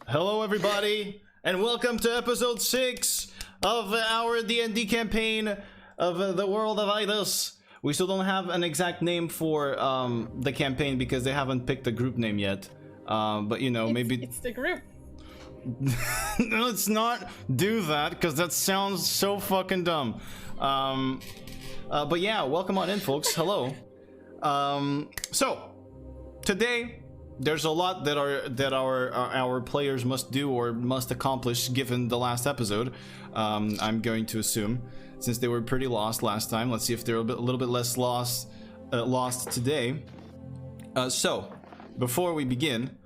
Hello everybody, and welcome to episode 6 of our D&D campaign of the World of Idos. We still don't have an exact name for the campaign because they haven't picked a group name yet. But you know, maybe... It's the group. Let's not do that, because that sounds so fucking dumb. But yeah, welcome on in, folks. Hello. So, today... there's a lot that our players must do or must accomplish given the last episode. I'm going to assume, since they were pretty lost last time. Let's see if they're a little bit less lost today. So, before we begin,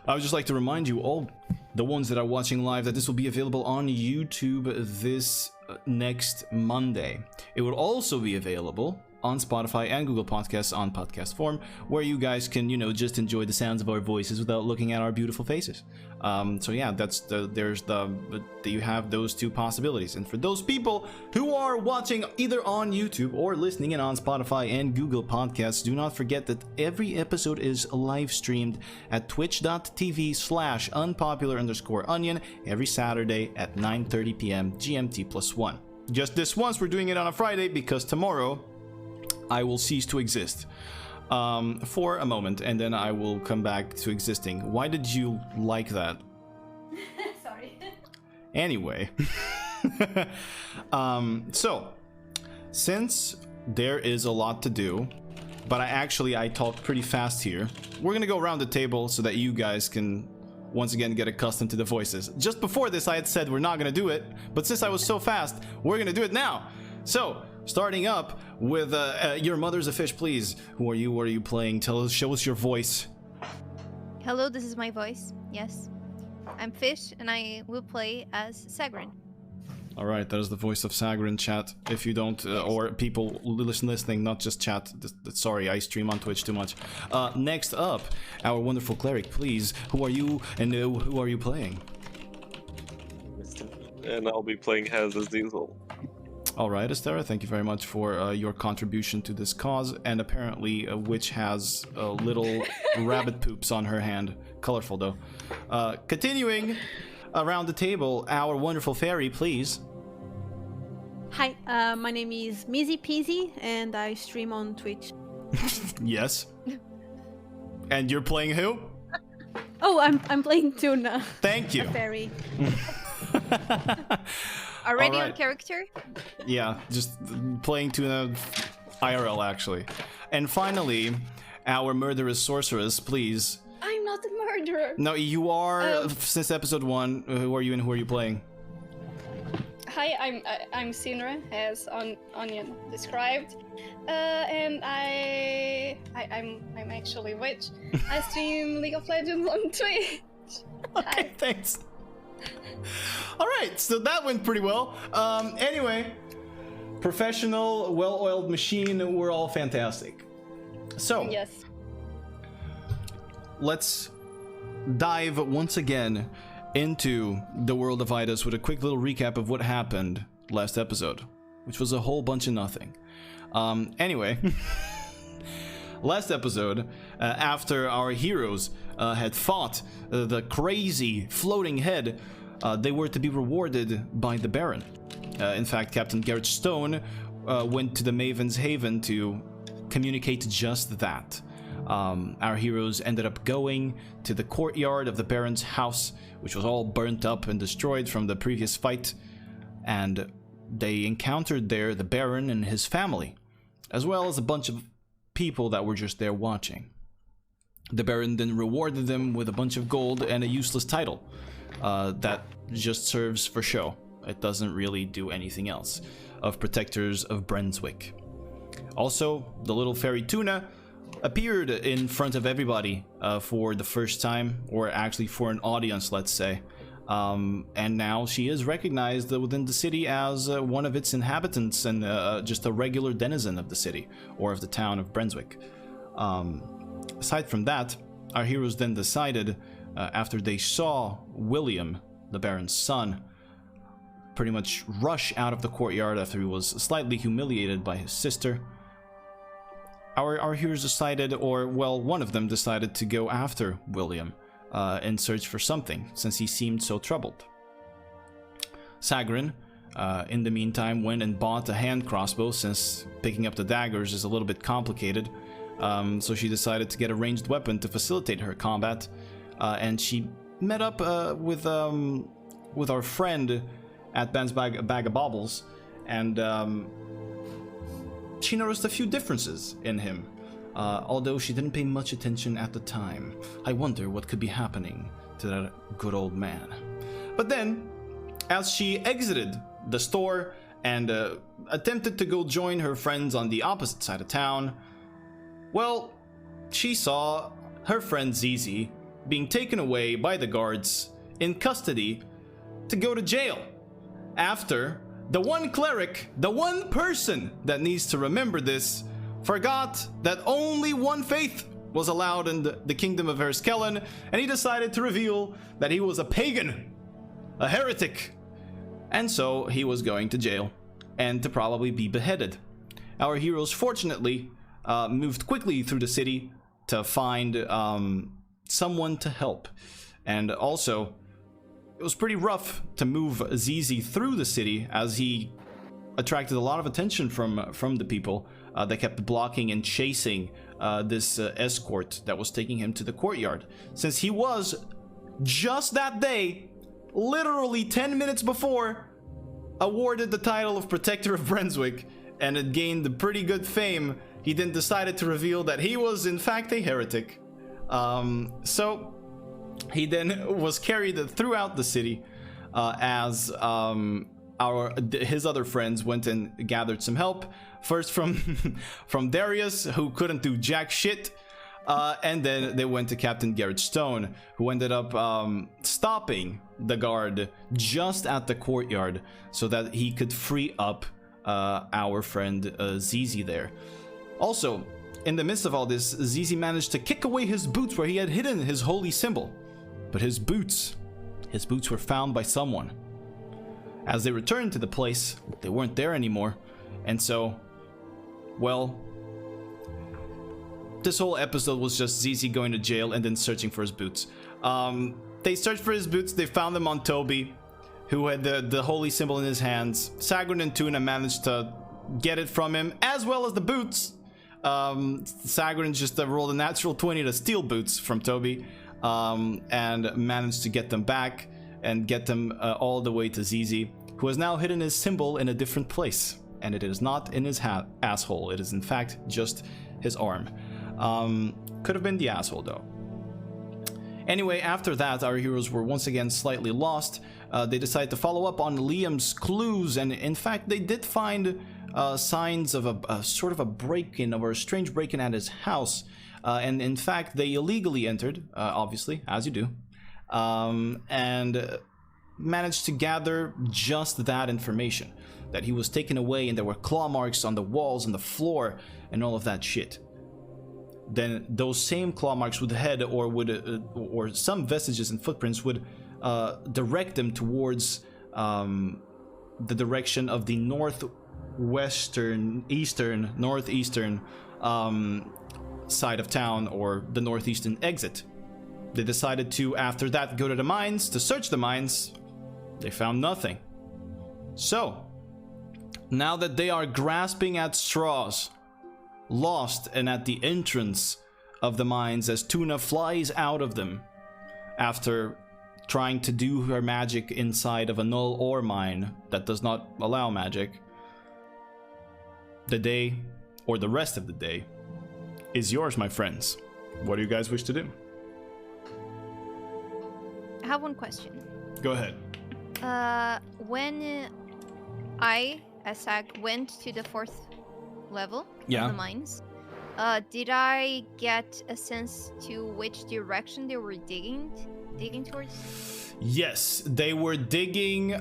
I would just like to remind you all, the ones that are watching live, that this will be available on YouTube this next Monday. It will also be available on Spotify and Google Podcasts on podcast form, where you guys can, you know, just enjoy the sounds of our voices without looking at our beautiful faces. So yeah, you have those two possibilities. And for those people who are watching either on YouTube or listening in on Spotify and Google Podcasts, do not forget that every episode is live streamed at twitch.tv/unpopular_onion every Saturday at 9:30 p.m. GMT +1. Just this once, we're doing it on a Friday because tomorrow I will cease to exist for a moment, and then I will come back to existing. Why did you like that? Sorry. Anyway, so since there is a lot to do, but I talked pretty fast here, we're gonna go around the table so that you guys can once again get accustomed to the voices. Just before this, I had said we're not gonna do it, but since I was so fast, we're gonna do it now. So, starting up with your mother's a fish, please. Who are you? What are you playing? Show us your voice. Hello, this is my voice. Yes, I'm Fish, and I will play as Sagrin. All right, that is the voice of Sagrin, chat. If you don't, or people listening, not just chat. Sorry, I stream on Twitch too much. Next up, our wonderful cleric, please. Who are you, and who are you playing? And I'll be playing Haz as Diesel. Alright, Estera, thank you very much for your contribution to this cause, and apparently a witch has little rabbit poops on her hand. Colorful, though. Continuing around the table, our wonderful fairy, please. Hi, my name is Mizzy Peasy, and I stream on Twitch. Yes. And you're playing who? Oh, I'm playing Tuna. Thank you. A fairy. Already on character? Yeah, just playing Tuna IRL, actually. And finally, our murderous sorceress, please. I'm not a murderer. No, you are, since episode 1. Who are you and who are you playing? Hi, I'm Sinra, as Onion described, and I'm actually a witch. I stream League of Legends on Twitch. Okay, thanks. Alright, so that went pretty well. Anyway, professional, well-oiled machine, we're all fantastic. So, Yes. let's dive once again into the World of Idos with a quick little recap of what happened last episode, which was a whole bunch of nothing. Anyway, last episode, after our heroes had fought the crazy floating head, they were to be rewarded by the Baron. In fact, Captain Garrett Stone went to the Maven's Haven to communicate just that. Our heroes ended up going to the courtyard of the Baron's house, which was all burnt up and destroyed from the previous fight, and they encountered there the Baron and his family, as well as a bunch of people that were just there watching. The Baron then rewarded them with a bunch of gold and a useless title that just serves for show. It doesn't really do anything else, of Protectors of Brenswick. Also, the little fairy Tuna appeared in front of everybody for the first time, or actually for an audience, let's say. And now she is recognized within the city as one of its inhabitants and just a regular denizen of the city, or of the town of Brenswick. Aside from that, our heroes then decided, after they saw William, the Baron's son, pretty much rush out of the courtyard after he was slightly humiliated by his sister, our heroes decided, or well, one of them decided to go after William in search for something, since he seemed so troubled. Sagrin, in the meantime, went and bought a hand crossbow, since picking up the daggers is a little bit complicated. So she decided to get a ranged weapon to facilitate her combat, and she met up with our friend at Ben's Bag of Baubles, and she noticed a few differences in him, although she didn't pay much attention at the time. I wonder what could be happening to that good old man. But then, as she exited the store and attempted to go join her friends on the opposite side of town, well, she saw her friend Zizi being taken away by the guards in custody to go to jail, after the one cleric, the one person that needs to remember this, forgot that only one faith was allowed in the kingdom of Erskellen, and he decided to reveal that he was a pagan, a heretic, and so he was going to jail and to probably be beheaded. Our heroes fortunately moved quickly through the city to find someone to help, and also it was pretty rough to move Zizi through the city, as he attracted a lot of attention from the people that kept blocking and chasing this escort that was taking him to the courtyard, since he was, just that day, literally 10 minutes before, awarded the title of Protector of Brunswick, and had gained pretty good fame. He then decided to reveal that he was in fact a heretic. So he then was carried throughout the city as his other friends went and gathered some help. First from Darius, who couldn't do jack shit, and then they went to Captain Garrett Stone, who ended up stopping the guard just at the courtyard so that he could free up our friend Zizi there. Also, in the midst of all this, Zizi managed to kick away his boots where he had hidden his holy symbol. But his boots were found by someone. As they returned to the place, they weren't there anymore. And so, well, this whole episode was just Zizi going to jail and then searching for his boots. They searched for his boots, they found them on Toby, who had the holy symbol in his hands. Sagrin and Tuna managed to get it from him, as well as the boots. Sagrin just rolled a natural 20 to steal boots from Toby, and managed to get them back and get them all the way to Zizi, who has now hidden his symbol in a different place. And it is not in his asshole, it is in fact just his arm. Could have been the asshole though. Anyway, after that, our heroes were once again slightly lost. They decided to follow up on Liam's clues, and in fact they did find signs of a sort of a break-in, or a strange break-in at his house. And in fact, they illegally entered, obviously, as you do, and managed to gather just that information, that he was taken away and there were claw marks on the walls and the floor and all of that shit. Then those same claw marks would head, or some vestiges and footprints would direct them towards the direction of the northeastern side of town, or the northeastern exit. They decided to, after that, go to the mines to search the mines. They found nothing. So, now that they are grasping at straws, lost and at the entrance of the mines as Tuna flies out of them after trying to do her magic inside of a null ore mine that does not allow magic, the day, or the rest of the day, is yours, my friends. What do you guys wish to do? I have one question. Go ahead. When I, as Sag, went to the 4th level of the mines, did I get a sense to which direction they were digging towards? Yes, they were digging,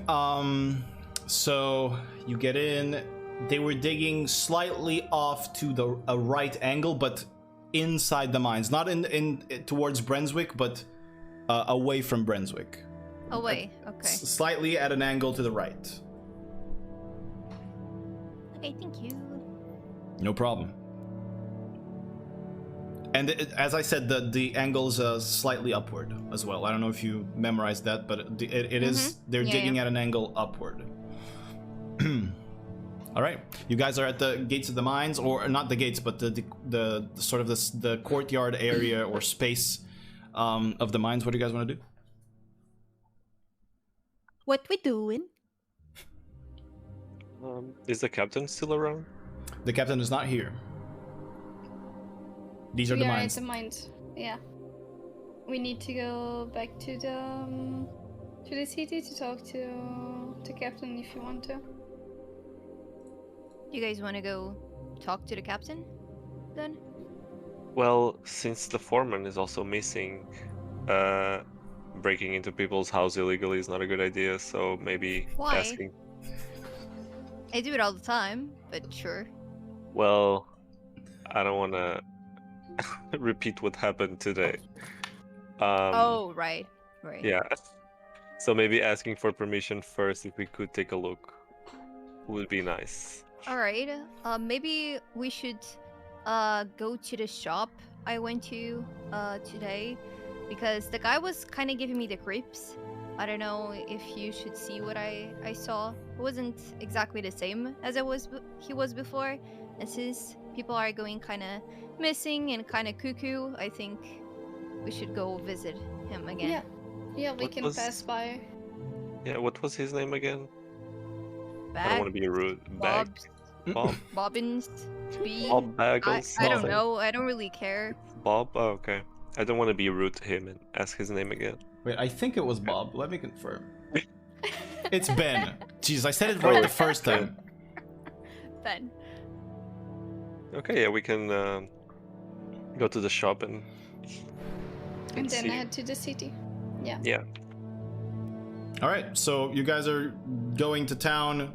so you get in, they were digging slightly off to a right angle, but inside the mines, not in towards Brunswick, but away from Brunswick. Away, okay. Slightly at an angle to the right. Okay, thank you. No problem. And as I said, the angle's slightly upward as well. I don't know if you memorized that, but it is. They're digging at an angle upward. All right, you guys are at the gates of the mines, or not the gates, but the sort of the courtyard area or space of the mines. What do you guys want to do? What we doing? Is the captain still around? The captain is not here. These are the mines. At the mines. Yeah. We need to go back to the city to talk to the captain if you want to. You guys want to go talk to the captain, then? Well, since the foreman is also missing, breaking into people's house illegally is not a good idea. So maybe Why? asking. I do it all the time, but sure. Well, I don't want to repeat what happened today. Oh, right. Yeah. So maybe asking for permission first, if we could take a look, would be nice. All right. Maybe we should go to the shop I went to today, because the guy was kind of giving me the creeps. I don't know if you should see what I saw. It wasn't exactly the same as he was before, and since people are going kind of missing and kind of cuckoo, I think we should go visit him again. Yeah, we can pass by. Yeah, what was his name again? I don't Bag, want to be rude. Bob, Bob. Bobbins, B. Bob Baggles. I don't know. I don't really care. Bob? Oh, okay. I don't want to be rude to him and ask his name again. Wait, I think it was Bob. Let me confirm. It's Ben. Jeez, I said it right the first time. Ben. Okay, yeah, we can go to the shop and And then see. head to the city. Yeah. Yeah. All right, so you guys are going to town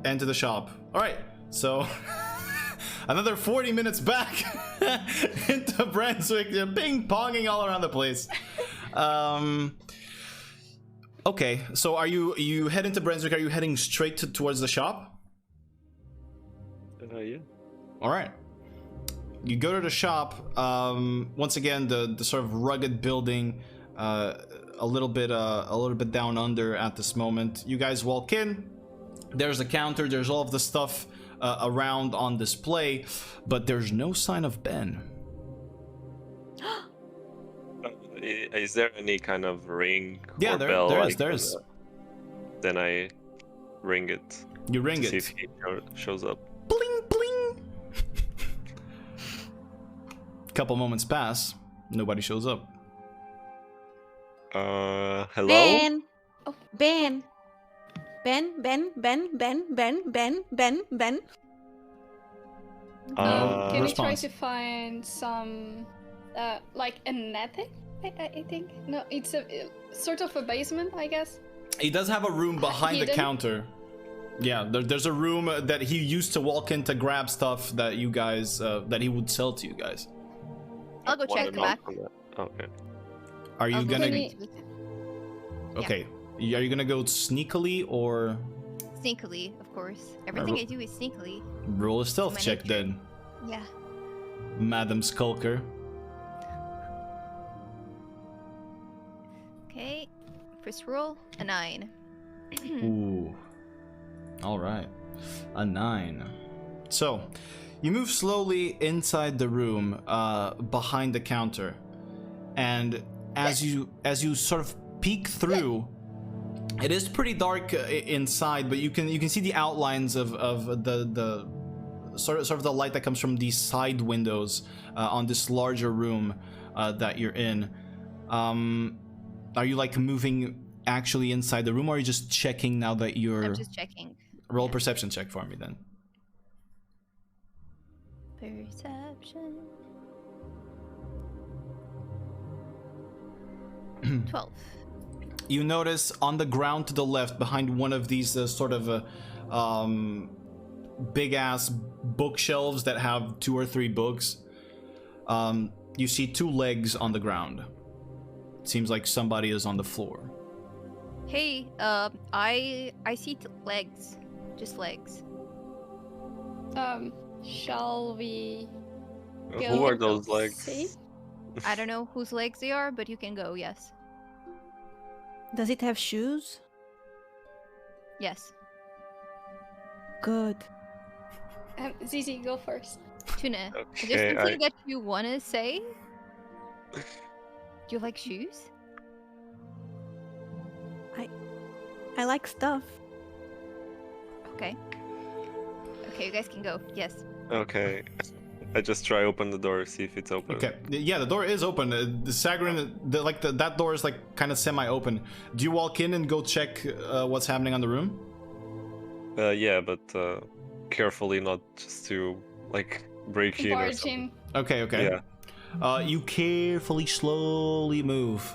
and to the shop. All right, so another 40 minutes back into Brunswick, ping-ponging all around the place. Okay, so you head into Brunswick? Are you heading straight towards the shop? Yeah. All right. You go to the shop. Once again, the sort of rugged building, a little bit down under at this moment. You guys walk in. There's a counter. There's all of the stuff around on display, but there's no sign of Ben. Is there any kind of ring Yeah, or there bell? there is. Then I ring it. You ring to it. see if he shows up. Bling bling. Couple moments pass. Nobody shows up. Hello? Ben. Oh, Ben. Ben. Can we try response. to find some, like a netting? I think. No, it's a sort of a basement, I guess. He does have a room behind the Hidden? counter. Yeah, there's a room that he used to walk in to grab stuff that you guys that he would sell to you guys. I'll go check the back. Okay. Are you I'll go gonna? check the- Okay. Are you gonna go sneakily or Sneakily, of course. Everything I do is sneakily. roll a stealth My check nature. then, Yeah. Madam Skulker? Okay. First roll, a 9. Ooh. All right. A 9. So, you move slowly inside the room, behind the counter, and as you sort of peek through, it is pretty dark inside, but you can see the outlines of the sort of the light that comes from these side windows on this larger room that you're in. Are you like moving actually inside the room, or are you just checking now that you're? I'm just checking. Roll a perception check for me then. Perception. 12. You notice on the ground to the left, behind one of these sort of big ass bookshelves that have 2 or 3 books, you see 2 legs on the ground. It seems like somebody is on the floor. Hey, I see legs. Just legs. Shall we Who are those legs? See? I don't know whose legs they are, but you can go, yes. Does it have shoes? Yes. Good. Zizi, go first. Tuna, is Okay, there something that you want to say? Do you like shoes? I like stuff. Okay. Okay, you guys can go. Yes. Okay. I just try open the door, see if it's open. Okay. Yeah, the door is open. The Sagarin, that door is like kind of semi-open. Do you walk in and go check what's happening on the room? Yeah, but carefully, not just to like break in or Barge something. in. Okay. Yeah. You carefully, slowly move.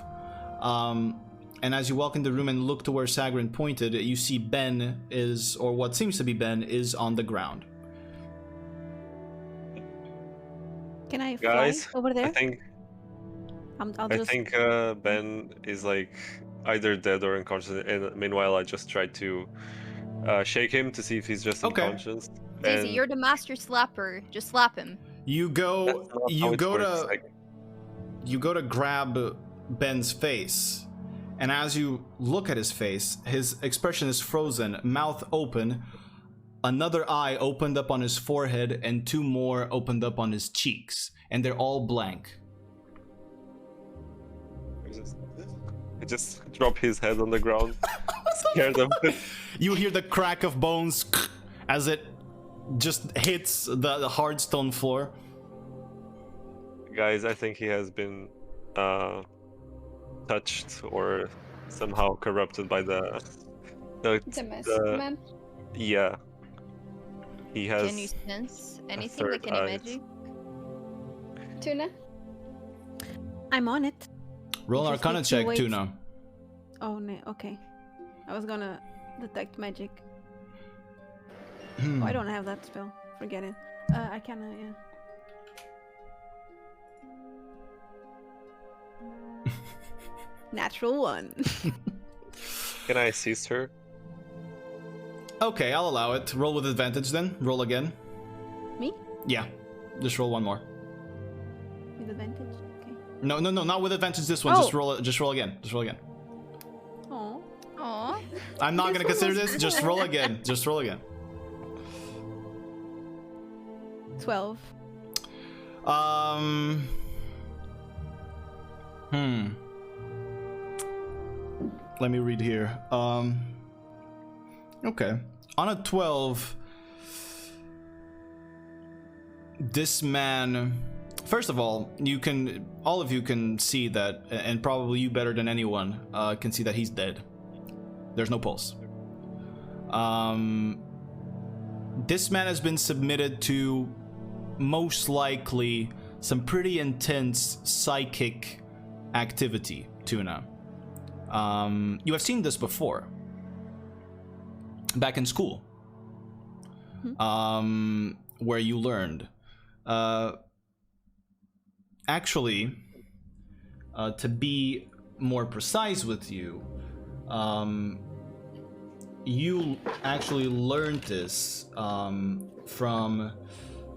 And as you walk in the room and look to where Sagarin pointed, you see Ben is, or what seems to be Ben, is on the ground. Can I Guys, fly over there? I think Ben is like either dead or unconscious. And meanwhile, I just tried to shake him to see if he's just Okay. unconscious. Daisy, And you're the master slapper. Just slap him. You go that's not how it works. you go to grab Ben's face. And as you look at his face, his expression is frozen, mouth open, another eye opened up on his forehead, and two more opened up on his cheeks. And they're all blank. I just drop his head on the ground, scared of it. You hear the crack of bones as it just hits the hard stone floor. Guys, I think he has been touched or somehow corrupted by the mess, the- man. Yeah. He has. Can you sense anything third like any eye. magic? Tuna? I'm on it. Roll an Just Arcana need to check, wait. Tuna. Oh no. Okay. I was gonna detect magic. Hmm. Oh, I don't have that spell. Forget it. I can. Yeah. Natural one. Can I assist her? Okay, I'll allow it. Roll with advantage then. Roll again. Me? Yeah. Just roll one more. With advantage. Okay. No, not with advantage this one. Oh. Just roll again. Oh. Aw. I'm not This gonna one consider was this. Just roll again. Just roll again. 12. Let me read here. Okay. On a 12, this man, first of all of you can see that, and probably you better than anyone can see that he's dead. There's no pulse. This man has been submitted to most likely some pretty intense psychic activity, Tuna. You have seen this before. Back in school. Where you learned. Actually, to be more precise with you, you actually learned this from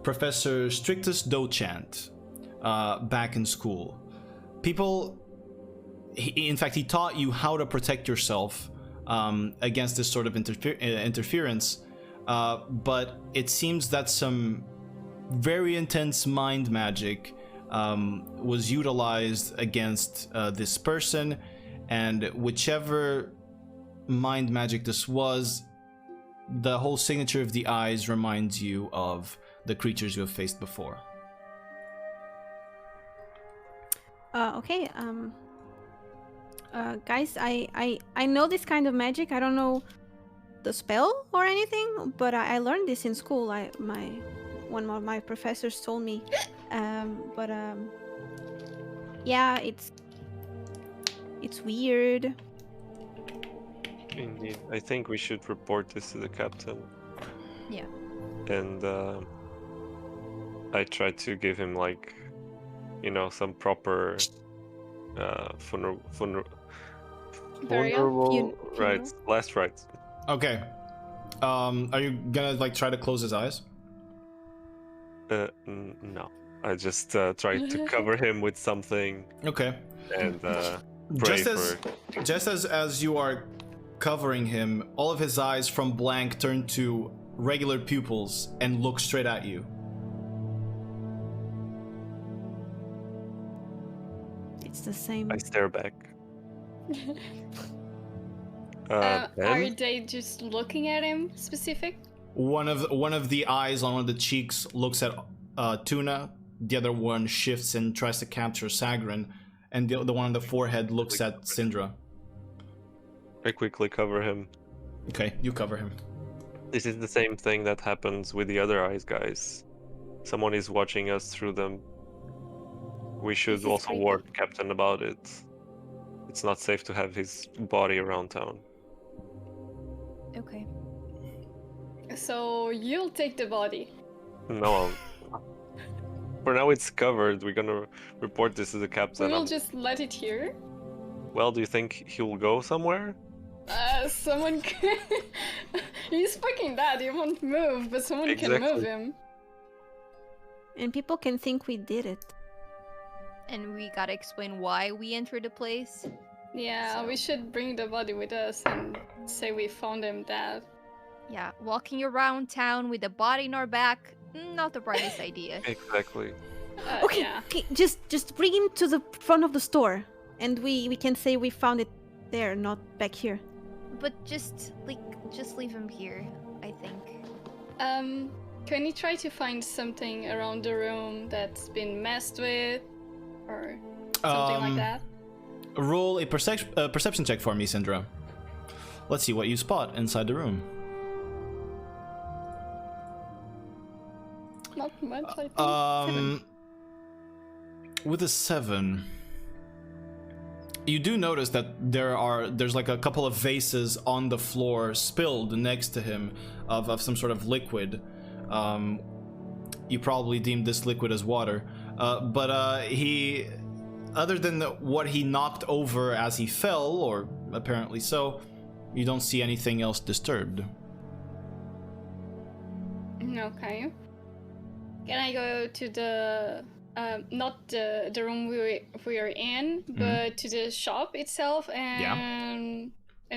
Professor Strictus Dochant back in school. In fact, he taught you how to protect yourself against this sort of interference, but it seems that some very intense mind magic was utilized against this person, and whichever mind magic this was, the whole signature of the eyes reminds you of the creatures you have faced before. Okay. Guys, I know this kind of magic. I don't know the spell or anything, but I learned this in school. One of my professors told me. Yeah, it's weird. Indeed. I think we should report this to the captain. Yeah. And I tried to give him like, some proper vulnerable rights, last rights. Okay. Are you gonna try to close his eyes? No. I just tried to cover him with something. Okay. And pray just as you are covering him, all of his eyes from blank turn to regular pupils and look straight at you. It's the same. I stare back. Are Ben? they just looking at him specific? One of the eyes on one of the cheeks looks at Tuna. The other one shifts and tries to capture Sagrin, and the one on the forehead looks at Syndra. I quickly cover him. Okay, you cover him. This is the same thing that happens with the other eyes, guys. Someone is watching us through them. We should also creepy. warn Captain about it. It's not safe to have his body around town. Okay. So you'll take the body. No, for now it's covered. We're gonna report this to the captain. We'll just let it here. Well, do you think he'll go somewhere? Someone can... He's fucking dead, he won't move, but someone can move him. And people can think we did it. And we gotta explain why we entered the place. Yeah, So- we should bring the body with us and say we found him dead. Yeah, walking around town with a body in our back, not the brightest idea. Exactly. Okay, Yeah. okay, just bring him to the front of the store, and we can say we found it there, not back here. But just leave him here, I think. Can you try to find something around the room that's been messed with? Or something like that? Roll a perception check for me, Syndra. Let's see what you spot inside the room. Not much, I think. With a 7, you do notice that there's like a couple of vases on the floor spilled next to him of some sort of liquid. You probably deemed this liquid as water, but he, other than what he knocked over as he fell, or apparently so, you don't see anything else disturbed. Okay. Can I go to the not the room we are in, but to the shop itself and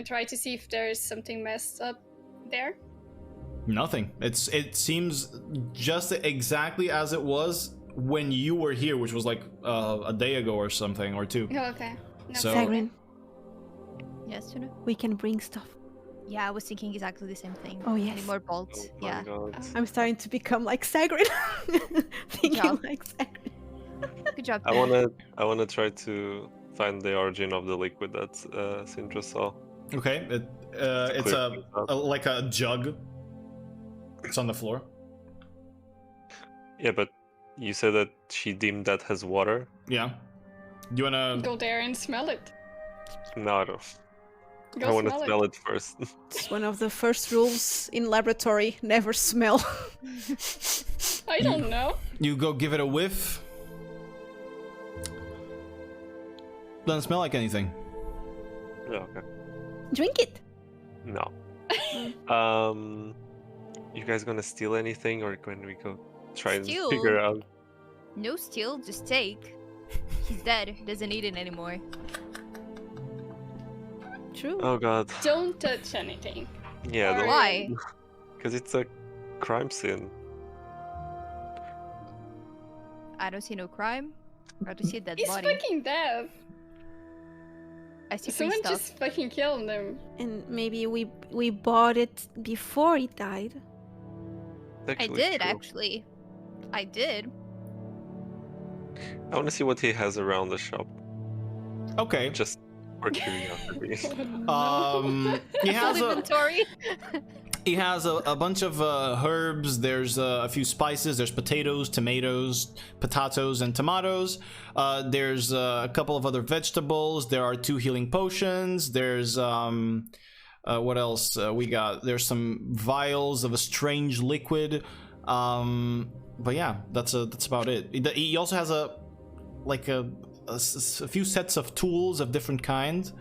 try to see if there's something messed up there? Nothing. It seems just exactly as it was when you were here, which was like a day ago or something, or two. Oh, okay. No, So- Sagrin, Yes, Tuna? we can bring stuff. Yeah, I was thinking exactly the same thing. Oh, yes. Any more bolts? Oh my Yeah. God. I'm starting to become like Sagrin. Thinking job. like Sagrin. Good job. I Tuna. wanna try to find the origin of the liquid that Syndra saw. Okay, it's clear things up. like a jug. It's on the floor. Yeah, but you said that she deemed that as water. Yeah. You wanna? Go there and smell it. No, I don't. Go I want to smell smell it first. It's one of the first rules in laboratory: never smell. I don't know. You go give it a whiff. Doesn't smell like anything. Yeah, okay. Drink it. No. You guys gonna steal anything, or can we go try and Steal? figure out? No steal, just take. He's dead. Doesn't need it anymore. True. Oh God. Don't touch anything. Yeah. Or- Why? Because it's a crime scene. I don't see no crime. I don't see a dead He's body. fucking dead. I see free Someone stuff. just fucking killed him. And maybe we bought it before he died. I Actually did, true. actually. I did. I want to see what he has around the shop, Okay. just for curiosity. He has Full a inventory. he has a bunch of herbs. There's a few spices. There's potatoes, tomatoes, and tomatoes. There's a couple of other vegetables. There are 2 healing potions. There's what else we got? There's some vials of a strange liquid. But yeah, that's about it. He also has a few sets of tools of different kinds,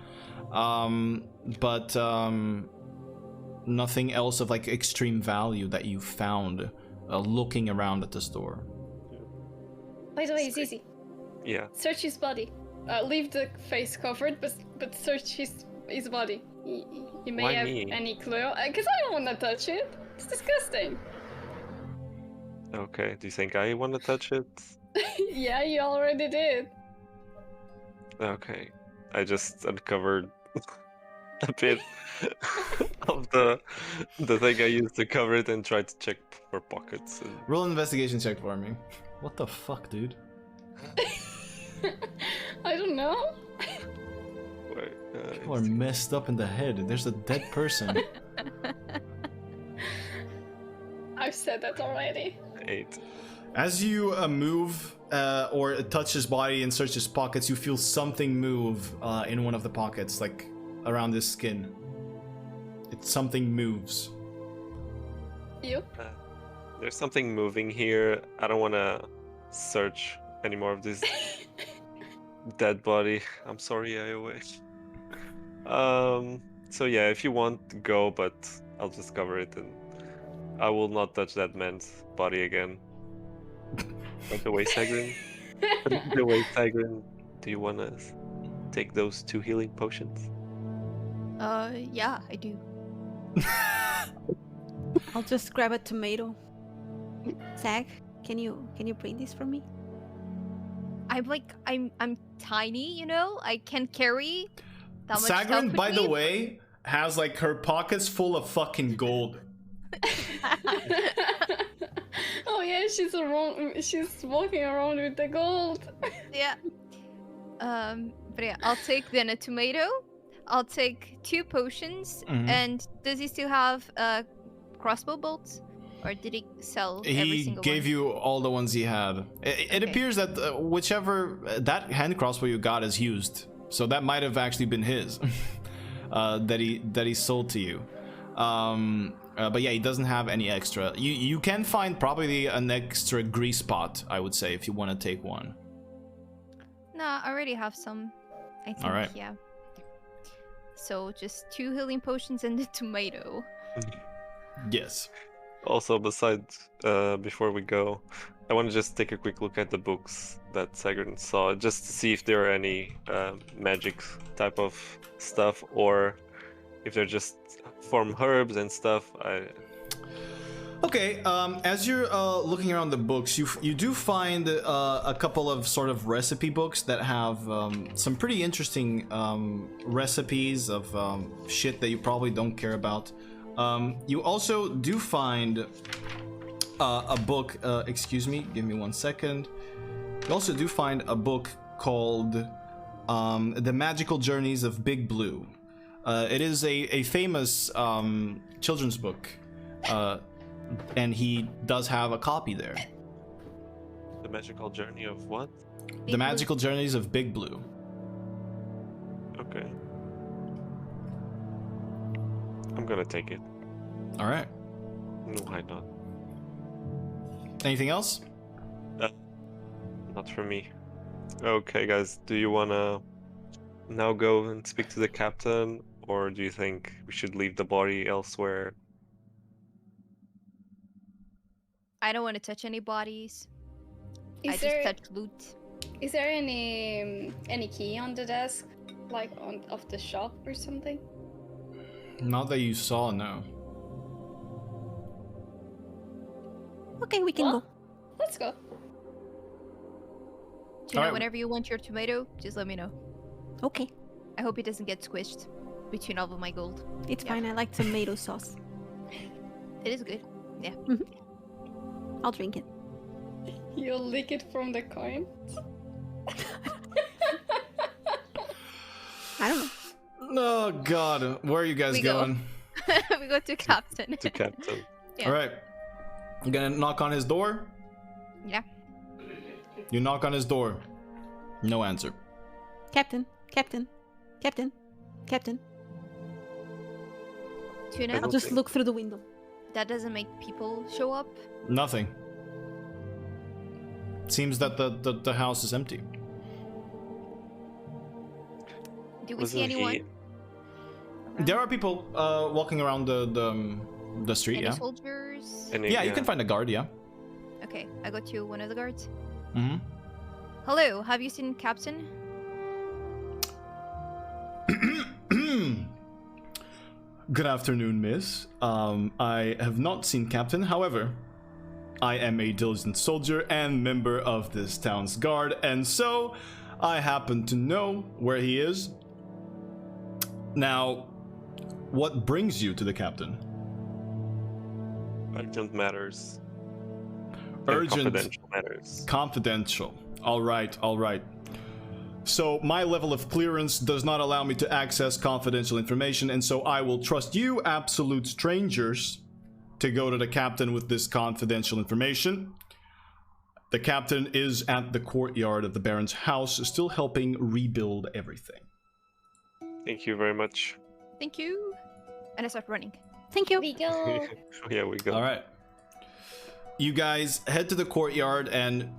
but nothing else of like extreme value that you found looking around at the store. By the way, it's easy. Yeah. Search his body. Leave the face covered, but search his body. You may Why have me? any clue. Because I don't want to touch it. It's disgusting. Okay. Do you think I want to touch it? Yeah, you already did. Okay. I just uncovered a bit of the thing I used to cover it and tried to check for pockets. And... Roll an investigation check for me. What the fuck, dude? I don't know. Wait, People are messed up in the head. There's a dead person. I've said that already. 8. As you move or touch his body and search his pockets, you feel something move in one of the pockets, like around his skin. Something moves. You? There's something moving here. I don't want to search any more of this dead body. I'm sorry, Iowa. So yeah, if you want, go, but I'll just cover it and I will not touch that man's body again. By the way, Sagrin, do you want to take those 2 healing potions? Yeah, I do. I'll just grab a tomato. Zach, can you bring this for me? I'm tiny, you know. I can't carry that much stuff Sagrin, with by me. the way, has like her pockets full of fucking gold. Oh yeah, she's walking around with the gold. Yeah. But yeah, I'll take then a tomato. I'll take 2 potions. Mhm. And does he still have crossbow bolts, or did he sell every He single gave one? you all the ones he had. It Okay. appears that whichever that hand crossbow you got is used, so that might have actually been his that he sold to you. But yeah, he doesn't have any extra. You can find probably an extra grease pot, I would say, if you want to take one. Nah, I already have some. I think. Alright. Yeah. So just 2 healing potions and a tomato. Yes. Also, besides, before we go, I want to just take a quick look at the books that Sagrin saw, just to see if there are any magic type of stuff, or if they're just from herbs and stuff. Okay, as you're looking around the books, you do find a couple of sort of recipe books that have some pretty interesting recipes of shit that you probably don't care about. You also do find a book, excuse me, give me 1 second. You also do find a book called The Magical Journeys of Big Blue. It is a famous children's book. And he does have a copy there. The magical journey of what? The Magical Journeys of Big Blue. Okay. I'm gonna take it. All right. Why not? Anything else? Not for me. Okay, guys, do you wanna now go and speak to the captain, or do you think we should leave the body elsewhere? I don't want to touch any bodies. I Is just touch loot. Is there any key on the desk, like of the shop or something? Not that you saw, no. Okay, we can Well, go. Let's go. Gina, Alright. whenever you want your tomato, just let me know. Okay, I hope it doesn't get squished between all of my gold. it's Yeah. fine. I like tomato sauce. It is good. Yeah. I'll drink it. You'll lick it from the coin. I don't know. Oh God, where are you guys We go. going? We go to captain. To captain. Yeah. All right. You gonna knock on his door? Yeah. You knock on his door. No answer. Captain, Captain, Captain, Captain. Tuna, I I'll don't just think- look through the window. that doesn't make people show up. Nothing. Seems that the house is empty. Do we Wasn't see anyone? he- around? There are people walking around the street. Any Yeah. soldiers? Any- Yeah, you can find a guard. Yeah. Okay, I go to one of the guards. Mm-hmm. Hello, have you seen Captain? Good afternoon, miss. I have not seen Captain. However, I am a diligent soldier and member of this town's guard, and so I happen to know where he is. Now, what brings you to the Captain? Urgent matters. Urgent. Confidential matters. Confidential. All right. So my level of clearance does not allow me to access confidential information, and so I will trust you, absolute strangers, to go to the Captain with this confidential information. The Captain is at the courtyard of the Baron's house, still helping rebuild everything. Thank you very much. Thank you. And I start running. Thank you. We go. Yeah, we go. All right. You guys head to the courtyard, and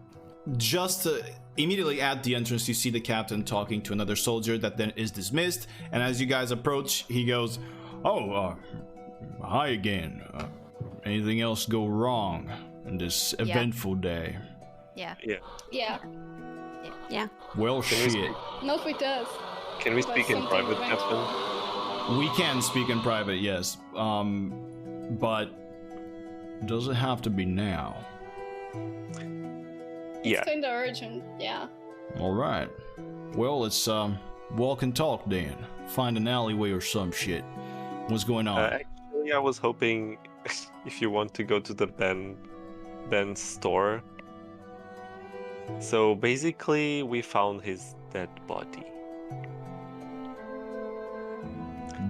just immediately at the entrance, you see the Captain talking to another soldier that then is dismissed. And as you guys approach, he goes, hi again. Anything else go wrong in this eventful day? Yeah. Yeah. Well, shit. No, it does. Can we But speak in something private, went Captain? We can speak in private, yes. But does it have to be now? Yeah. It's kind of urgent. Yeah. All right. Well, let's walk and talk then. Find an alleyway or some shit. What's going on? Actually, I was hoping if you want to go to the Ben's store. So basically, we found his dead body.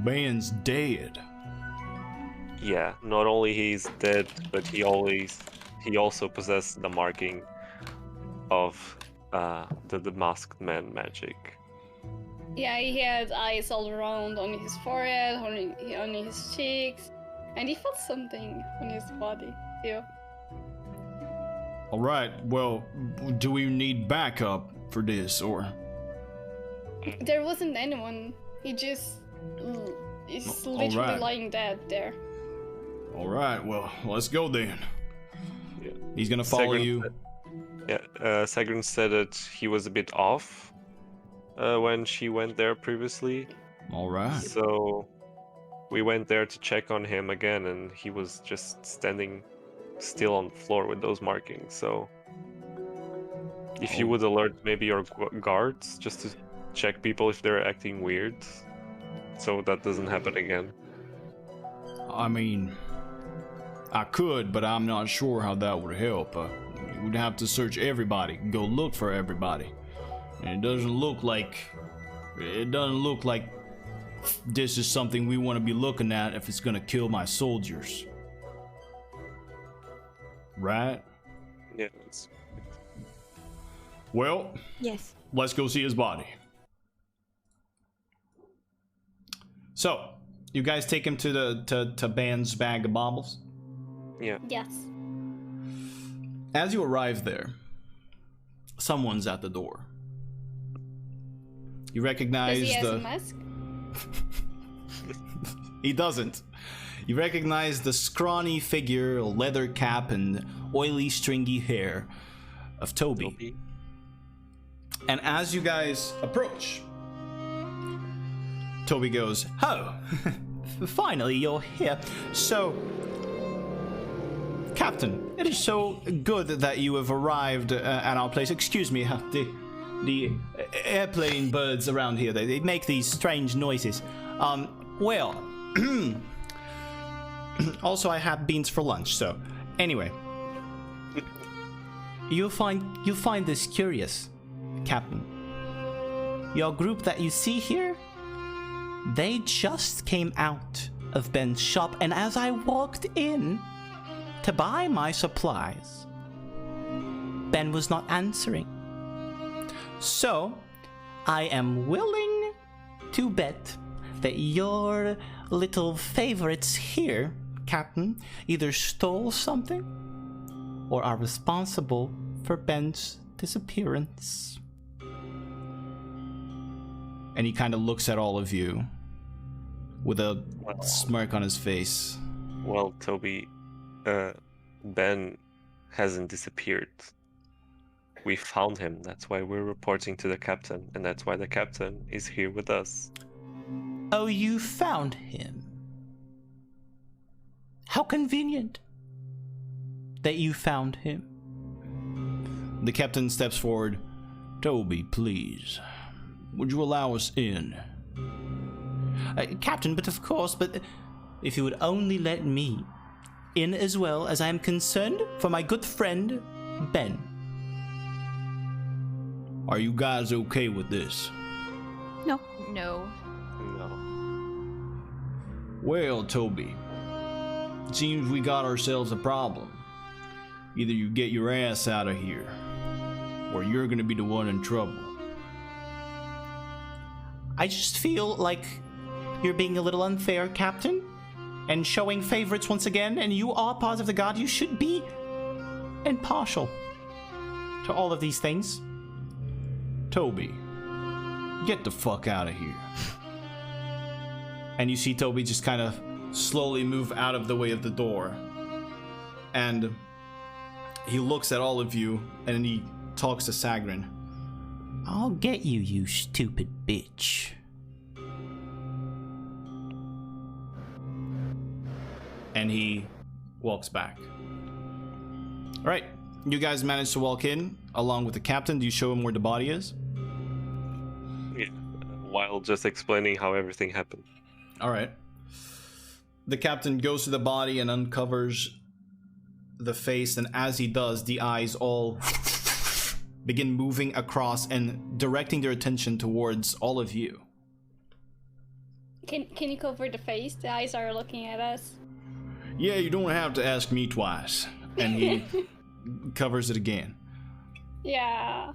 Ben's dead. Yeah, not only he's dead, but he also possessed the marking of the masked man magic. Yeah, he had eyes all around on his forehead, on his cheeks, and he felt something on his body too. All right. Well, do we need backup for this, or? There wasn't anyone. He just is literally right. lying dead there. All right. Well, let's go then. Yeah. He's gonna follow Segrin you. Segrin said that he was a bit off when she went there previously. All right. So we went there to check on him again, and he was just standing still on the floor with those markings. So if you would alert maybe your guards just to check people if they're acting weird, so that doesn't happen again. I mean, I could, but I'm not sure how that would help. We'd have to search everybody, go look for everybody. And it doesn't look like this is something we want to be looking at if it's gonna kill my soldiers. Right? Yeah. Well, Yes. let's go see his body. So, you guys take him to Ban's bag of baubles? Yeah. Yes. As you arrive there, someone's at the door. You recognize Does he have the... a mask? He doesn't. You recognize the scrawny figure, leather cap, and oily, stringy hair of Toby. And as you guys approach, Toby goes, "Oh, finally you're here. So, Captain, it is so good that you have arrived at our place. Excuse me, the airplane birds around here, they make these strange noises. Well, also I have beans for lunch, so anyway. You'll find this curious, Captain. Your group that you see here, they just came out of Ben's shop, and as I walked in to buy my supplies, Ben was not answering. So, I am willing to bet that your little favorites here, Captain, either stole something or are responsible for Ben's disappearance." And he kind of looks at all of you with a smirk on his face. Well, Toby, Ben hasn't disappeared. we found him. That's why we're reporting to the captain, and that's why the captain is here with us. Oh, you found him. How convenient that you found him. The captain steps forward. Toby, please. Would you allow us in? Captain, but of course, but if you would only let me in as well, as I am concerned for my good friend, Ben. Are you guys okay with this? No. No. No. Well, Toby, seems we got ourselves a problem. Either you get your ass out of here, or you're gonna be the one in trouble. I just feel like you're being a little unfair, Captain, and showing favorites once again, and you are part of the guard. You should be impartial to all of these things. Toby, get the fuck out of here. And you see Toby just kind of slowly move out of the way of the door. And he looks at all of you, and he talks to Sagrin. I'll get you, you stupid bitch. And he walks back. All right, you guys manage to walk in along with the captain. Do you show him where the body is? Yeah. While just explaining how everything happened. All right. The captain goes to the body and uncovers the face, and as he does, the eyes all begin moving across and directing their attention towards all of you. Can you cover the face? The eyes are looking at us. Yeah, you don't have to ask me twice. And he covers it again. Yeah.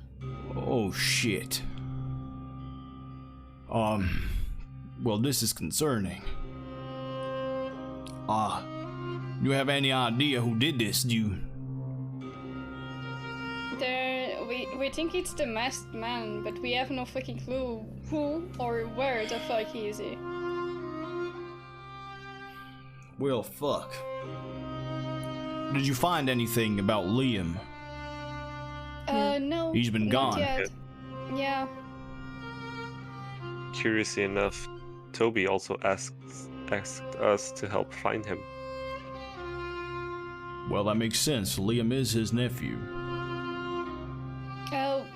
Oh, shit. Well, this is concerning. You have any idea who did this? We think it's the masked man, but we have no fucking clue who or where the fuck he is. Well, fuck. Did you find anything about Liam? No. He's been not gone. yet. Yeah. Curiously enough, Toby also asked us to help find him. Well, that makes sense. Liam is his nephew.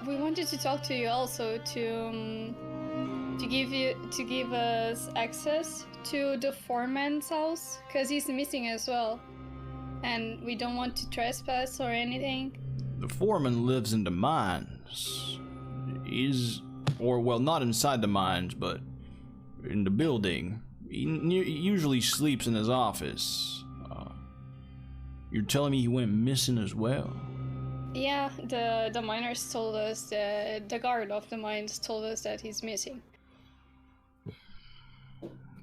We wanted to talk to you also to give us access to the foreman's house, because he's missing as well, and we don't want to trespass or anything. The foreman lives in the mines. Well, not inside the mines, but in the building. He usually sleeps in his office. You're telling me he went missing as well? Yeah, the miners told us, the guard of the mines told us that he's missing.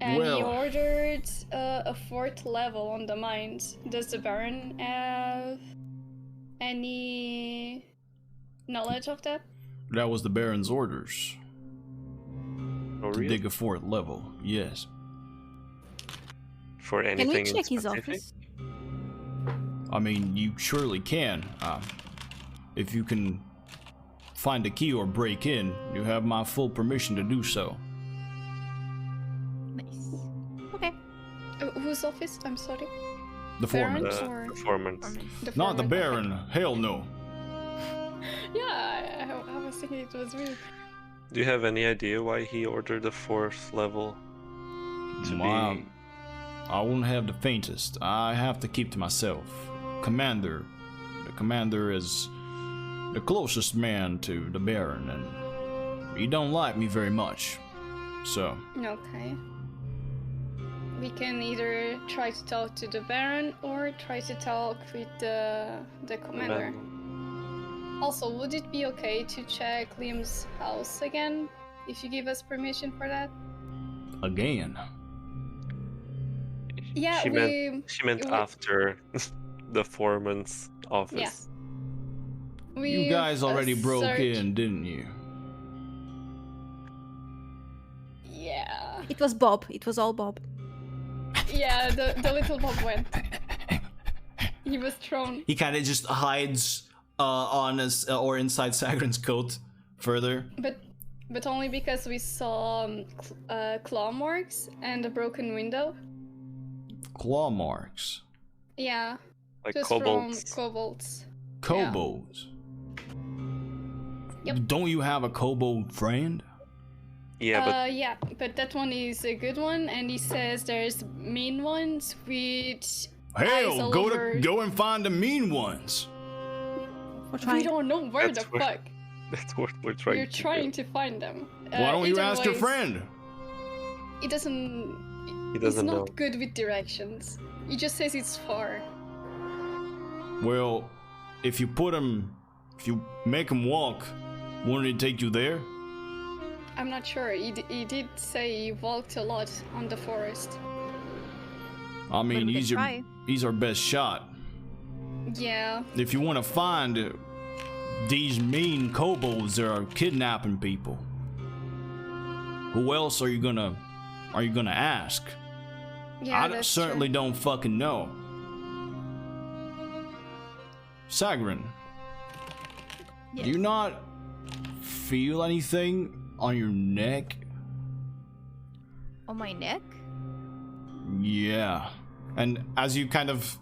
And he ordered a 4th level on the mines. Does the Baron have any knowledge of that? That was the Baron's orders. Oh, To really? dig a 4th level, yes. For Can anything we in check his specific? office? I mean, you surely can. If you can find a key or break in, you have my full permission to do so. Nice. Okay. Whose office? I'm sorry. The foreman. Baron's or Performance. the Not the foreman? Baron. Hell no. Yeah, I was thinking it was weird. Do you have any idea why he ordered the 4th level to Wow. be? I won't have the faintest. I have to keep to myself. The commander is the closest man to the Baron, and he don't like me very much. So, Okay. We can either try to talk to the Baron or try to talk with the commander. Also, would it be okay to check Liam's house again, if you give us permission for that? again. Yeah, She meant we- after the foreman's office. You guys already broke searched- in, didn't you? Yeah. It was Bob. It was all Bob. Yeah, the little Bob went. He was thrown. He kind of just hides on his, or inside Sagrin's coat further. But only because we saw claw marks and a broken window. Claw marks. Yeah. Like Just kobolds. from kobolds. Kobolds. Yep. Don't you have a kobold friend? Yeah, but that one is a good one, and he says there's mean ones with eyes Hell, all go over. go and find the mean ones. We're We trying. don't know where That's the where- fuck. that's what we're trying You're to do. trying to find them. Why don't you either ask your ways, friend? He doesn't. He doesn't He's know. not good with directions. He just says it's far. Well, if you make him walk, won't it take you there? I'm not sure. He did say he walked a lot on the forest. I mean, we could try. he's our best shot. Yeah. If you want to find these mean kobolds that are kidnapping people, who else are you gonna ask? Yeah. I that's certainly true. don't fucking know. Sagrin, Yes. do you not feel anything on your neck? On my neck? Yeah. And as you kind of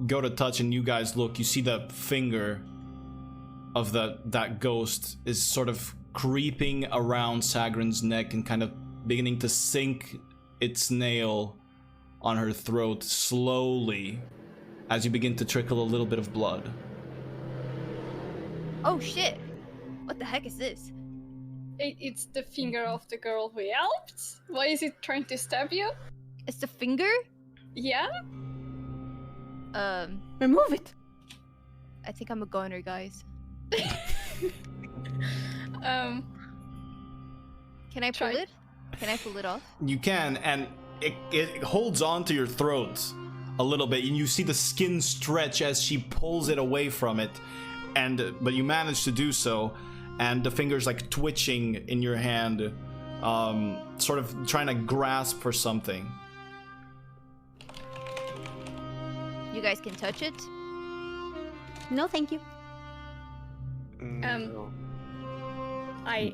go to touch and you guys look, you see the finger of that ghost is sort of creeping around Sagrin's neck and kind of beginning to sink its nail on her throat slowly as you begin to trickle a little bit of blood. Oh shit! What the heck is this? It's the finger of the girl who helped. Why is it trying to stab you? It's the finger? Yeah. Remove it. I think I'm a goner, guys. Um. Can I pull Try. it? Can I pull it off? You can, and it holds on to your throat a little bit, and you see the skin stretch as she pulls it away from it, but you manage to do so, and the finger's like twitching in your hand, sort of trying to grasp for something. You guys can touch it? No, thank you. No. I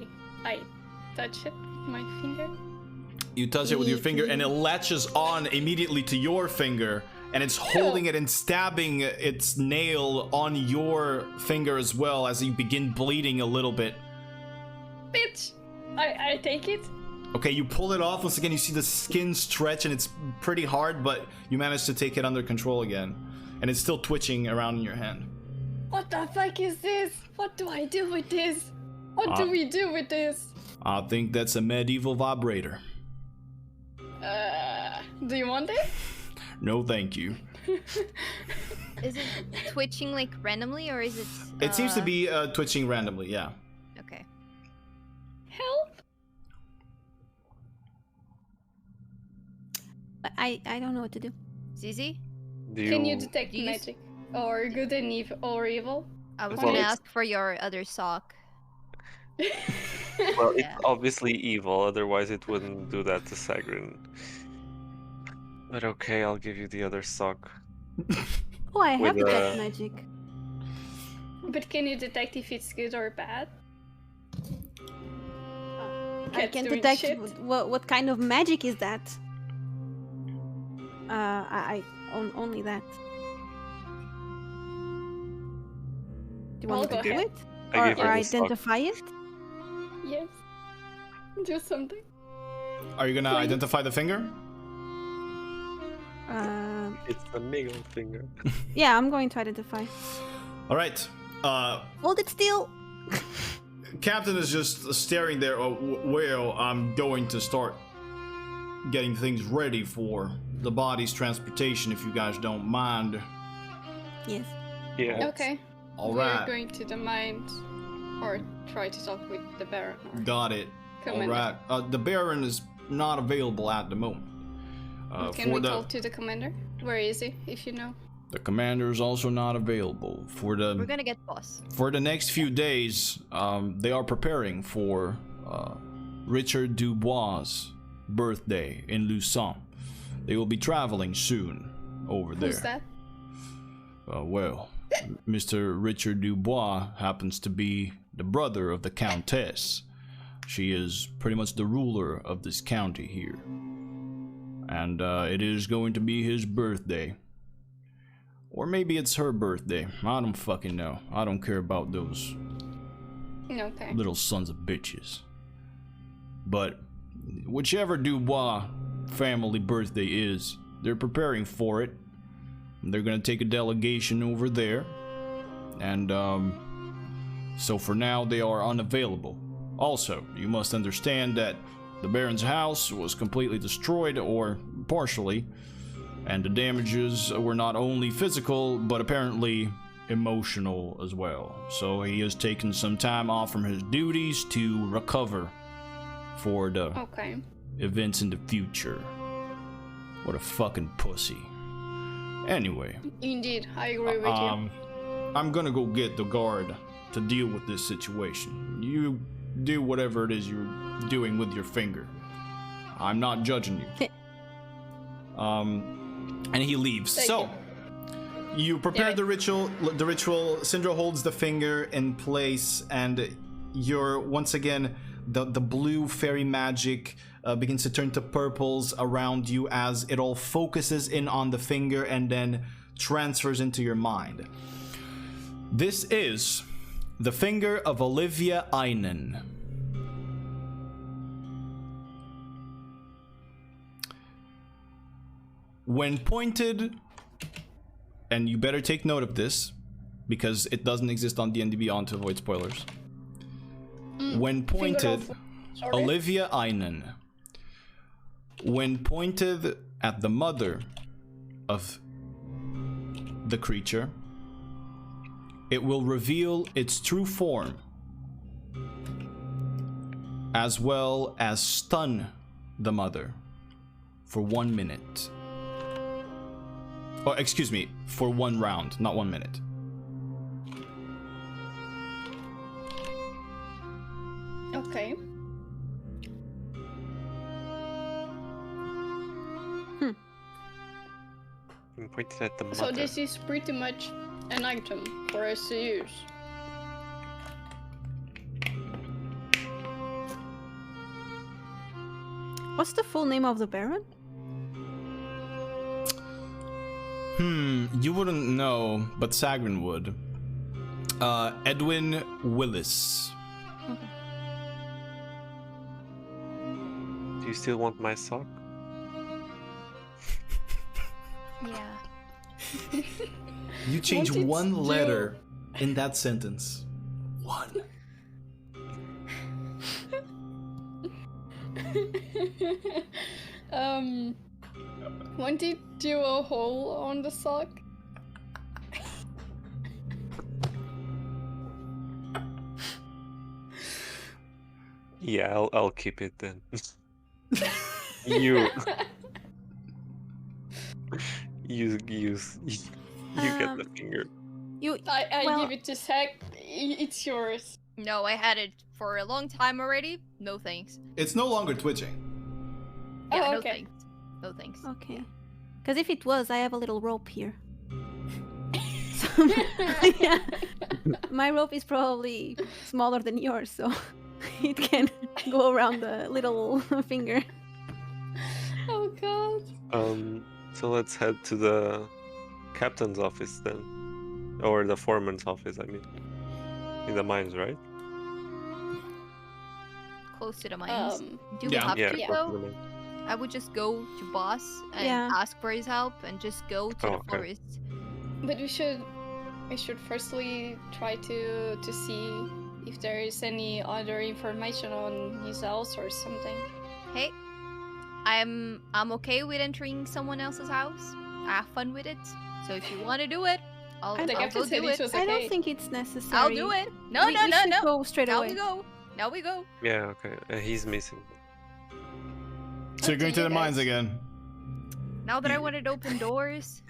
touch it with my finger. You touch it with your finger, and it latches on immediately to your finger, and it's holding it and stabbing its nail on your finger as well as you begin bleeding a little bit. Bitch. I take it. Okay, you pull it off. Once again, you see the skin stretch, and it's pretty hard, but you manage to take it under control again. And it's still twitching around in your hand. What the fuck is this? What do I do with this? What do we do with this? I think that's a medieval vibrator. Do you want it? No, thank you. Is it twitching like randomly or is it? It seems to be twitching randomly, yeah. Okay. Help. I don't know what to do. Zizi? Can you detect do you s- magic? Or good and evil or evil? I was Well, gonna it's- ask for your other sock. Well, it's Yeah. obviously evil, otherwise it wouldn't do that to Sagrin. But okay, I'll give you the other sock. Oh, I have With, detect magic. But can you detect if it's good or bad? I Cat's can doing detect shit. what kind of magic is that. Only that. Do you want I'll me to go do ahead. it? I Or give you the sock. identify it? Yes. Do something. Are you gonna Please. identify the finger? It's the middle finger. Yeah, I'm going to identify. All right. Hold it still. Captain is just staring there. Oh, well, I'm going to start getting things ready for the body's transportation, if you guys don't mind. Yes. Yeah. Okay. All We're right. going to the mine or try to talk with the Baron. Or Got it. All Commander. right. The Baron is not available at the moment. Can we talk to the commander? Where is he, if you know? The commander is also not available for We're the gonna get boss. next few days. They are preparing for Richard Dubois' birthday in Lucon. They will be traveling soon over there. Who's that? Well, Mr. Richard Dubois happens to be the brother of the Countess. She is pretty much the ruler of this county here. And it is going to be his birthday. Or maybe it's her birthday. I don't fucking know. I don't care about those Okay. little sons of bitches. But whichever Dubois family birthday is, they're preparing for it. They're gonna take a delegation over there. And so for now they are unavailable. Also, you must understand that the Baron's house was completely destroyed, or partially, and the damages were not only physical, but apparently emotional as well. So he has taken some time off from his duties to recover for the events in the future. What a fucking pussy. Anyway. Indeed, I agree with you. I'm gonna go get the guard to deal with this situation. You do whatever it is you're doing with your finger. I'm not judging you. And he leaves. Thank You prepare the ritual. The ritual. Syndra holds the finger in place, and you're once again the blue fairy magic begins to turn to purples around you as it all focuses in on the finger and then transfers into your mind. This is the finger of Olivia Einen. When pointed, and you better take note of this, because it doesn't exist on D&D Beyond to avoid spoilers. When pointed, Olivia Einen. When pointed at the mother of the creature, it will reveal its true form, as well as stun the mother for 1 minute. Oh, excuse me, for 1 round, not 1 minute. Okay. I'm pointing at the mother. So this is pretty much an item for us to use. What's the full name of the Baron? You wouldn't know, but Sagrin would. Edwin Willis. Okay. Do you still want my sock? Yeah. You change What did one you letter in that sentence. One. Want to do a hole on the sock? Yeah, I'll keep it then. you get the finger. I give it to Zach. It's yours. No, I had it for a long time already. No thanks. It's no longer twitching. Yeah, Oh, no okay. thanks. No thanks. Okay. Because if it was, I have a little rope here. So, yeah. My rope is probably smaller than yours, so it can go around the little finger. Oh god. So let's head to the captain's office then, or the foreman's office. I mean, in the mines, right? Close to the mines. Do we Yeah. have Yeah, to close go? to the mines. I would just go to boss and Yeah. ask for his help and just go to Oh, the okay. forest. But we should firstly try to see if there is any other information on his house or something. Hey, I'm okay with entering someone else's house. I have fun with it. So if you want to do it, I'll The go captain said do it it. was I don't okay. think it's necessary. I'll do it. No, we no, no, should no. go straight Now away. we go. Now we go. Yeah, okay. He's missing. So you're going to you the mines guys. again. Now that I wanted to open doors.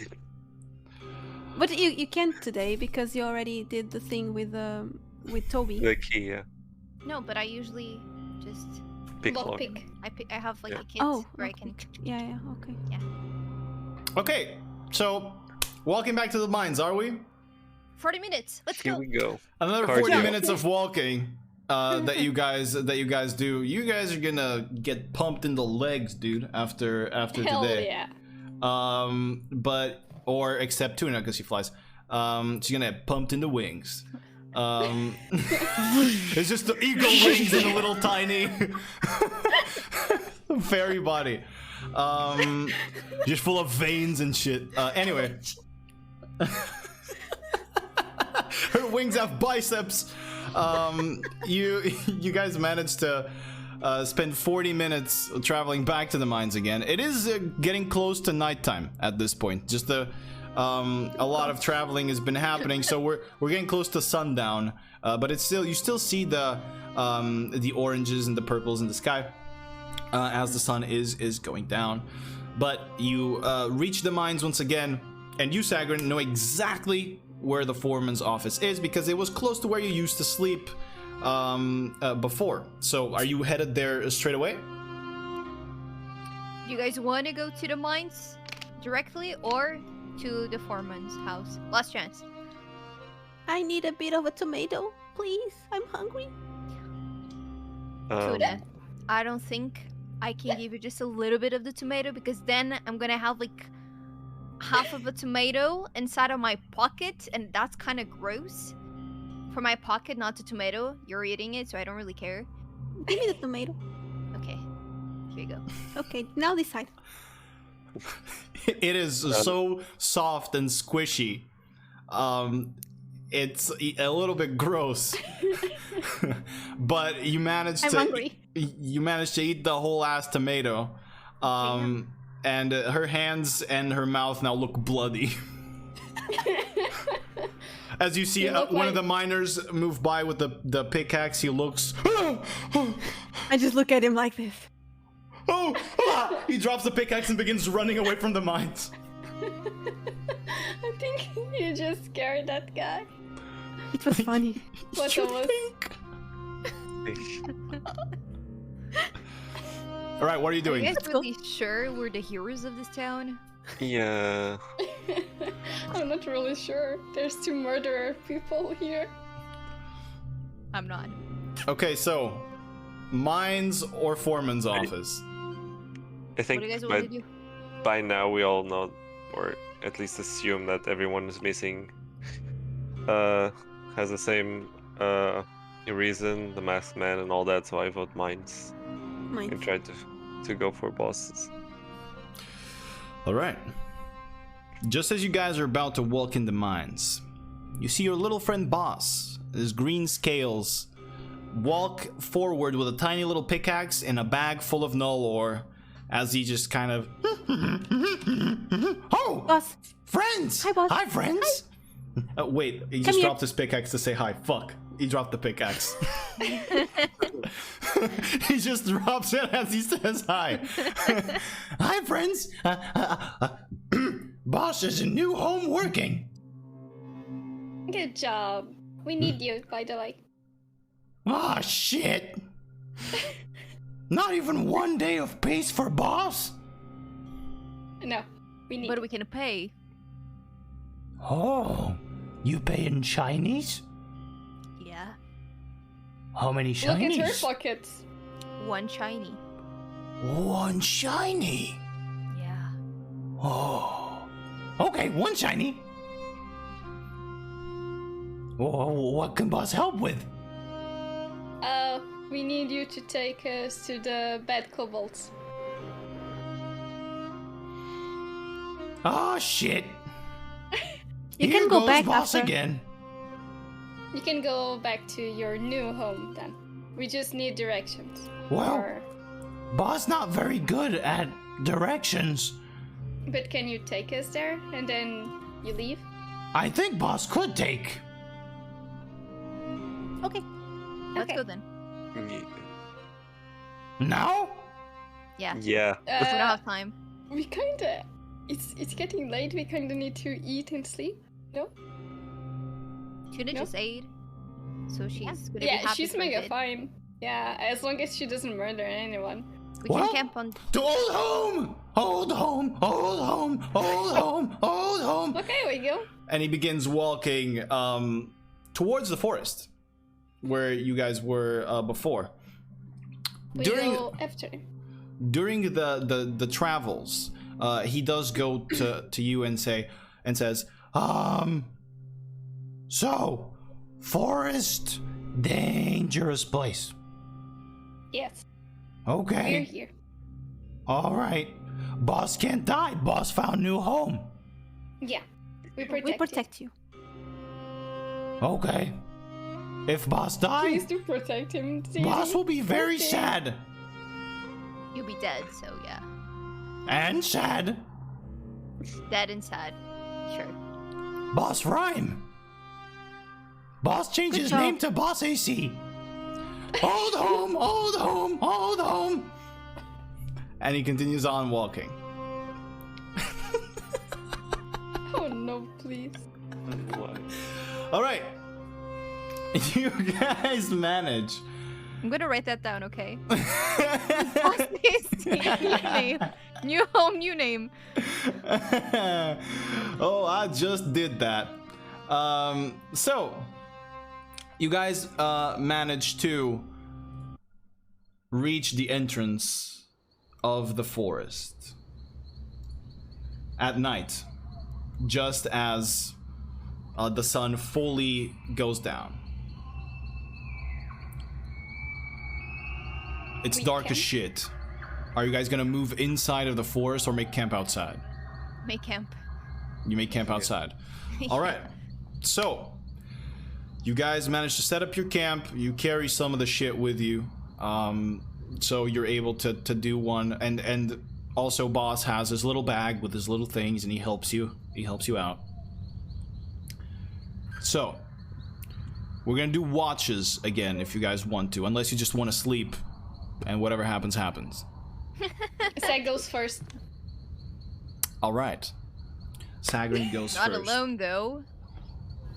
But you can't today because you already did the thing with Toby. The key, yeah. No, but I usually just Pick Lock lock. pick. I have like Yeah. a kit Oh, where okay. I can. Yeah, okay. Okay, so walking back to the mines, are we? 40 minutes. Let's Here go. we go. Another Cardio. 40 minutes of walking that you guys do. You guys are gonna get pumped in the legs, dude, after Hell today. yeah. But or except Tuna because she flies. She's gonna get pumped in the wings. It's just the eagle wings in a little tiny fairy body. Just full of veins and shit. Anyway. Her wings have biceps. You guys managed to spend 40 minutes traveling back to the mines again. It is getting close to nighttime at this point. Just a lot of traveling has been happening, so we're getting close to sundown. But it's still, you still see the oranges and the purples in the sky as the sun is going down. But you reach the mines once again, and you, Sagrin, know exactly where the foreman's office is because it was close to where you used to sleep before. So are you headed there straight away? You guys want to go to the mines directly or to the foreman's house? Last chance. I need a bit of a tomato, please. I'm hungry. Tuna, I don't think I can give you just a little bit of the tomato because then I'm gonna have like half of a tomato inside of my pocket, and that's kind of gross. For my pocket, not the tomato. You're eating it, so I don't really care. Give me the tomato. Okay, here you go. Okay, now decide. It is so soft and squishy. It's a little bit gross. But you managed I'm hungry. You managed to eat the whole ass tomato. And her hands and her mouth now look bloody. As you see one of the miners move by with the pickaxe, he looks. I just look at him like this. He drops the pickaxe and begins running away from the mines. I think you just scared that guy. It was funny. What was? All right, what are you doing? Are you guys really sure we're the heroes of this town? Yeah. I'm not really sure. There's 2 murderer people here. I'm not. Okay, so mines or foreman's office? I think What do you guys want to do? by now we all know, or at least assume, that everyone is missing has the same reason, the masked man and all that, so I vote mines. And try to go for bosses. All right. Just as you guys are about to walk in the mines, you see your little friend Boss, his green scales, walk forward with a tiny little pickaxe and a bag full of null ore as he just kind of... Oh! Boss. Friends! Hi, boss. Hi, friends! Wait, he just dropped his pickaxe to say hi. Fuck. He dropped the pickaxe. He just drops it as he says hi. Hi, friends. Boss is in new home working. Good job. We need you, by the way. Ah, shit. Not even 1 day of peace for boss? No, we need. But we can pay. Oh, you pay in Chinese? Yeah. How many Look at her shinies? pockets. 1 shiny. 1 shiny. Yeah. Oh. Okay, 1 shiny. Oh, what can boss help with? We need you to take us to the bad kobolds. Oh, shit. You Here can go goes back boss after. again. You can go back to your new home then. We just need directions. Well, Or- boss not very good at directions. But can you take us there and then you leave? I think boss could take. Okay. Let's Okay. go then. Now? Yeah. Yeah. We don't have time. We kinda. It's getting late. We kinda need to eat and sleep. No? Tuna No? just ate. So she's gonna be Yeah, happy she's for a mega bit. fine. Yeah, as long as she doesn't murder anyone. We can camp on. To old home! Old home! Old home! Old home! Old home! Okay, we go. And he begins walking towards the forest where you guys were before. We go after. During the travels, he does go to you and says, so, forest, dangerous place. Yes. Okay. We're here. All right. Boss can't die. Boss found new home. Yeah. We protect you. Okay. If boss Please dies, do protect him. boss will be very sad. You'll be dead, so yeah. And sad. Dead and sad. Sure. Boss rhyme. Boss changed his name to Boss AC. Old home, old home, old home. and he continues on walking. Oh no, please. All right. You guys manage. I'm gonna write that down, okay? New name. New home, new name. Oh, I just did that. So you guys managed to reach the entrance of the forest at night, just as the sun fully goes down. It's dark as shit. Are you guys gonna move inside of the forest or make camp outside? Make camp. You make camp outside. All right. So you guys manage to set up your camp. You carry some of the shit with you, so you're able to do one. And also, boss has his little bag with his little things, and he helps you. He helps you out. So we're gonna do watches again if you guys want to, unless you just want to sleep, and whatever happens happens. Sag goes first. All right. Sagrin goes Not first. alone though.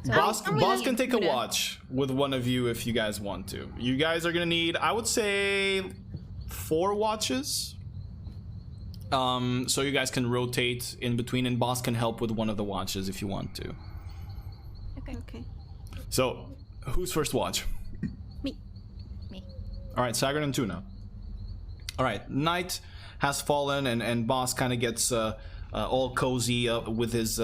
So Boss can take a Una. watch with one of you if you guys want to. You guys are gonna need, I would say, 4 watches. So you guys can rotate in between, and boss can help with one of the watches if you want to. Okay. So, who's first watch? Me. All right, Sagrin and Tuna. All right, night has fallen, and boss kind of gets all cozy with his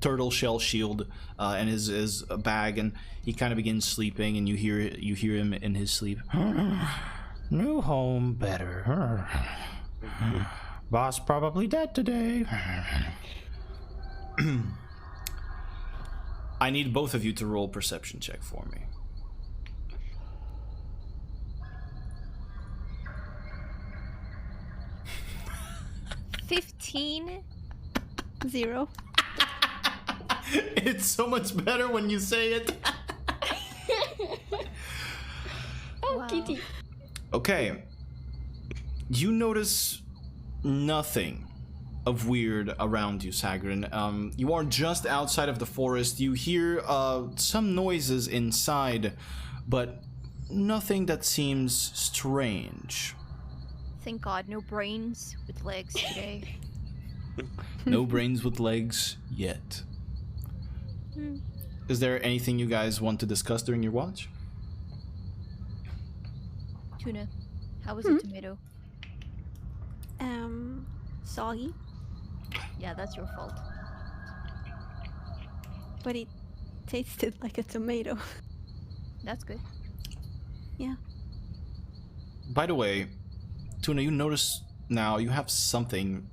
turtle shell shield and his bag, and he kind of begins sleeping, and you hear him in his sleep. New home better. Boss probably dead today. I need both of you to roll perception check for me. 15. 0. It's so much better when you say it. Oh, Wow. kitty. Okay. You notice nothing of weird around you, Sagrin. You are just outside of the forest. You hear some noises inside, but nothing that seems strange. Thank God, no brains with legs today. No brains with legs yet. Is there anything you guys want to discuss during your watch? Tuna, how was the tomato? Soggy, Yeah, that's your fault. but it tasted like a tomato. That's good. Yeah. By the way, Tuna, you notice now you have something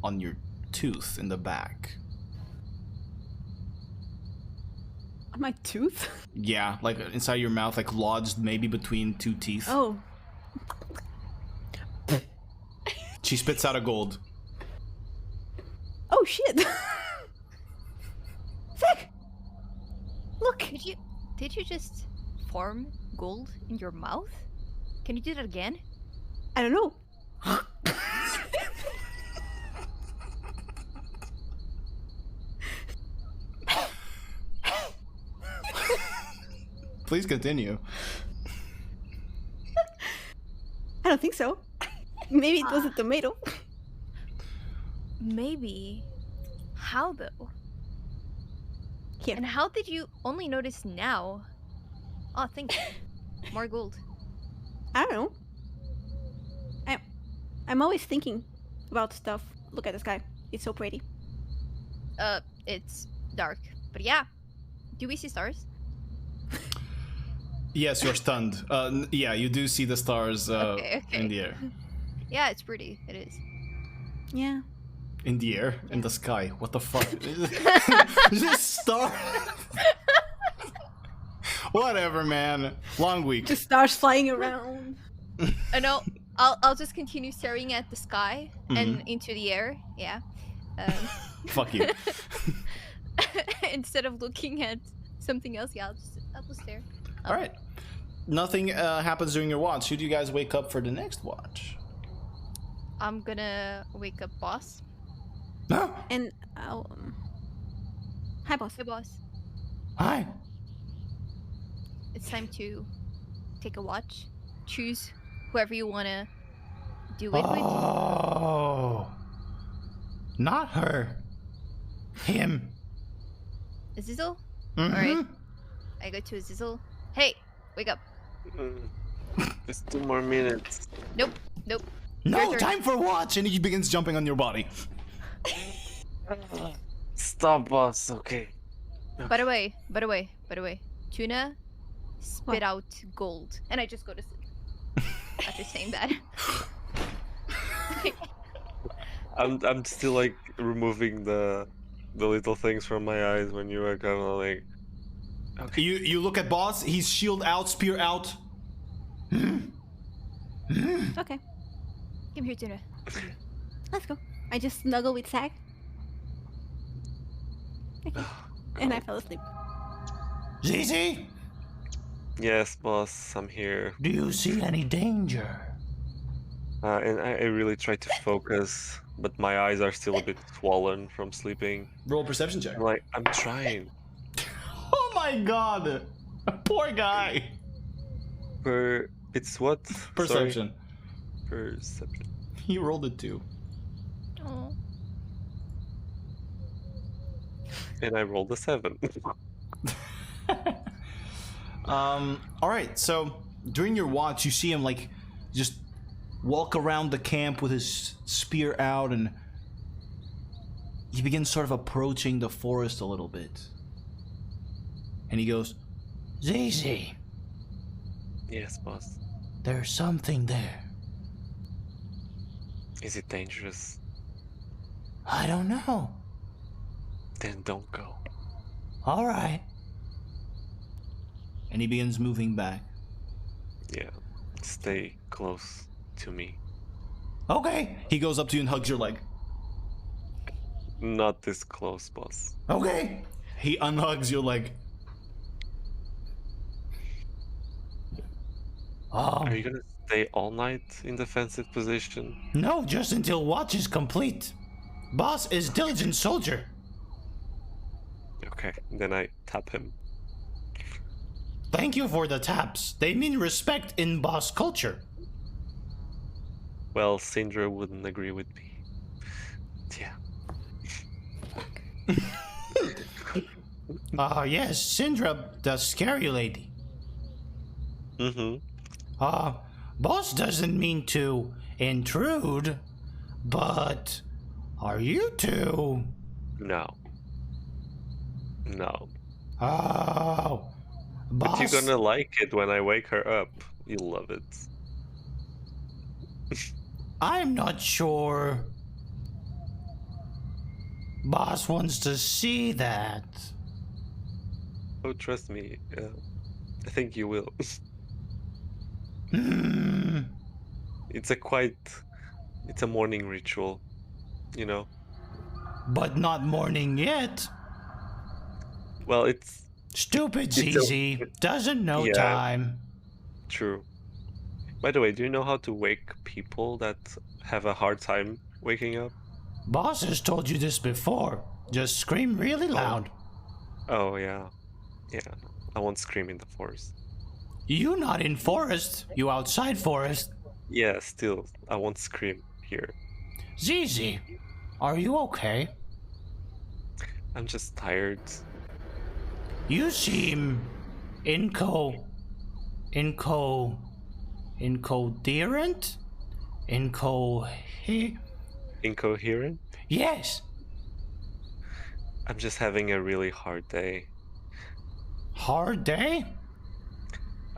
on your tooth in the back. My tooth? Yeah, like inside your mouth, like lodged maybe between 2 teeth. Oh. She spits out a gold. Oh shit! Sick! Look! Did you just form gold in your mouth? Can you do that again? I don't know. Please continue. I don't think so. Maybe it was a tomato. Maybe. How though? Here. And how did you only notice now? Oh, thank you. More gold. I don't know. I'm always thinking about stuff. Look at the sky. It's so pretty. It's dark. But yeah. Do we see stars? Yes, you're stunned. Yeah, you do see the stars Okay. in the air. Yeah, it's pretty. It is. Yeah. In the air? In the sky. What the fuck? Just star. Whatever, man. Long week. Just stars flying around. No, I'll just continue staring at the sky and into the air. Yeah. Fuck you. Instead of looking at something else, yeah, I'll just stare. All right. Nothing happens during your watch. Should you guys wake up for the next watch? I'm gonna wake up boss. No. And I'll. Hi, boss. Hey, boss. Hi. It's time to take a watch. Choose whoever you wanna do it with. Oh. Not her. Him. Azizel? Mhm. Alright. I go to Azizel. Hey, wake up. Just 2 more minutes. Nope. No, Your turn. time for watch. And he begins jumping on your body. Stop, boss. Okay. By the way. Tuna, spit What? out gold. And I just go to sleep. After saying that. I'm still like removing the little things from my eyes when you were kind of like. Okay. You look at boss. He's shield out, spear out. Okay, Come here, Tuna. let's go. I just snuggle with Sag. Okay. And I fell asleep. Zizi, Yes, boss. I'm here. do you see any danger? And I really try to focus, but my eyes are still a bit swollen from sleeping. Roll a perception check. I'm trying. Oh my god. Poor guy. It's what? Perception. Sorry. Perception. He rolled a 2. Oh. And I rolled a 7. All right. So during your watch, you see him like just walk around the camp with his spear out, and he begins sort of approaching the forest a little bit. And he goes, Zizi, Yes, boss. there's something there. Is it dangerous? I don't know. Then don't go. All right. and he begins moving back. Yeah. Stay close to me. Okay. He goes up to you and hugs your leg. Not this close, boss. Okay. He unhugs your leg. Are you gonna stay all night in defensive position? No, just until watch is complete. Boss is diligent soldier. Okay, then I tap him. Thank you for the taps. They mean respect in boss culture. Well, Sindra wouldn't agree with me. Yeah. Yes, Sindra, the scary lady. Mm-hmm. Boss doesn't mean to intrude, but are you two? No. No. Oh, But boss. you're gonna like it when I wake her up. You'll love it. I'm not sure. Boss wants to see that. Oh, trust me. I think you will. It's a morning ritual, you know. But not morning yet. Well, it's Stupid It's a- Zizi doesn't know Yeah. time. true. By the way, do you know how to wake people that have a hard time waking up? Boss has told you this before. Just scream really loud. Oh, yeah. Yeah. I won't scream in the forest. You not in forest. You outside forest. Yeah, still, I won't scream here. Zizi, are you okay? I'm just tired. You seem incoherent? Incoherent? Yes. I'm just having a really hard day. Hard day?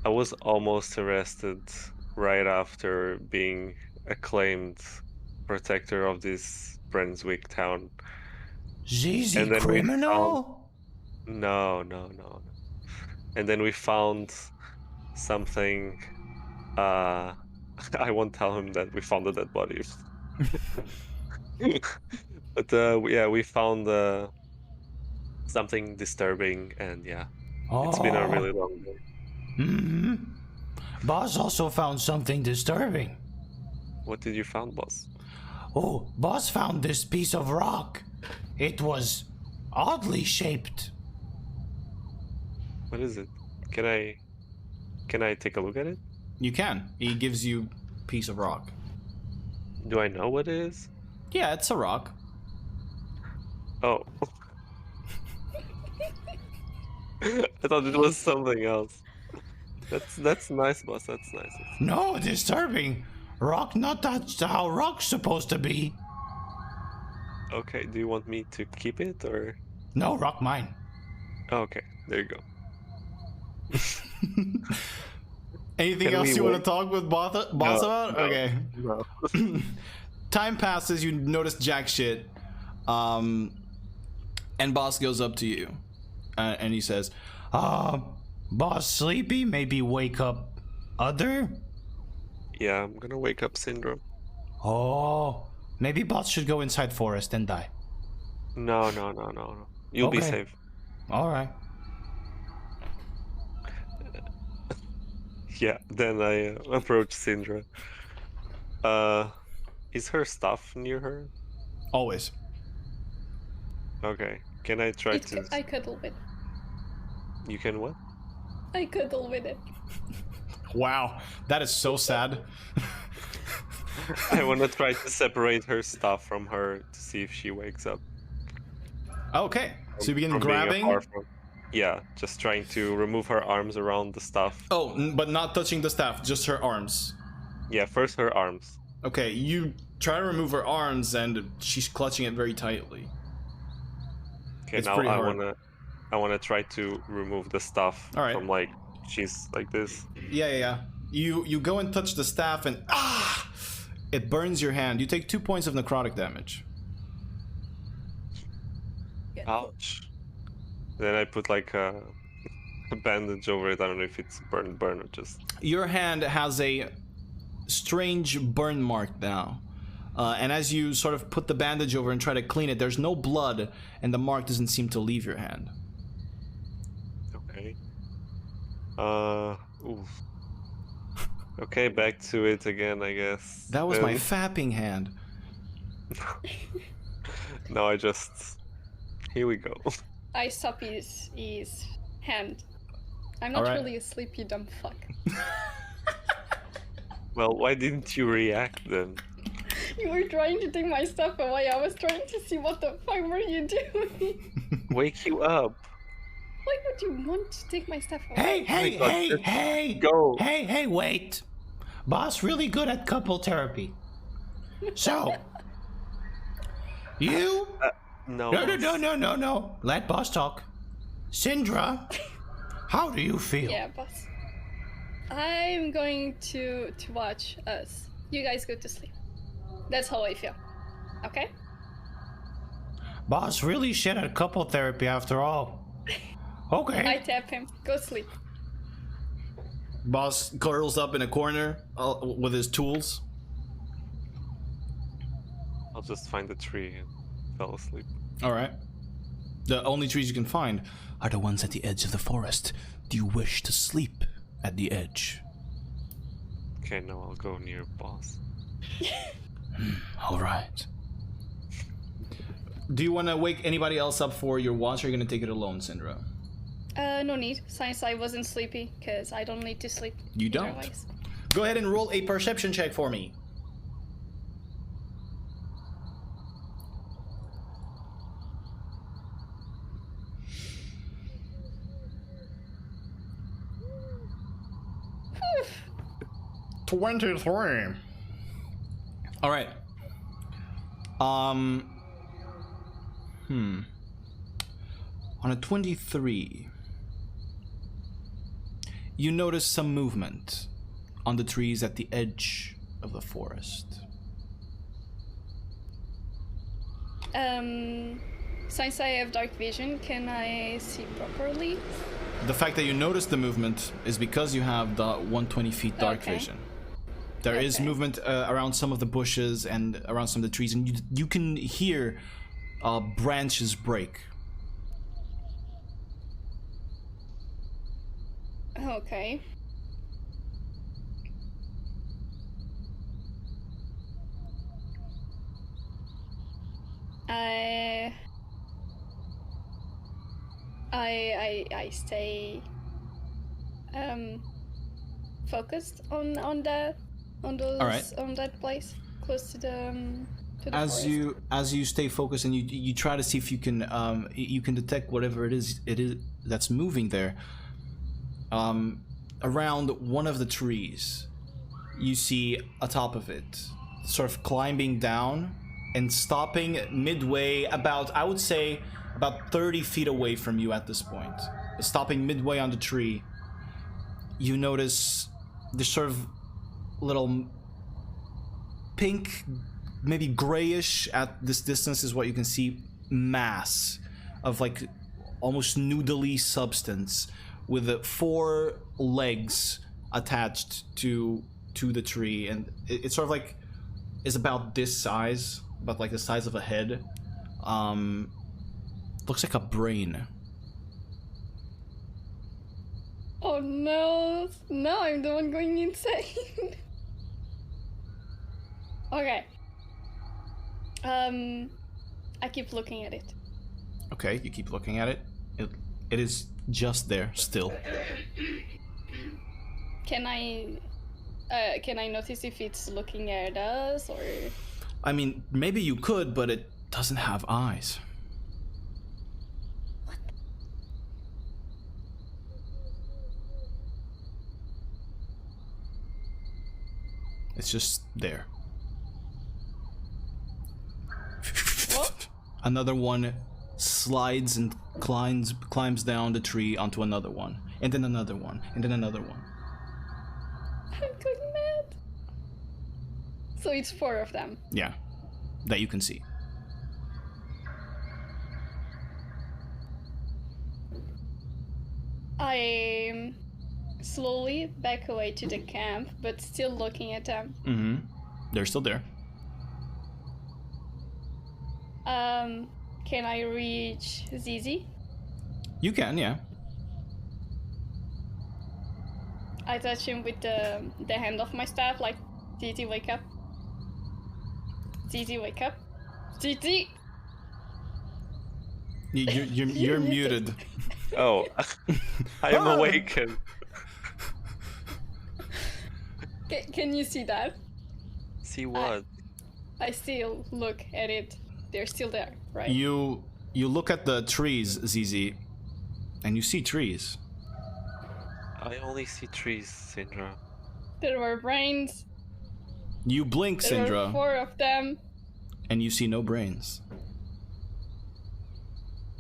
I was almost arrested right after being acclaimed protector of this Brunswick town. Zizi And then criminal? No. And then we found something. I won't tell him that we found a dead body. But yeah, we found something disturbing, and yeah, it's been a really long day. Hmm. Boss also found something disturbing. What did you found, boss? Oh, Boss found this piece of rock. It was oddly shaped. What is it? Can I take a look at it? You can. He gives you a piece of rock. Do I know what it is? Yeah, it's a rock. Oh. I thought it was something else. That's nice, boss. That's nice. No, disturbing. Rock, not that's how rock's supposed to be. Okay, do you want me to keep it or? No, rock mine. Oh, okay, there you go. Anything Can else we you want wait? to talk with boss about? No, Okay. No. Time passes, you notice jack shit. And boss goes up to you. And he says, Boss sleepy? Maybe wake up other? Yeah, I'm gonna wake up Syndrome. Oh, maybe boss should go inside forest and die. No. You'll be Okay. safe. All right. Yeah, then I approach Syndra. Is her stuff near her? always. Okay. Can I try to? I cuddle with. You can what? I cuddle with it. Wow, that is so sad. I want to try to separate her stuff from her to see if she wakes up. Okay, so you begin From being grabbing. afar from- Yeah, just trying to remove her arms around the stuff. Oh, but not touching the staff, just her arms. Yeah, first her arms. Okay, you try to remove her arms and she's clutching it very tightly. Okay, It's now pretty hard. I wanna try to remove the stuff All right. from like she's like this. Yeah. You go and touch the staff and it burns your hand. You take 2 points of necrotic damage. Ouch. Then I put like a bandage over it. I don't know if it's burn or just. Your hand has a strange burn mark now. And as you sort of put the bandage over and try to clean it, there's no blood, and the mark doesn't seem to leave your hand. Okay. Oof. Okay, back to it again, I guess. That was my fapping hand. No, I just. Here we go. I stop his hand. I'm not Alright. really asleep, you dumb fuck. Well, why didn't you react then? You were trying to take my stuff away. I was trying to see what the fuck were you doing. Wake you up. Why would you want to take my stuff away? Hey, Go. Hey, wait. Boss really good at couple therapy. So, you... No. No. Let boss talk. Syndra, how do you feel? Yeah, boss. I'm going to watch us. You guys go to sleep. That's how I feel. Okay? Boss really shit at couple therapy after all. I Okay. tap him. Go sleep. Boss curls up in a corner with his tools. I'll just find a tree and fell asleep. All right. The only trees you can find are the ones at the edge of the forest. Do you wish to sleep at the edge? Okay, no, I'll go near boss. All right. Do you want to wake anybody else up for your watch, or are you going to take it alone, Syndra? No need, since I wasn't sleepy, because I don't need to sleep. You either don't. ways. Go ahead and roll a perception check for me. Whew. 23. All right. On a 23, you notice some movement on the trees at the edge of the forest. Since I have dark vision, can I see properly? The fact that you notice the movement is because you have the 120 feet dark Okay. vision. There is Okay. movement around some of the bushes and around some of the trees, and you can hear branches break. Okay. I stay focused on those All right. on that place close to the As forest. you stay focused and you try to see if you can detect whatever it is that's moving there. Around one of the trees, you see atop of it, sort of climbing down and stopping midway, about, I would say, about 30 feet away from you at this point. Stopping midway on the tree, you notice this sort of little pink, maybe grayish at this distance is what you can see, mass of like almost noodly substance with 4 legs attached to the tree, and it's sort of like is about this size, about like the size of a head. Looks like a brain. Oh no! No, I'm the one going insane. Okay. I keep looking at it. Okay, you keep looking at it. It is just there still. Can I notice if it's looking at us or? I mean, maybe you could, but it doesn't have eyes. It's just there. What? Another one slides and climbs down the tree onto another one, and then another one, and then another one. I'm going mad. So it's 4 of them. Yeah, that you can see. I slowly back away to the camp, but still looking at them. Mm-hmm. They're still there. Can I reach Zizi? You can, yeah. I touch him with the hand of my staff, like, Zizi, wake up. Zizi, wake up. Zizi! You're muted. Oh, I am awakened. Can you see that? See what? I still look at it. They're still there, right? You look at the trees, ZZ, and you see trees. I only see trees, Syndra. There were brains. You blink, There were Syndra, 4 of them. and you see no brains.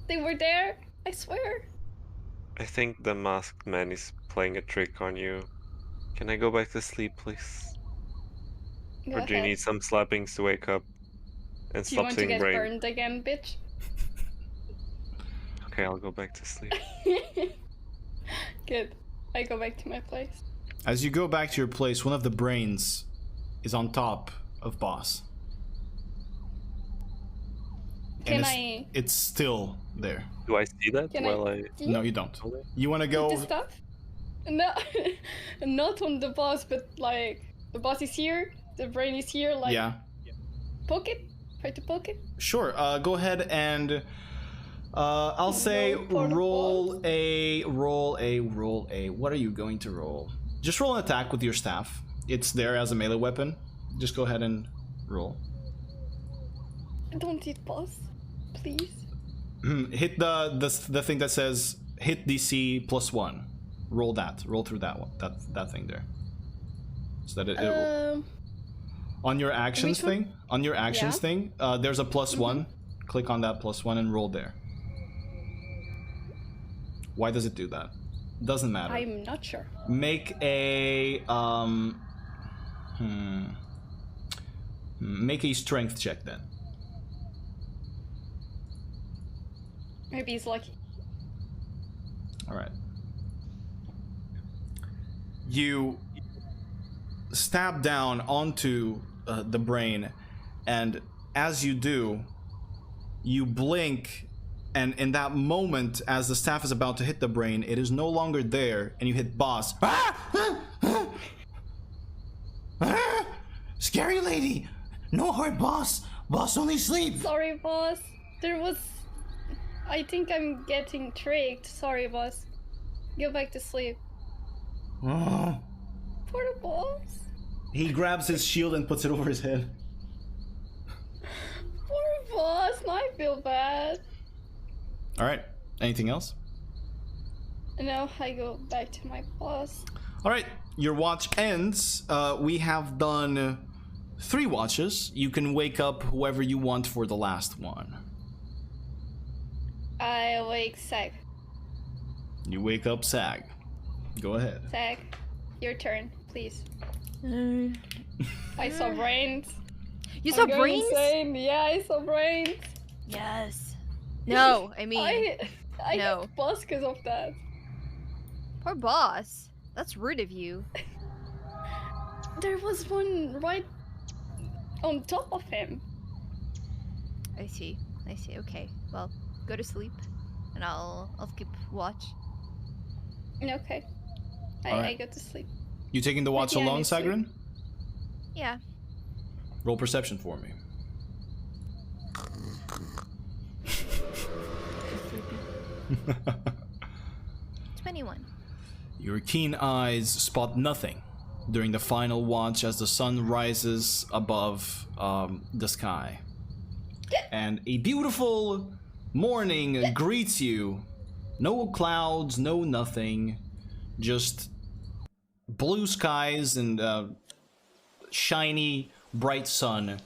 They were there, I swear. I think the masked man is playing a trick on you. Can I go back to sleep, please? Go Or do you ahead. need some slappings to wake up and Do you stop want to seeing get brain? burned again, bitch? Okay, I'll go back to sleep. Good. I go back to my place. As you go back to your place, one of the brains is on top of Boss. Can And I it's still there. Do I see that Can while I I... see No, you don't. You want to the go? stuff? No, not on the boss, but like the boss is here, the brain is here. Like, Yeah. poke it. Try to poke it. Sure. Go ahead and I'll say Roll for the roll a. What are you going to roll? Just roll an attack with your staff. it's there as a melee weapon. Just go ahead and roll. Don't hit boss, please. Hit the thing that says hit DC +1. Roll that. Roll through that one. That thing there. So that it on your actions thing. On your actions thing, there's a +1. Click on that +1 and roll there. Why does it do that? Doesn't matter. I'm not sure. Make a make a strength check then. Maybe he's lucky. All right. You stab down onto the brain, and as you do, you blink, and in that moment, as the staff is about to hit the brain, it is no longer there, and you hit boss. Scary lady! No hard boss! Boss only sleep! Sorry, boss. There was... I think I'm getting tricked. Sorry, boss. Go back to sleep. Oh. Poor boss. He grabs his shield and puts it over his head. Poor boss. Now I feel bad. All right. Anything else? No, I go back to my boss. All right. Your watch ends. We have done 3 watches. You can wake up whoever you want for the last one. I wake Sag. You wake up Sag. Go ahead. Sag, your turn, please. I saw brains. You saw I'm going brains? insane. Yeah, I saw brains. Yes. No, I mean, I no. hit boss because of that. Poor boss. That's rude of you. There was one right on top of him. I see. Okay. Well, go to sleep, and I'll keep watch. Okay. I Alright. go to sleep. You taking the watch Yeah, I alone, need to. Sagrin? Yeah. Roll perception for me. 21. Your keen eyes spot nothing during the final watch as the sun rises above the sky. And a beautiful morning greets you. No clouds, no nothing. Just blue skies and shiny, bright sun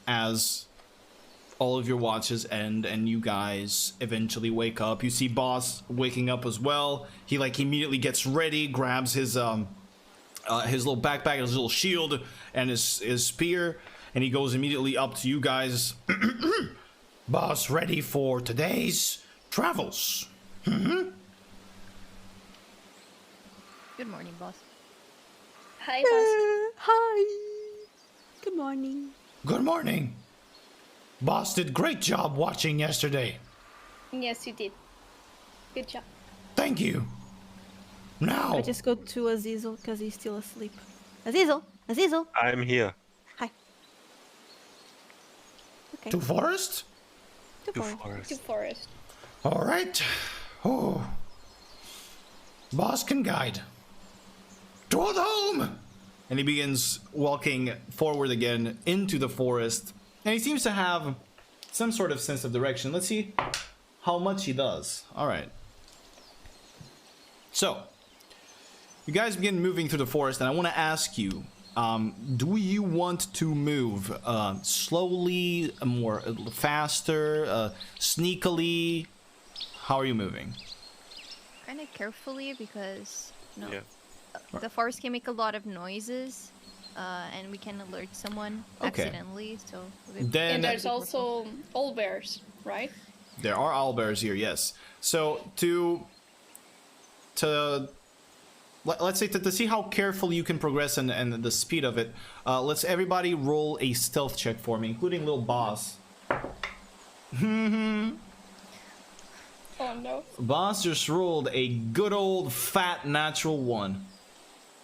as all of your watches end and you guys eventually wake up. You see Boss waking up as well. He like immediately gets ready, grabs his little backpack, his little shield, and his spear, and he goes immediately up to you guys. Boss ready for today's travels. Good morning, boss. Hi, boss. Hi. Good morning. Good morning. Boss did great job watching yesterday. Yes, you did. Good job. Thank you. Now, I just go to Azizel because he's still asleep. Azizel. I'm here. Hi. Okay. to forest? To To forest. forest. To forest. All right. Oh. Boss can guide. Toward home. And he begins walking forward again into the forest. And he seems to have some sort of sense of direction. Let's see how much he does. All right. So, you guys begin moving through the forest, and I want to ask you, do you want to move slowly, more faster, sneakily? How are you moving? Kind of carefully because Yeah. the forest can make a lot of noises, and we can alert someone Okay. accidentally. So Then And there's also owl bears, right? there are owlbears here, yes. So let's say to see how careful you can progress and the speed of it, let's everybody roll a stealth check for me, including little Boss. Oh no. Boss just rolled a good old fat natural 1.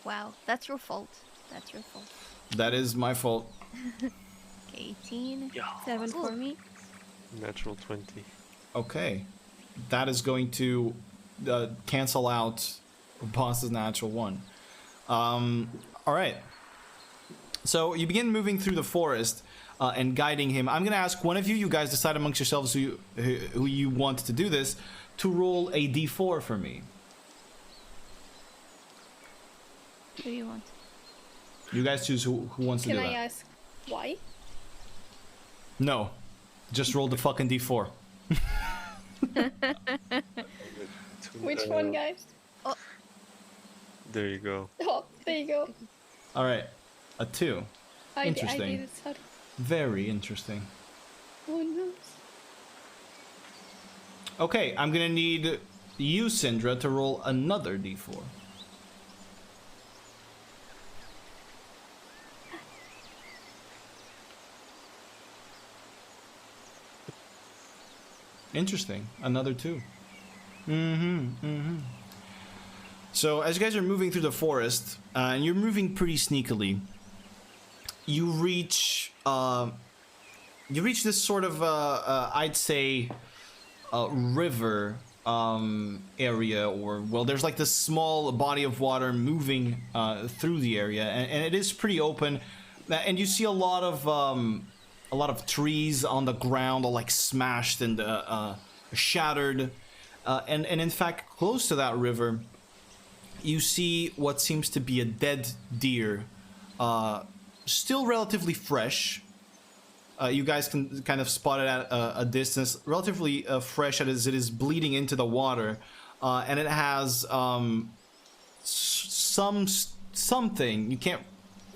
wow, that's your fault. That's your fault. That is my fault. Okay, 18. 7 for me. Natural 20. Okay, that is going to cancel out Boss's natural 1. All right. So you begin moving through the forest and guiding him. I'm gonna ask one of you. You guys decide amongst yourselves who you want to do this. To roll a d4 for me. Who do you want? You guys choose who wants to do Can that. I ask why? No, just roll the fucking d4. Which one, guys? There you go. Oh, there you go. All right, a 2. I Interesting. did it. Sorry. Very interesting. Oh no. Okay, I'm gonna need you, Syndra, to roll another d4. Interesting. Another 2. So as you guys are moving through the forest, and you're moving pretty sneakily, you reach this sort of I'd say river area, or well, there's like this small body of water moving through the area, and it is pretty open, and you see a lot of trees on the ground, all like smashed and shattered, and in fact, close to that river, you see what seems to be a dead deer, still relatively fresh. You guys can kind of spot it at a distance, relatively fresh as it is bleeding into the water, and it has something, you can't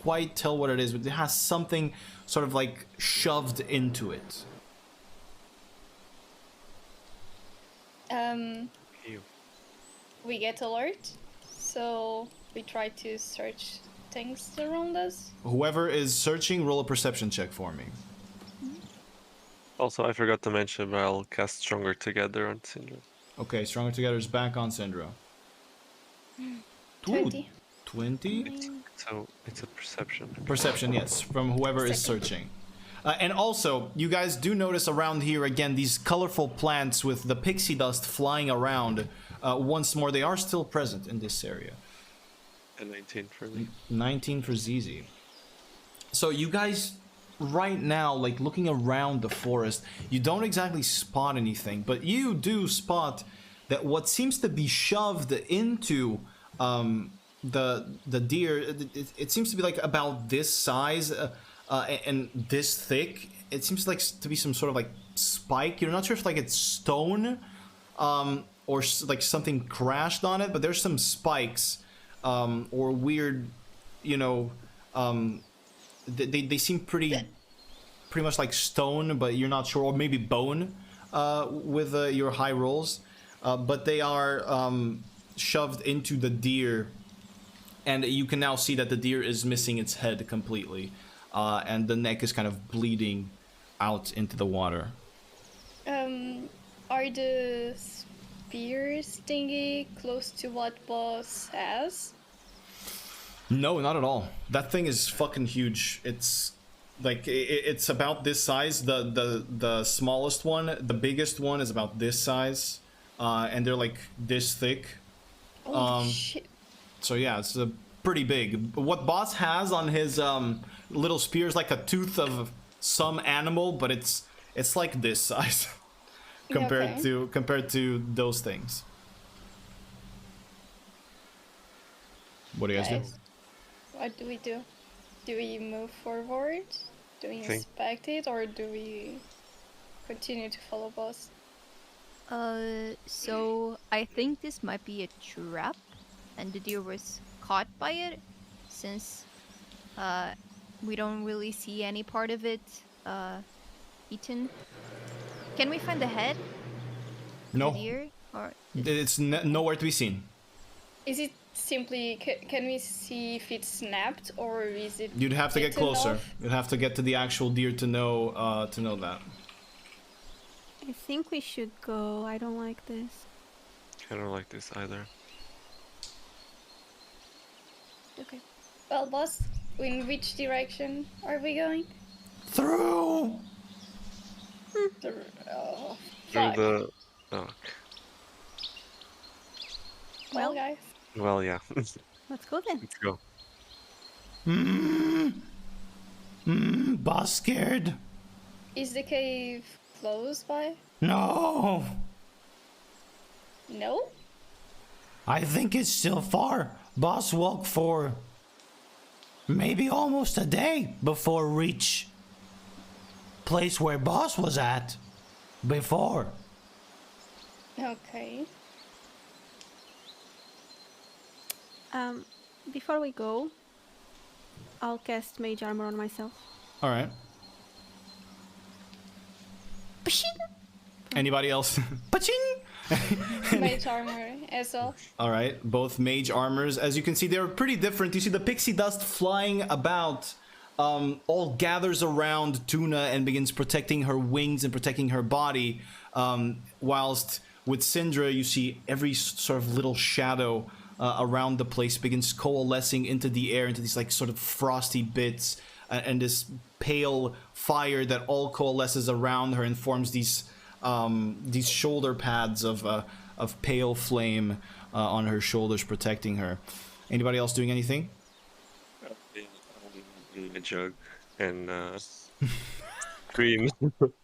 quite tell what it is, but it has something sort of like shoved into it. Ew. We get alert, so we try to search things around us. Whoever is searching, roll a perception check for me. Also, I forgot to mention, but I'll cast Stronger Together on Syndra. Okay, Stronger Together is back on Syndra. 20. 20? So it's a perception. Perception, yes, from whoever is searching. And also, you guys do notice around here, again, these colorful plants with the pixie dust flying around. Once more, they are still present in this area. And 19 for me. 19 for ZZ. So you guys, right now, like looking around the forest, you don't exactly spot anything, but you do spot that what seems to be shoved into the deer, it seems to be like about this size and this thick. It seems like to be some sort of like spike. You're not sure if like it's stone or like something crashed on it, but there's some spikes or weird, you know, they seem pretty much like stone, but you're not sure, or maybe bone with your high rolls, but they are shoved into the deer, and you can now see that the deer is missing its head completely, and the neck is kind of bleeding out into the water. Are the spears thingy close to what boss has? No, not at all. That thing is fucking huge. It's like it's about this size. The smallest one, the biggest one is about this size, and they're like this thick. Oh shit! So yeah, it's pretty big. What boss has on his little spear is like a tooth of some animal, but it's like this size compared to those things. What do you guys do? What do we do? Do we move forward? Do we inspect it, or do we continue to follow boss? So I think this might be a trap, and the deer was caught by it, since we don't really see any part of it eaten. Can we find the head? No. The deer? Or It's nowhere to be seen. Is it simply? Can we see if it's snapped, or is it? You'd have to get bitten closer. off? You'd have to get to the actual deer to know that. I think we should go. I don't like this. I don't like this either. Okay. Well, boss, in which direction are we going? Through. Oh, Through fuck. the... Oh, okay. Well, guys. Well, yeah. Let's go then. Let's go. Boss scared? Is the cave close by? No. No? I think it's still far. Boss walked for maybe almost a day before reach place where boss was at before. Okay. Before we go, I'll cast Mage Armor on myself. All right. Anybody else? Paching! Mage armor as well. All right, both mage armors. As you can see, they're pretty different. You see the pixie dust flying about, all gathers around Tuna and begins protecting her wings and protecting her body. Whilst with Syndra, you see every sort of little shadow around the place begins coalescing into the air, into these like sort of frosty bits, and this pale fire that all coalesces around her and forms these shoulder pads of pale flame on her shoulders, protecting her. Anybody else doing anything? In a jug and scream,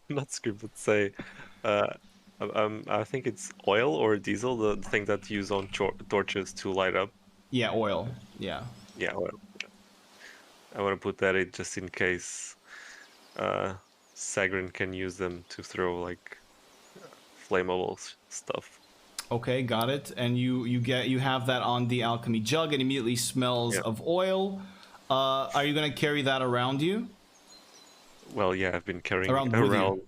not scream, but say, I think it's oil or diesel, the thing that you use on torches to light up. Yeah, oil. Yeah. Yeah, oil. I want to put that in just in case Sagrin can use them to throw like flammable stuff. Okay, got it. And you have that on the alchemy jug. It immediately smells of oil. Are you gonna carry that around you? Well, yeah, I've been carrying around.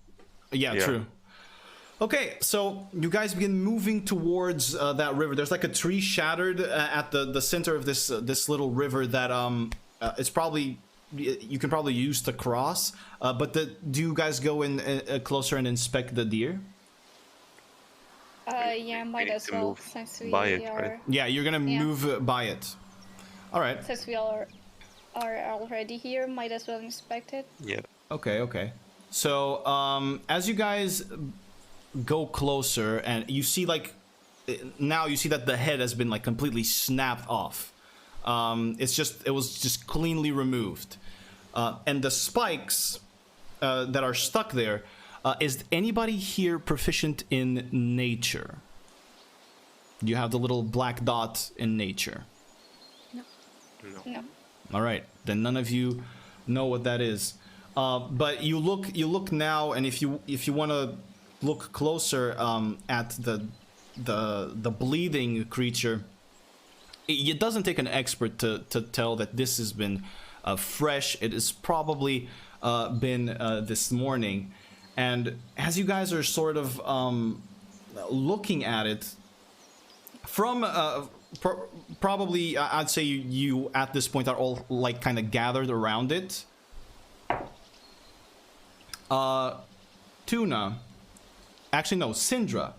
Yeah, true. Okay, so you guys begin moving towards that river. There's like a tree shattered at the center of this little river that it's probably you can probably use to cross. But do you guys go in closer and inspect the deer? Yeah, might as well since we by it, are. right? Yeah, you're gonna move by it. All right. Since we are already here, might as well inspect it. Yeah. Okay. So as you guys go closer, and you see like now you see that the head has been like completely snapped off. It was just cleanly removed, and the spikes that are stuck there. Is anybody here proficient in nature? You have the little black dot in nature. No. All right, then none of you know what that is. But you look now, and if you want to look closer at the bleeding creature, it doesn't take an expert to tell that this has been fresh. It has probably been this morning. And as you guys are sort of looking at it, from probably I'd say you at this point are all like kind of gathered around it. Tuna, actually no, Syndra,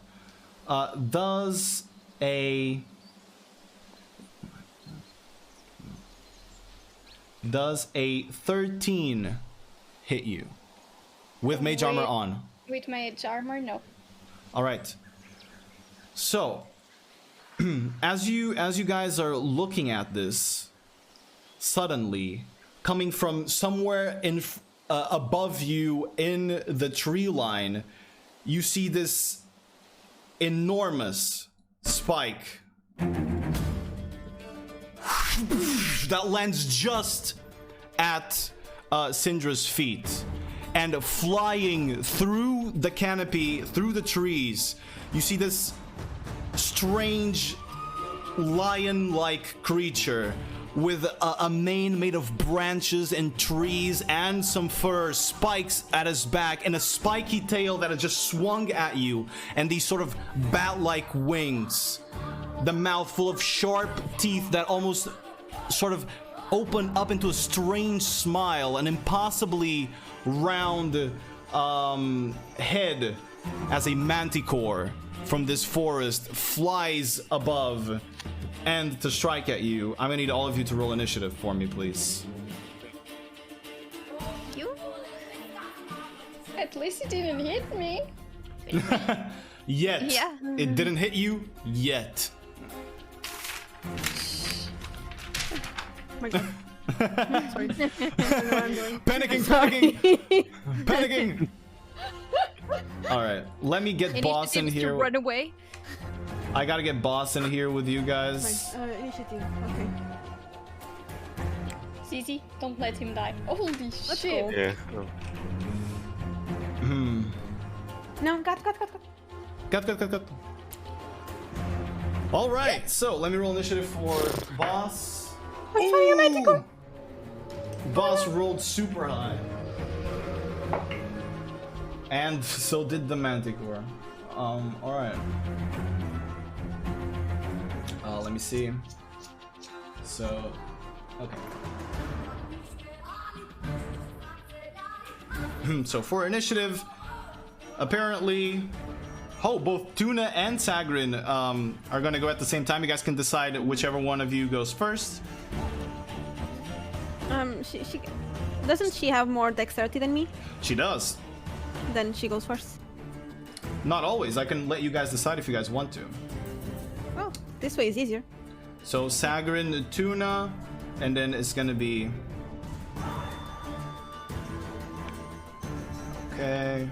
does a 13 hit you? With mage armor on. With mage armor, no. All right. So, as you guys are looking at this, suddenly, coming from somewhere in above you in the tree line, you see this enormous spike that lands just at Syndra's feet. And flying through the canopy, through the trees, you see this strange lion-like creature with a mane made of branches and trees and some fur, spikes at his back, and a spiky tail that had just swung at you, and these sort of bat-like wings. The mouth full of sharp teeth that almost sort of open up into a strange smile, an impossibly round head as a manticore from this forest flies above and to strike at you. I'm gonna need all of you to roll initiative for me, please. You? At least it didn't hit me. Yet. Yeah. It didn't hit you yet. Oh my god. Sorry. Panicking. All right, let me get Boss in here. To run away. I gotta get Boss in here with you guys. Initiative. Okay. Zizi, don't let him die. Holy shit. go. Yeah. No. No, cut. Cut. All right, so let me roll initiative for Boss. I'm trying a Manticore. Boss rolled super high. And so did the Manticore. Alright. Let me see. So, okay. So for initiative, apparently, both Tuna and Sagrin are gonna go at the same time. You guys can decide whichever one of you goes first. She doesn't she have more dexterity than me? She does. Then she goes first. Not always. I can let you guys decide if you guys want to. Oh, this way is easier. So Sagrin, Tuna, and then it's gonna be. Okay.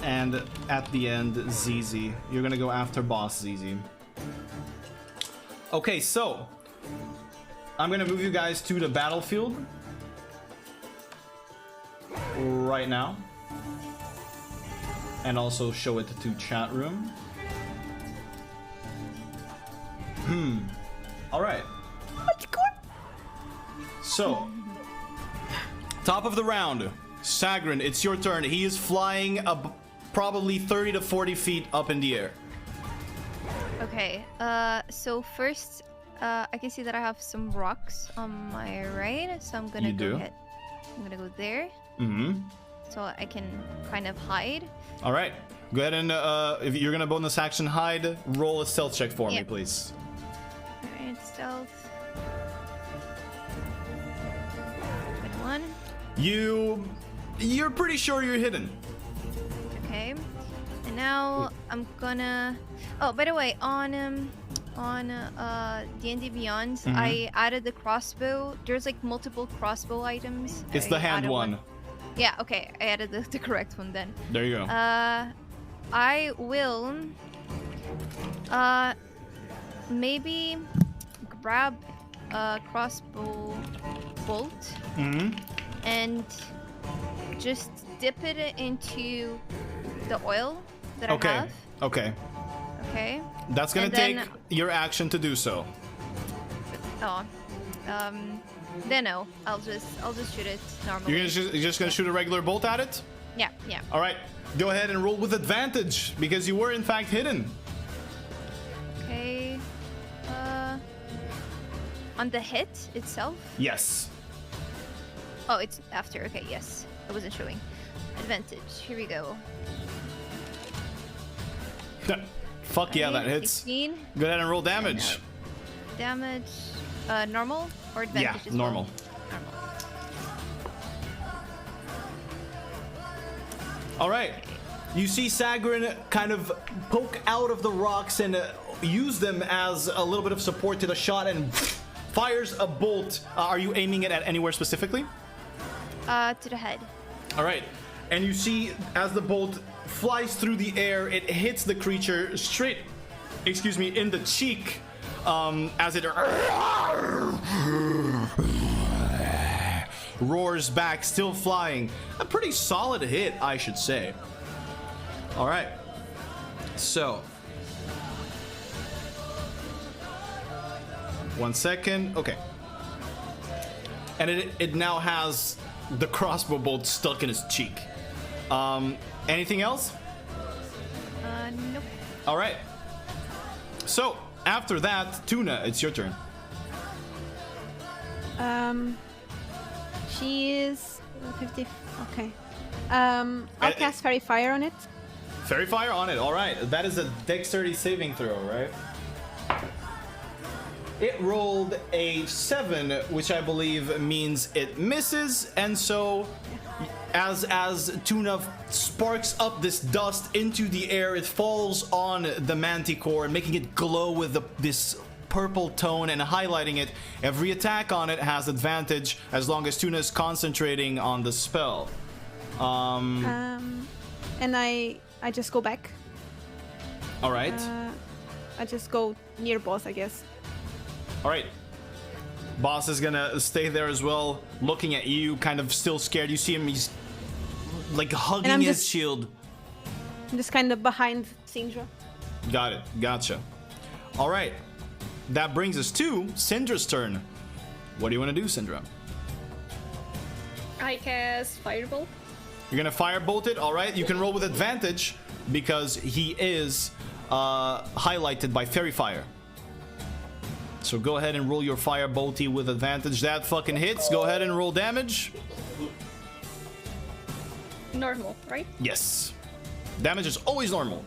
And at the end, Zizi. You're gonna go after Boss Zizi. Okay, so I'm gonna move you guys to the battlefield right now, and also show it to chat room. All right. So, top of the round, Sagrin, it's your turn. He is flying probably 30 to 40 feet up in the air. Okay, so first, I can see that I have some rocks on my right, so I'm gonna go ahead. I'm gonna go there. So I can kind of hide. All right, go ahead and if you're gonna bonus action hide, roll a stealth check for me, please. All right, stealth. Good one. You're pretty sure you're hidden. Okay, and now I'm gonna. Oh, by the way, on D&D Beyond, I added the crossbow. There's like multiple crossbow items. It's the hand one. Yeah, okay, I added the correct one then. There you go. I will maybe grab a crossbow bolt and just dip it into the oil that I have. Okay. Okay. That's gonna take your action to do so. Oh. Then no. I'll just shoot it normally. You're just gonna shoot a regular bolt at it? Yeah. All right. Go ahead and roll with advantage because you were in fact hidden. Okay. On the hit itself? Yes. Oh, it's after. Okay, yes. I wasn't showing. Advantage. Here we go. Fuck yeah, that hits. 16. Go ahead and roll damage. Damage. Normal or advantage? Yeah, as normal. Well? Normal. All right. You see Sagrin kind of poke out of the rocks and use them as a little bit of support to the shot and fires a bolt. Are you aiming it at anywhere specifically? To the head. All right. And you see as the bolt flies through the air, it hits the creature straight, in the cheek, as it roars back, still flying. A pretty solid hit, I should say. All right. So, 1 second. Okay. And it now has the crossbow bolt stuck in his cheek. Anything else? Nope. All right. So after that, Tuna, it's your turn. She is 50. Okay. I'll cast Fairy Fire on it. Fairy Fire on it. All right. That is a dexterity saving throw, right? It rolled a 7, which I believe means it misses, and so as Tuna sparks up this dust into the air, it falls on the Manticore, making it glow with this purple tone and highlighting it. Every attack on it has advantage as long as Tuna is concentrating on the spell. And I just go back. All right. I just go near boss, I guess. All right. Boss is gonna stay there as well, looking at you, kind of still scared. You see him, he's like hugging his shield. I'm just kind of behind Syndra. Got it. Gotcha. All right. That brings us to Syndra's turn. What do you want to do, Syndra? I cast Firebolt. You're gonna firebolt it. All right. You can roll with advantage because he is highlighted by Fairy Fire. So go ahead and roll your Firebolty with advantage. That fucking hits. Go ahead and roll damage. Normal, right? Yes. Damage is always normal.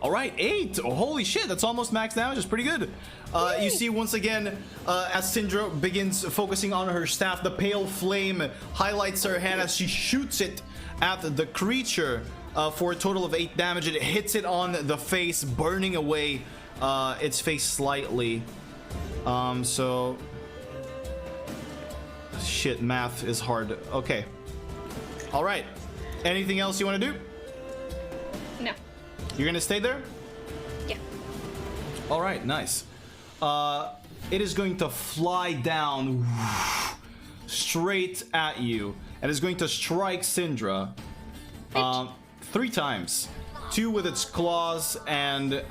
All right, 8. Oh, holy shit, that's almost max damage. It's pretty good. You see once again, as Syndra begins focusing on her staff, the pale flame highlights her hand as she shoots it at the creature for a total of 8 damage. It hits it on the face, burning away its face slightly. So... Shit, math is hard. Okay. All right. Anything else you want to do? No. You're gonna stay there? Yeah. All right, nice. It is going to fly down straight at you and is going to strike Syndra 3 times. 2 with its claws and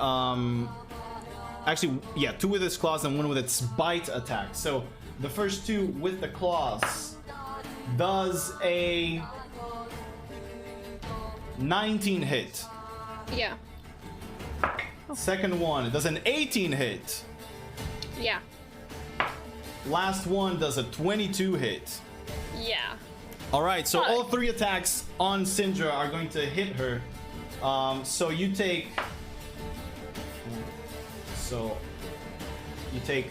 actually, yeah, 2 with its claws and 1 with its bite attack. So the first 2 with the claws does a 19 hit. Yeah. Second one, it does an 18 hit. Yeah. Last one does a 22 hit. Yeah. All right, so Fuck. all 3 attacks on Syndra are going to hit her. So you take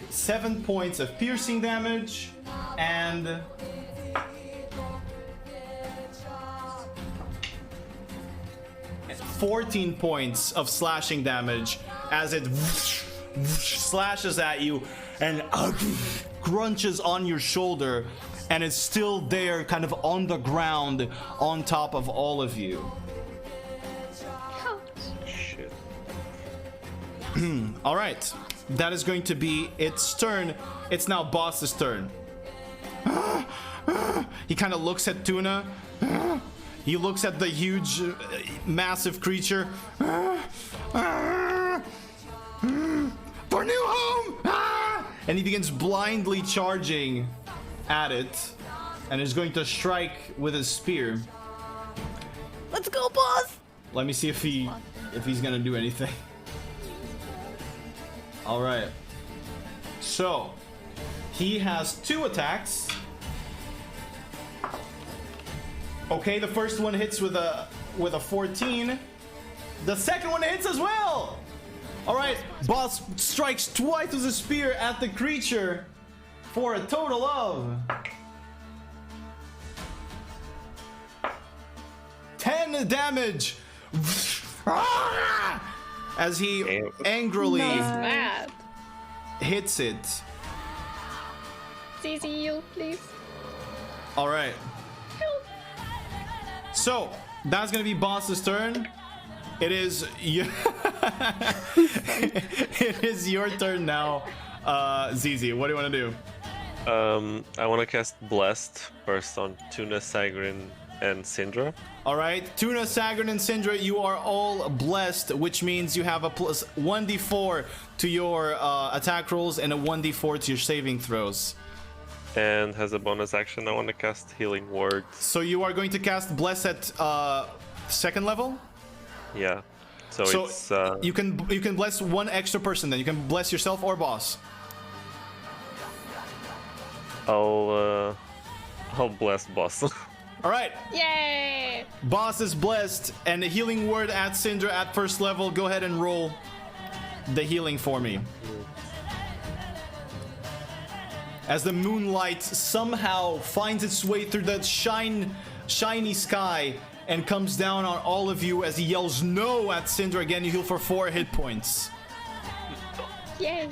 7 points of piercing damage and 14 points of slashing damage as it slashes at you and crunches on your shoulder, and it's still there kind of on the ground on top of all of you. Shit. All right, that is going to be its turn. It's now boss's turn. He kind of looks at Tuna. He looks at the huge, massive creature. For new home! And he begins blindly charging at it and is going to strike with his spear. Let's go, boss! Let me see if he's gonna do anything. All right. So he has 2 attacks. Okay, the first one hits with a 14. The second one hits as well. All right, boss strikes twice with a spear at the creature for a total of 10 damage. As he angrily He's mad. hits it. CC you, please. All right. So that's gonna be boss's turn. It is it is your turn now, ZZ. What do you want to do? I want to cast Blessed first on Tuna, Sagrin, and Syndra. All right, Tuna, Sagrin, and Syndra, you are all blessed, which means you have a plus 1d4 to your attack rolls and a 1d4 to your saving throws. And as a bonus action, I want to cast Healing Word. So you are going to cast Bless at 2nd level? Yeah. So it's you can bless 1 extra person then. You can bless yourself or boss. I'll bless boss. All right. Yay! Boss is blessed, and the healing word at Syndra at 1st level. Go ahead and roll the healing for me. as the moonlight somehow finds its way through the shiny sky and comes down on all of you as he yells no at Syndra. Again, you heal for 4 hit points. Yay.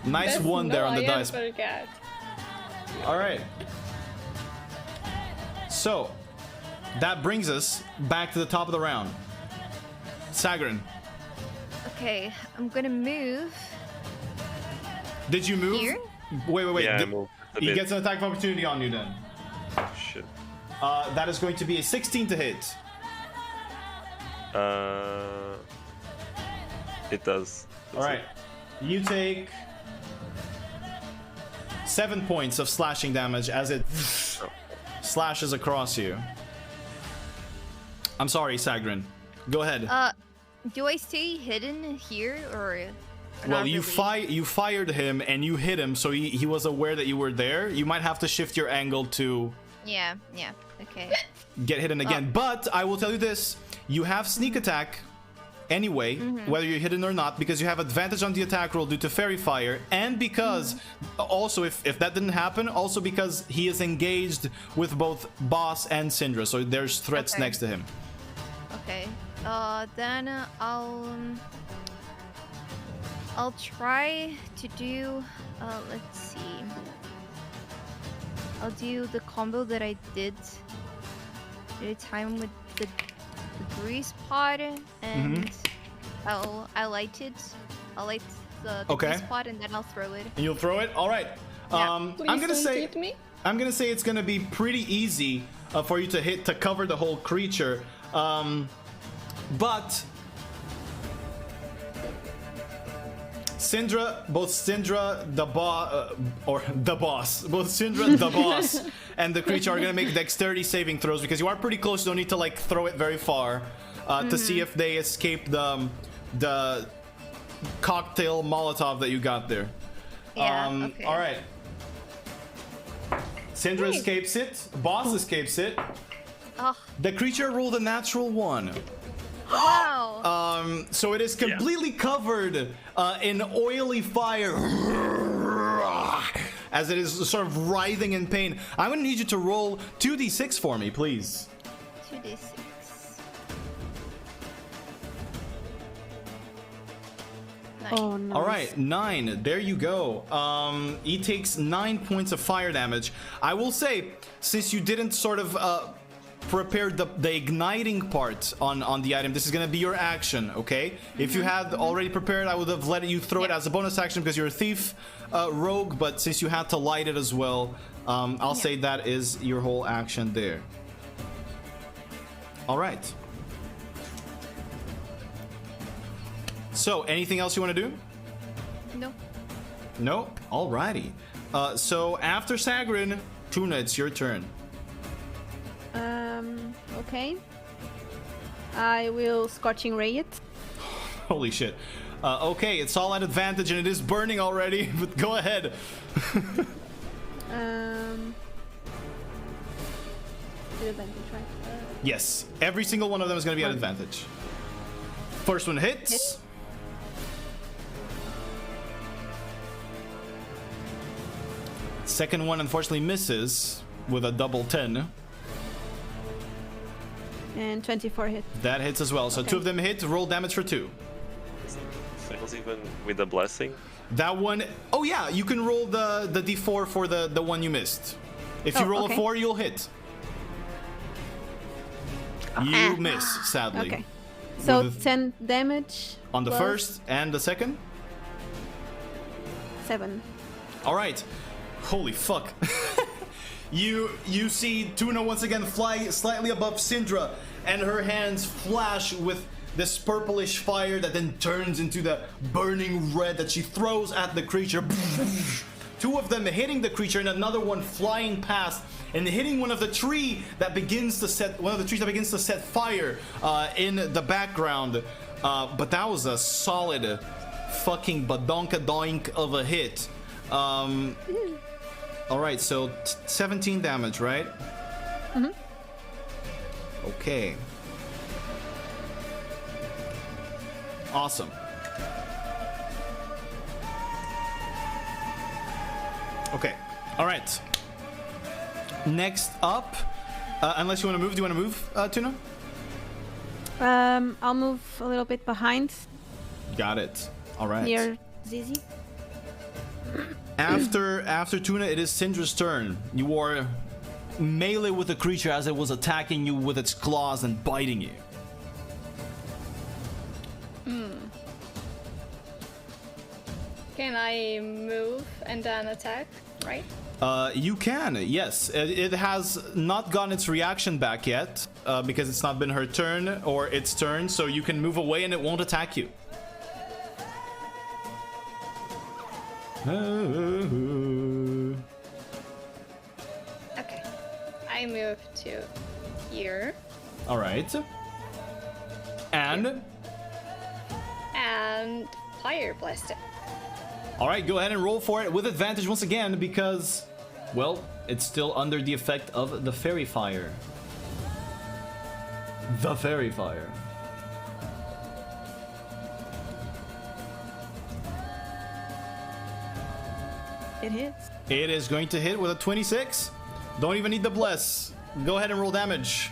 Nice That's one there on the I dice. forgot. All right. So, that brings us back to the top of the round. Sagarin. Okay, I'm gonna move Did you move? here. Wait. Yeah, I moved a He bit. gets an attack of opportunity on you then. Shit. That is going to be a 16 to hit. It does. All right. You take 7 points of slashing damage as it slashes across you. I'm sorry, Sagrin. Go ahead. Do I stay hidden here or Well, not you really? you fired him and you hit him, so he was aware that you were there. You might have to shift your angle to Yeah, okay. get hidden again. But I will tell you this: you have sneak attack anyway, whether you're hidden or not, because you have advantage on the attack roll due to fairy fire, and because also if that didn't happen, also because he is engaged with both Boss and Syndra, so there's threats Okay. next to him. Okay. Then I'll try to do let's see. I'll do the combo that I did at a time with the grease pod, and I'll light it. I'll light the Okay. grease pod, and then I'll throw it. And you'll throw it. All right. Yeah. Please I'm gonna don't say hit me. it's gonna be pretty easy for you to hit to cover the whole creature. But Syndra, both Syndra, the boss, both Syndra, the boss, and the creature are gonna make dexterity saving throws because you are pretty close. You don't need to like throw it very far to see if they escape the cocktail Molotov that you got there. Yeah. Okay. All right. Syndra escapes it. Boss escapes it. Oh, The creature rolled a natural 1. wow. So it is completely covered in oily fire as it is sort of writhing in pain. I'm gonna need you to roll 2d6 for me, please. 2d6. Oh no. All right, 9. There you go. He takes 9 points of fire damage. I will say, since you didn't sort of prepare the igniting part on the item, this is gonna be your action, okay? If you had already prepared, I would have let you throw it as a bonus action because you're a thief rogue, but since you had to light it as well, I'll say that is your whole action there. All right. So, anything else you want to do? No. No? Alrighty. So, after Sagarin, Tuna, it's your turn. Okay. I will Scorching Ray it. Holy shit. Okay, it's all at advantage and it is burning already, but go ahead. With advantage, right? Yes, every single one of them is going to be at advantage. First one hits. Second one unfortunately misses with a double 10. And 24 hit. That hits as well. So Okay. 2 of them hit, roll damage for 2. Fails even with the blessing. That one, oh yeah, you can roll the d4 for the one you missed. If you Oh, roll okay. a 4, you'll hit. You miss, sadly. Okay. So With- 10 damage. On the plus first and the second? 7. All right. Holy fuck. You see Tuna once again fly slightly above Syndra, and her hands flash with this purplish fire that then turns into the burning red that she throws at the creature. 2 of them hitting the creature, and another one flying past and hitting one of the trees that begins to set fire in the background. But that was a solid fucking badonka doink of a hit. All right, so 17 damage, right? Okay. Awesome. Okay. All right. Next up, unless you want to move, do you want to move, Tuna? I'll move a little bit behind. Got it. All right. Near Zizi. After Tuna, it is Syndra's turn. You are melee with the creature as it was attacking you with its claws and biting you. Can I move and then attack, right? You can, yes. It has not gotten its reaction back yet because it's not been her turn or its turn, so you can move away and it won't attack you. Okay. I move to here. All right. And Fire Blast it. all right, go ahead and roll for it with advantage once again because, well, it's still under the effect of the fairy fire. The fairy fire. It hits. It is going to hit with a 26. Don't even need the bless. Go ahead and roll damage.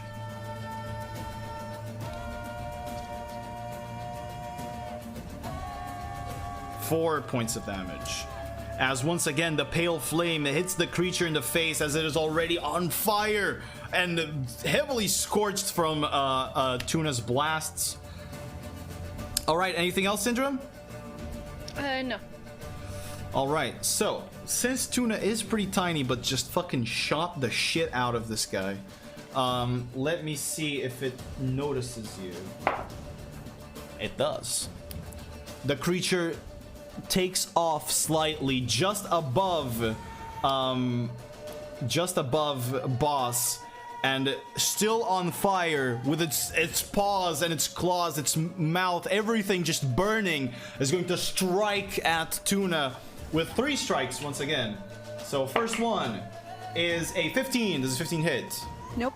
Four points of damage. As once again the pale flame hits the creature in the face as it is already on fire and heavily scorched from Tuna's blasts. All right, anything else, Syndrome? No. All right, so since Tuna is pretty tiny but just fucking shot the shit out of this guy, let me see if it notices you. It does. The creature takes off slightly just above Boss, and still on fire with its paws and its claws, its mouth, everything just burning, is going to strike at Tuna with 3 strikes once again. So first one is a 15. Does a 15 hit? Nope.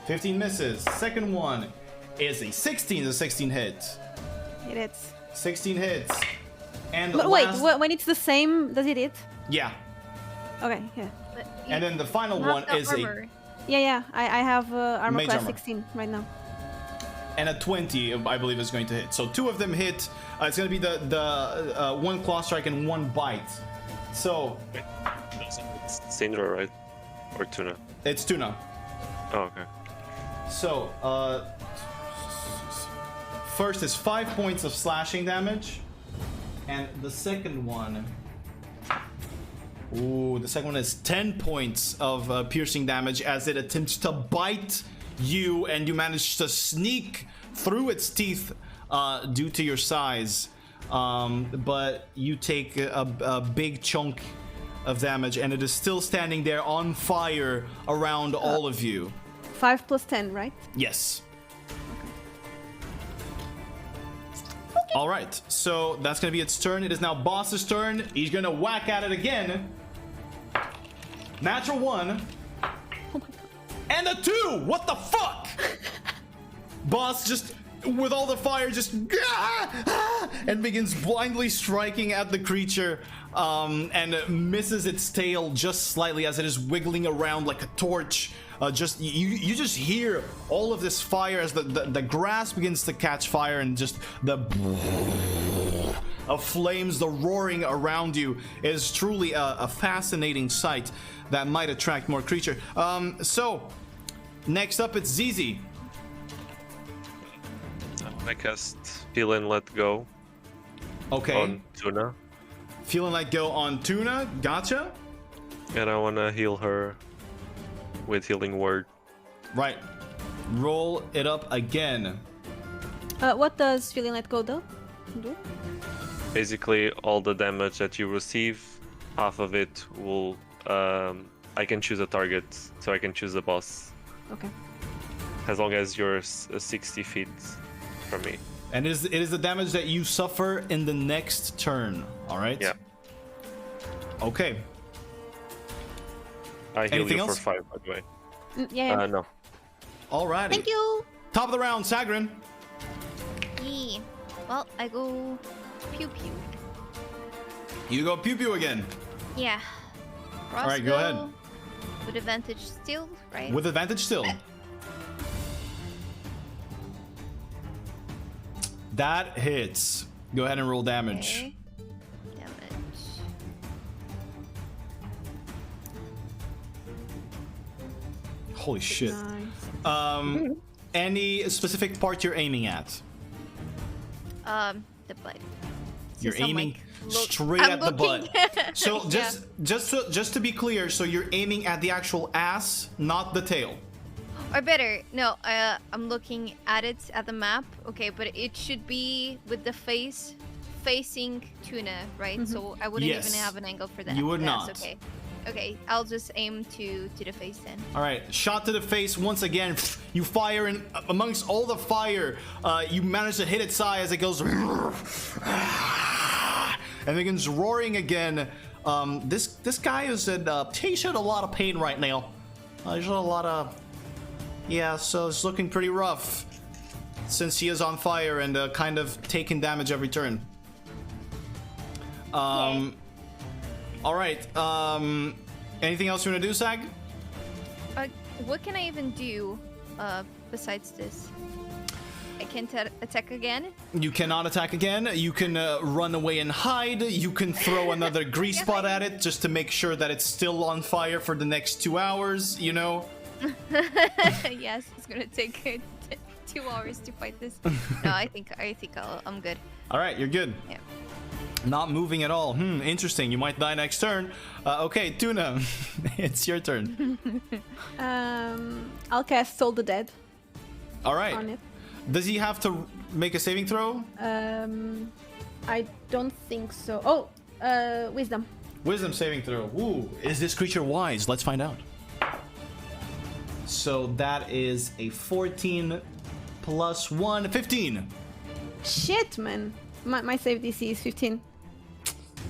15 misses. Second one is a 16. Does a 16 hit? It hits. 16 hits. And But last... wait, when it's the same, does it hit? Yeah. Okay, yeah. But And then the final not one the is armor. Yeah, I have armor Mage class armor. 16 right now. and a 20, I believe, is going to hit. So 2 of them hit. It's going to be the 1 claw strike and 1 bite. So It's Syndra, right? Or Tuna? it's Tuna. Oh, okay. So first is 5 points of slashing damage, and the second one. Ooh, the second one is 10 points of piercing damage as it attempts to bite you, and you manage to sneak through its teeth due to your size. But you take a big chunk of damage, and it is still standing there on fire around all of you. 5 plus 10, right? Yes. All right, so that's gonna be its turn. It is now Boss's turn. He's gonna whack at it again. Natural 1. And a 2! What the fuck? Boss just, with all the fire, just and begins blindly striking at the creature, and misses its tail just slightly as it is wiggling around like a torch. Just you just hear all of this fire as the grass begins to catch fire, and just the of flames, the roaring around you is truly a fascinating sight that might attract more creature. So next up it's ZZ. I cast Feel and Let Go Okay. on Tuna, Feeling like go on Tuna. Gotcha. and I want to heal her with Healing Word. Right. Roll it up again. What does feeling let go do? Basically, all the damage that you receive, half of it will. I can choose a target, so I can choose a boss, Okay. as long as you're 60 feet from me. And it is the damage that you suffer in the next turn. All right. Yeah. Okay. I heal Anything you else? for 5, by the way. Yeah. No. Alrighty. Thank you. Top of the round, Sagrin. Yeah. Well, I go pew pew. You go pew pew again. Yeah. All right, go ahead. With advantage still, right? With advantage still. That hits. Go ahead and roll damage. Okay. Damage. Holy shit. Nice. Any specific part you're aiming at? The butt. You're Since I'm, aiming like, straight I'm at the butt. looking- So Yeah. just to be clear, so you're aiming at the actual ass, not the tail. Or better, no, I'm looking at it at the map. Okay, but it should be with the face facing Tuna, right? So I wouldn't Yes. even have an angle for that. You would That's not. Okay. Okay, I'll just aim to the face then. All right, shot to the face once again. You fire, and amongst all the fire, you manage to hit its eye as it goes and begins roaring again. This guy is in he's in a lot of pain right now. He's in a lot of so it's looking pretty rough since he is on fire and kind of taking damage every turn. All right. Anything else you want to do, Sag? What can I even do besides this? I can't attack again? You cannot attack again. You can run away and hide. You can throw another grease spot at it just to make sure that it's still on fire for the next 2 hours, you know? Yes, it's gonna take 2 hours to fight this. No, I think I'm good. All right, you're good. Yeah. Not moving at all. Interesting. You might die next turn. Okay, Tuna, it's your turn. I'll cast Soul the Dead All on right. it. Does he have to make a saving throw? I don't think so. Oh, Wisdom. Wisdom saving throw. Ooh, is this creature wise? Let's find out. So that is a 14 plus 1, 15. Shit, man. My save DC is 15.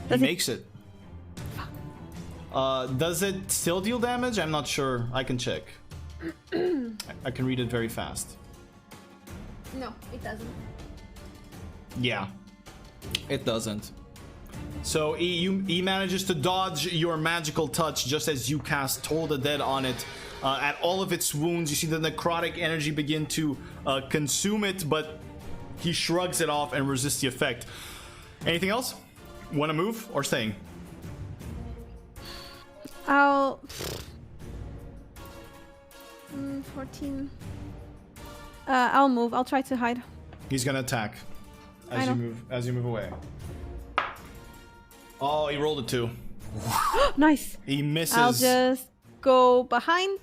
He makes it. Does it still deal damage? I'm not sure. I can check. I can read it very fast. No, it doesn't. Yeah, it doesn't. So he manages to dodge your magical touch just as you cast Toll the Dead on it. At all of its wounds, you see the necrotic energy begin to consume it, but he shrugs it off and resists the effect. Anything else? Want to move or staying? I'll... 14... I'll move. I'll try to hide. He's gonna attack I know. as you move away. Oh, he rolled a 2. Nice. He misses. I'll just go behind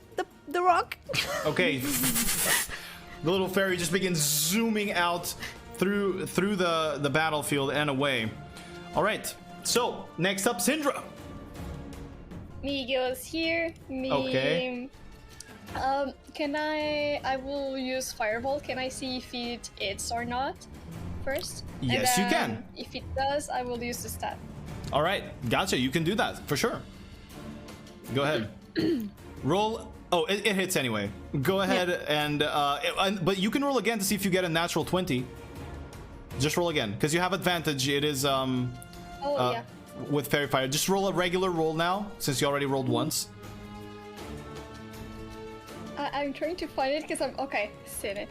the rock. Okay. The little fairy just begins zooming out through the battlefield and away. All right. So next up, Syndra. Me goes here. Me. Okay. Can I will use Fireball. Can I see if it hits or not first? And Yes, you then can. If it does, I will use the stat. All right, gotcha. You can do that for sure. Go ahead. Roll. Oh, it hits anyway. Go ahead and but you can roll again to see if you get a natural 20. Just roll again because you have advantage. It is Yeah. with fairy fire. Just roll a regular roll now since you already rolled once. I'm trying to find it because I'm okay. Seen it.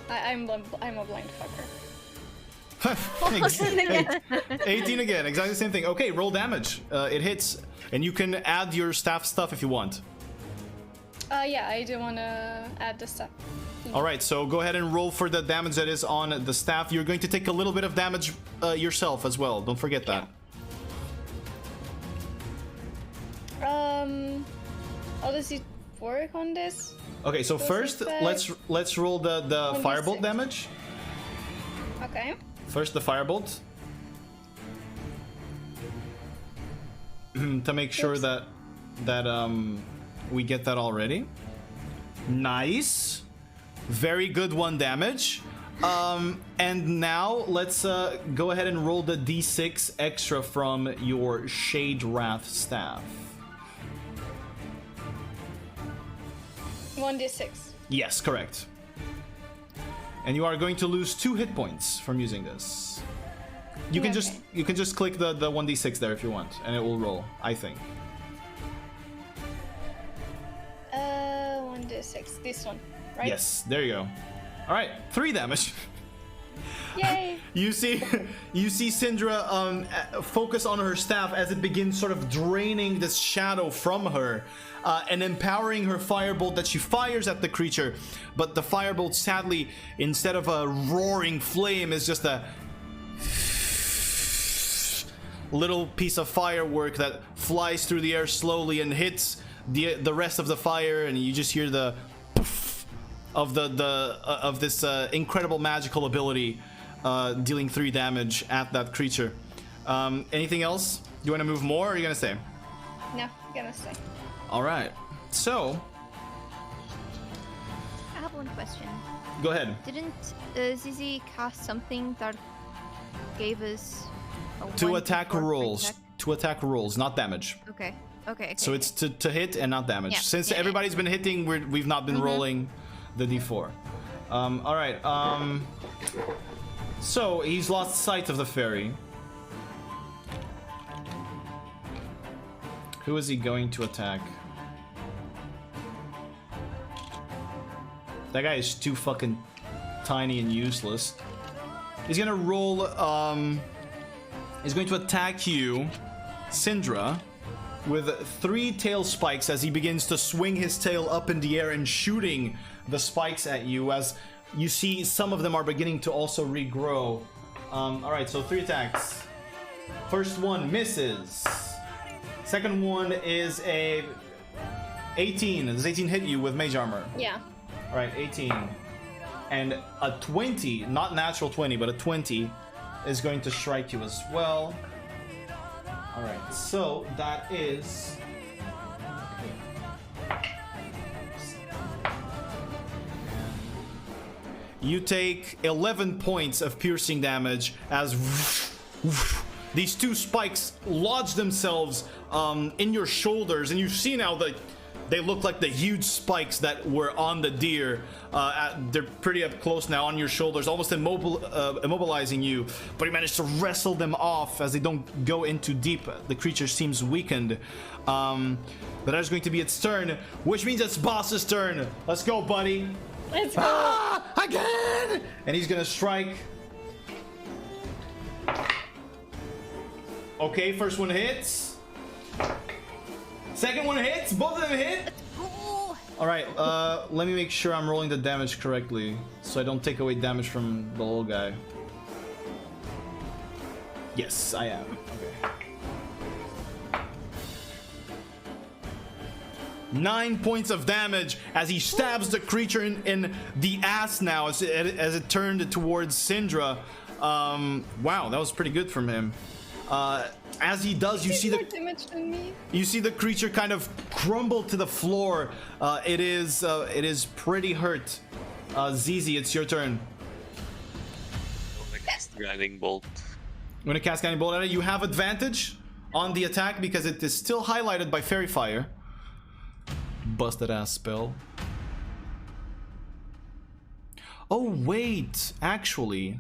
I'm a blind fucker. 18 again, exactly the same thing. Okay, roll damage. It hits, and you can add your staff stuff if you want. Yeah, I do want to add the stat. All right, so go ahead and roll for the damage that is on the staff. You're going to take a little bit of damage yourself as well. Don't forget that. How does it work on this? Okay, so Does first it let's roll the 1d6. firebolt damage. Okay. First the firebolt. To make sure Oops. that we get that already. Nice. Very good 1 damage. And now let's go ahead and roll the d6 extra from your Shade Wrath staff. 1d6. Yes, correct. And you are going to lose 2 hit points from using this. You can Okay. just click the 1d6 there if you want, and it will roll, I think. 1d6. This one, right? Yes, there you go. All right, 3 damage. Yay! You see Syndra focus on her staff as it begins sort of draining this shadow from her, and empowering her firebolt that she fires at the creature. But the firebolt, sadly, instead of a roaring flame, is just a little piece of firework that flies through the air slowly and hits the rest of the fire, and you just hear the poof of this incredible magical ability, dealing 3 damage at that creature. Anything else? You want to move more, or are you gonna stay? No, I'm gonna stay. All right. So, I have one question. go ahead. Didn't Zizi cast something that gave us a 2 1d4 attack rolls. protect? 2 attack rolls, not damage. Okay. Okay. So it's to hit and not damage. Yeah, Since yeah, everybody's been hitting, we've not been rolling the d4. All right. So he's lost sight of the fairy. Who is he going to attack? That guy is too fucking tiny and useless. He's gonna roll. He's going to attack you, Syndra, with 3 tail spikes as he begins to swing his tail up in the air and shooting the spikes at you. As you see, some of them are beginning to also regrow. All right, so 3 attacks. First one misses. Second one is a 18. Does 18 hit you with mage armor? Yeah. All right, 18. And a 20, not natural 20, but a 20 is going to strike you as well. All right, so that is... You take 11 points of piercing damage as these 2 spikes lodge themselves in your shoulders, and you see now that they look like the huge spikes that were on the deer. They're pretty up close now on your shoulders, almost immobilizing you, but you manage to wrestle them off as they don't go in too deep. The creature seems weakened. But that is going to be its turn, which means it's boss's turn. Let's go, buddy. Let's go. Again! And he's gonna strike. Okay, first one hits. Second one hits. Both of them hit. All right. Let me make sure I'm rolling the damage correctly, so I don't take away damage from the little guy. Yes, I am. Okay. 9 points of damage as he stabs the creature in the ass now as it turned towards Syndra. Wow, that was pretty good from him. As he does, you see more damage than me. You see the creature kind of crumble to the floor. It is pretty hurt. Zizi, it's your turn. I'm gonna cast Guiding Bolt. I'm gonna cast Guiding Bolt at it. You have advantage on the attack because it is still highlighted by Fairy Fire. Busted ass spell. Oh wait, actually,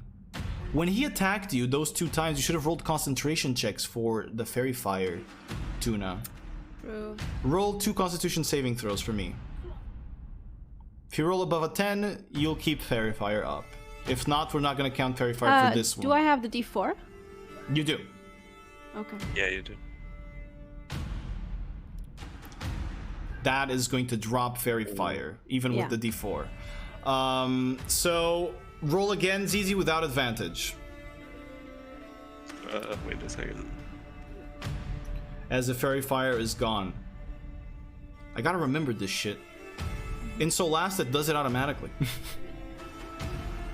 when he attacked you those 2 times, you should have rolled concentration checks for the Fairy Fire, Tuna. True. Roll 2 Constitution saving throws for me. If you roll above a 10, you'll keep Fairy Fire up. If not, we're not gonna count Fairy Fire for this one. Do I have the D4? You do. Okay. Yeah, you do. That is going to drop Fairy Fire, even with the D4. So roll again, Zizi, without advantage. Wait a second. As the Fairy Fire is gone. I gotta remember this shit. In Solast, it does it automatically.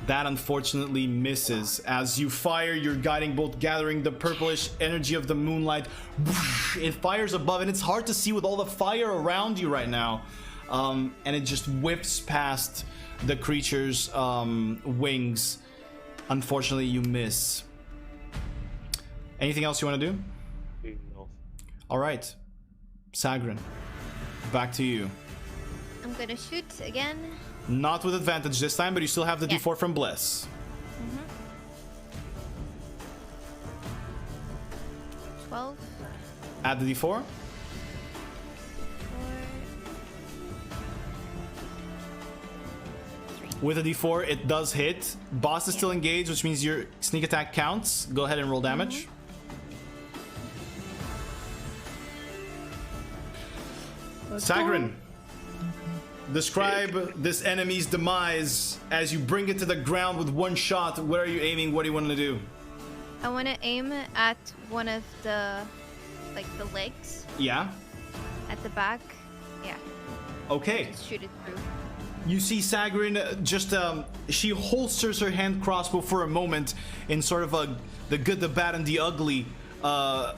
That unfortunately misses as you fire your guiding bolt, gathering the purplish energy of the moonlight. It fires above, and it's hard to see with all the fire around you right now. And it just whips past the creature's wings. Unfortunately, you miss. Anything else you want to do? No. All right, Sagrin, back to you. I'm gonna shoot again. Not with advantage this time, but you still have the Yeah. D4 from Bliss. 12. Add the D4. 4. With a d4, it does hit. Boss is still engaged, which means your sneak attack counts. Go ahead and roll damage. Sagrin, describe this enemy's demise as you bring it to the ground with one shot. Where are you aiming? What do you want to do? I want to aim at one of the, the legs. Yeah. At the back. Yeah. Okay. Just shoot it through. You see Sagrin just, she holsters her hand crossbow for a moment in sort of the good, the bad, and the ugly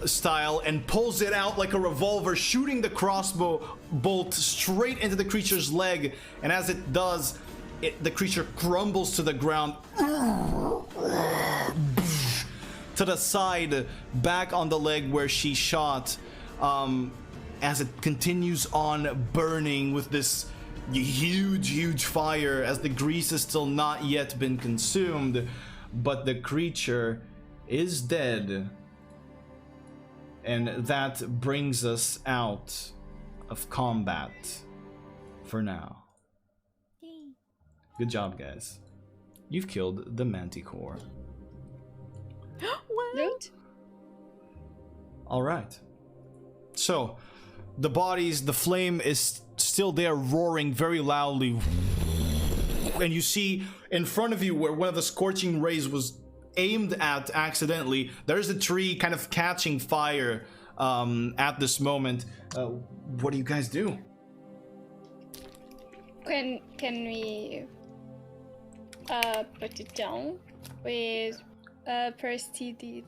style, and pulls it out like a revolver, shooting the crossbow bolt straight into the creature's leg. And as it does, the creature crumbles to the ground, to the side, back on the leg where she shot, as it continues on burning with this huge fire, as the grease has still not yet been consumed, but the creature is dead. And that brings us out of combat for now. Yay. Good job, guys. You've killed the Manticore. Loot? All right. So, the flame is still there, roaring very loudly. And you see in front of you, where one of the scorching rays was aimed at accidentally, there's a tree kind of catching fire at this moment. What do you guys do? Can we put it down with prestidigitate?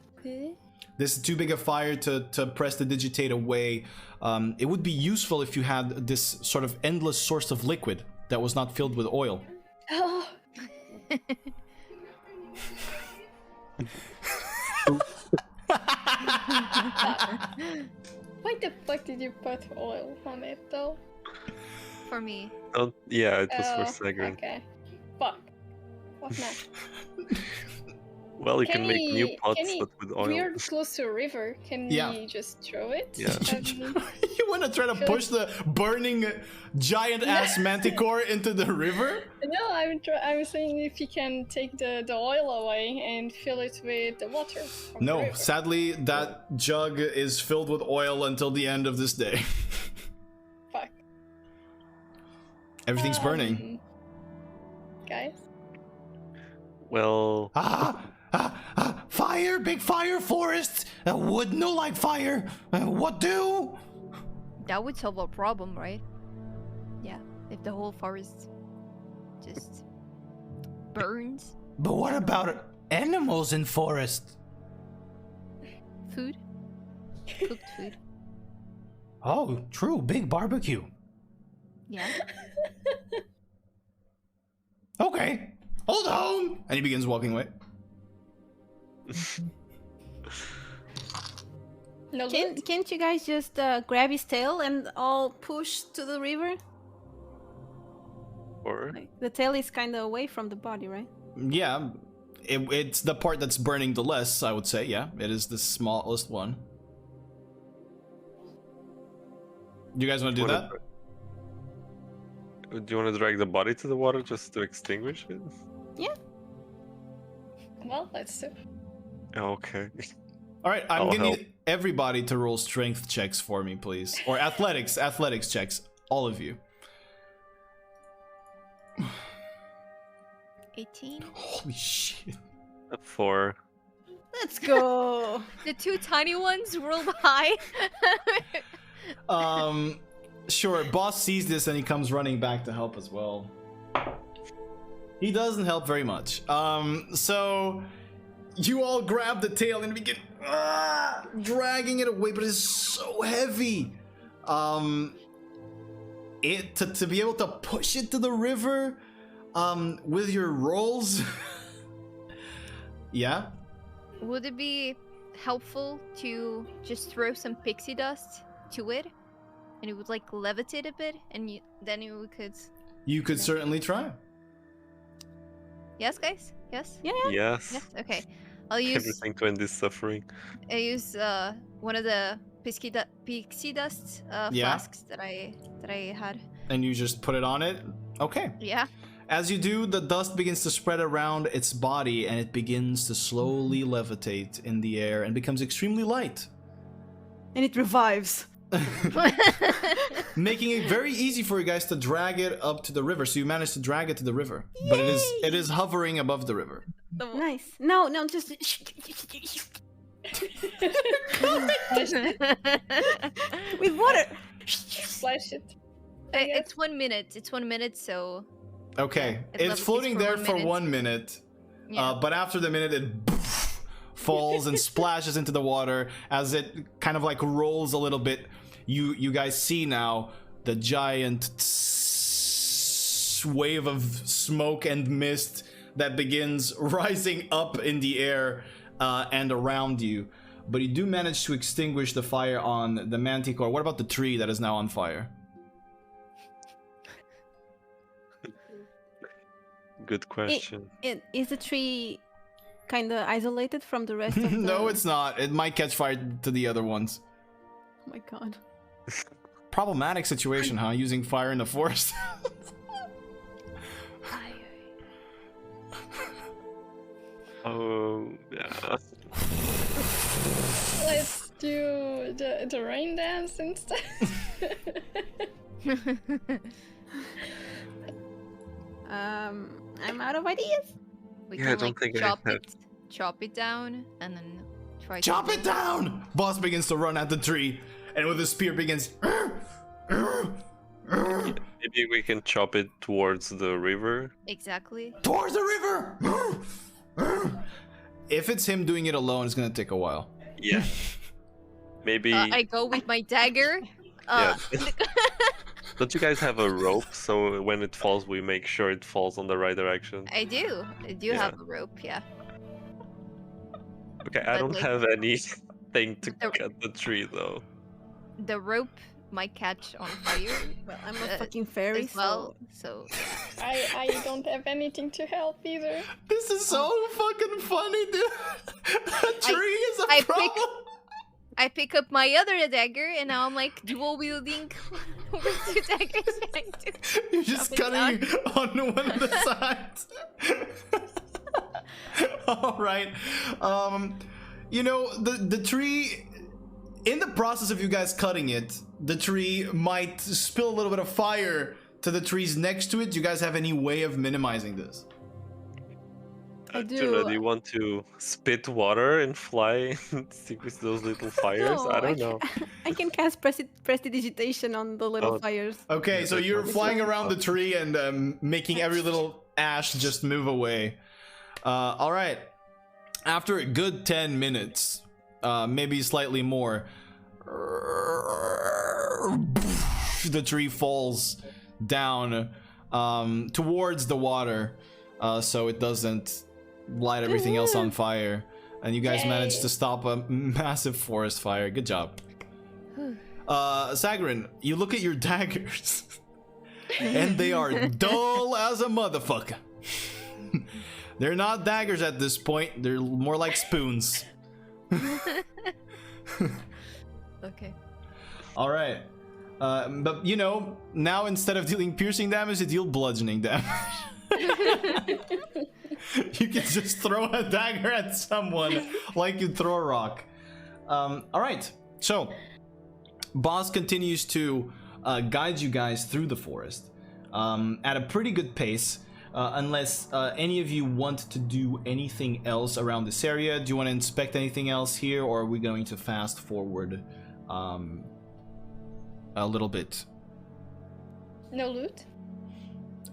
This is too big a fire to prestidigitate away. It would be useful if you had this sort of endless source of liquid that was not filled with oil. Oh. Why the fuck did you put oil on it though? For me. Oh, yeah, it was for Sagrin. Okay. Fuck. What now? Well, you can make new pots, but with oil. We're close to a river. Can we just throw it? Yeah. You want to try to push the burning giant ass manticore into the river? No, I'm saying if you can take the oil away and fill it with the water. From the No, river. sadly, that jug is filled with oil until the end of this day. Fuck. Everything's burning. Guys. Well, Fire, big fire forest. Wood, no light fire. What do? That would solve our problem, right? Yeah, if the whole forest just burns. But what about animals in forest? Food? Cooked food. Oh, true. Big barbecue. Yeah. Okay. Hold on! And he begins walking away. No. Can't you guys just grab his tail and all push to the river? or Like, the tail is kind of away from the body, right? Yeah, it's the part that's burning the less, I would say. Yeah, it is the smallest one. You guys want to do that? Do you want to drag the body to the water just to extinguish it? Yeah. Well, let's do. Okay. All right, I'm I'll gonna help. need everybody to roll strength checks for me, please, or athletics checks, all of you. 18. Holy shit! 4. Let's go. The two tiny ones rolled high. Sure. Boss sees this and he comes running back to help as well. He doesn't help very much. So you all grab the tail and begin dragging it away, but it's so heavy. To be able to push it to the river, with your rolls. Yeah. Would it be helpful to just throw some pixie dust to it, and it would like levitate a bit, and then you could? You could certainly try. Yes, guys. Yes. Yeah. Yes. Yes. Okay. I'll use. Everything to end this suffering. I use one of the pixie dust Yeah. flasks that I had. And you just put it on it. Okay. Yeah. As you do, the dust begins to spread around its body and it begins to slowly levitate in the air and becomes extremely light, And it revives. making it very easy for you guys to drag it up to the river. So you managed to drag it to the river, but it is hovering above the river. Nice. No, just with water. Splash it. It's 1 minute. It's 1 minute, so Okay, it it's levitates floating for there 1 for minute. 1 minute, Yeah. but after the minute, it falls and splashes into the water as it kind of like rolls a little bit. You guys see now the giant wave of smoke and mist that begins rising up in the air and around you. But you do manage to extinguish the fire on the Manticore. What about the tree that is now on fire? Good question. Is the tree kind of isolated from the rest of the... No, it's not. It might catch fire to the other ones. Oh my god. Problematic situation, huh? Using fire in the forest. Oh, yeah. Let's do the rain dance instead. I'm out of ideas. We Yeah, I can don't like think I have- chop it down and then try Chop to it down! Boss begins to run at the tree, and with his spear begins. Maybe we can chop it towards the river. Exactly. Towards the river! If it's him doing it alone, it's gonna take a while. Yeah. Maybe. I go with my dagger. Yeah. Don't you guys have a rope so when it falls, we make sure it falls on the right direction? I do Yeah. have a rope, yeah. Okay, I but don't like- have anything to The- cut the tree though. The rope might catch on fire Well, I'm a fucking fairy, as well, so I don't have anything to help either. This is so fucking funny, dude. A tree is a I pick- problem. I pick up my other dagger and now I'm like dual wielding with two daggers trying to You're just chop it cutting on one of the sides. All right. You know, the tree, in the process of you guys cutting it, the tree might spill a little bit of fire to the trees next to it. Do you guys have any way of minimizing this? I Tuna, do. do you want to spit water and fly and stick with those little fires? No, I don't know. I can cast prestidigitation on the little Oh. fires. Okay, so that's you're not- flying around the tree and making every little ash just move away. All right. After a good 10 minutes, maybe slightly more, the tree falls down towards the water, so it doesn't light everything else on fire. And you guys managed Yay. to stop a massive forest fire. Good job. Sagarin, you look at your daggers, and they are dull as a motherfucker. They're not daggers at this point, they're more like spoons. Okay. Alright. But you know, now instead of dealing piercing damage, you deal bludgeoning damage. You can just throw a dagger at someone like you throw a rock. Alright, so Boss continues to guide you guys through the forest at a pretty good pace. Unless any of you want to do anything else around this area. Do you want to inspect anything else here, or are we going to fast forward a little bit? No loot?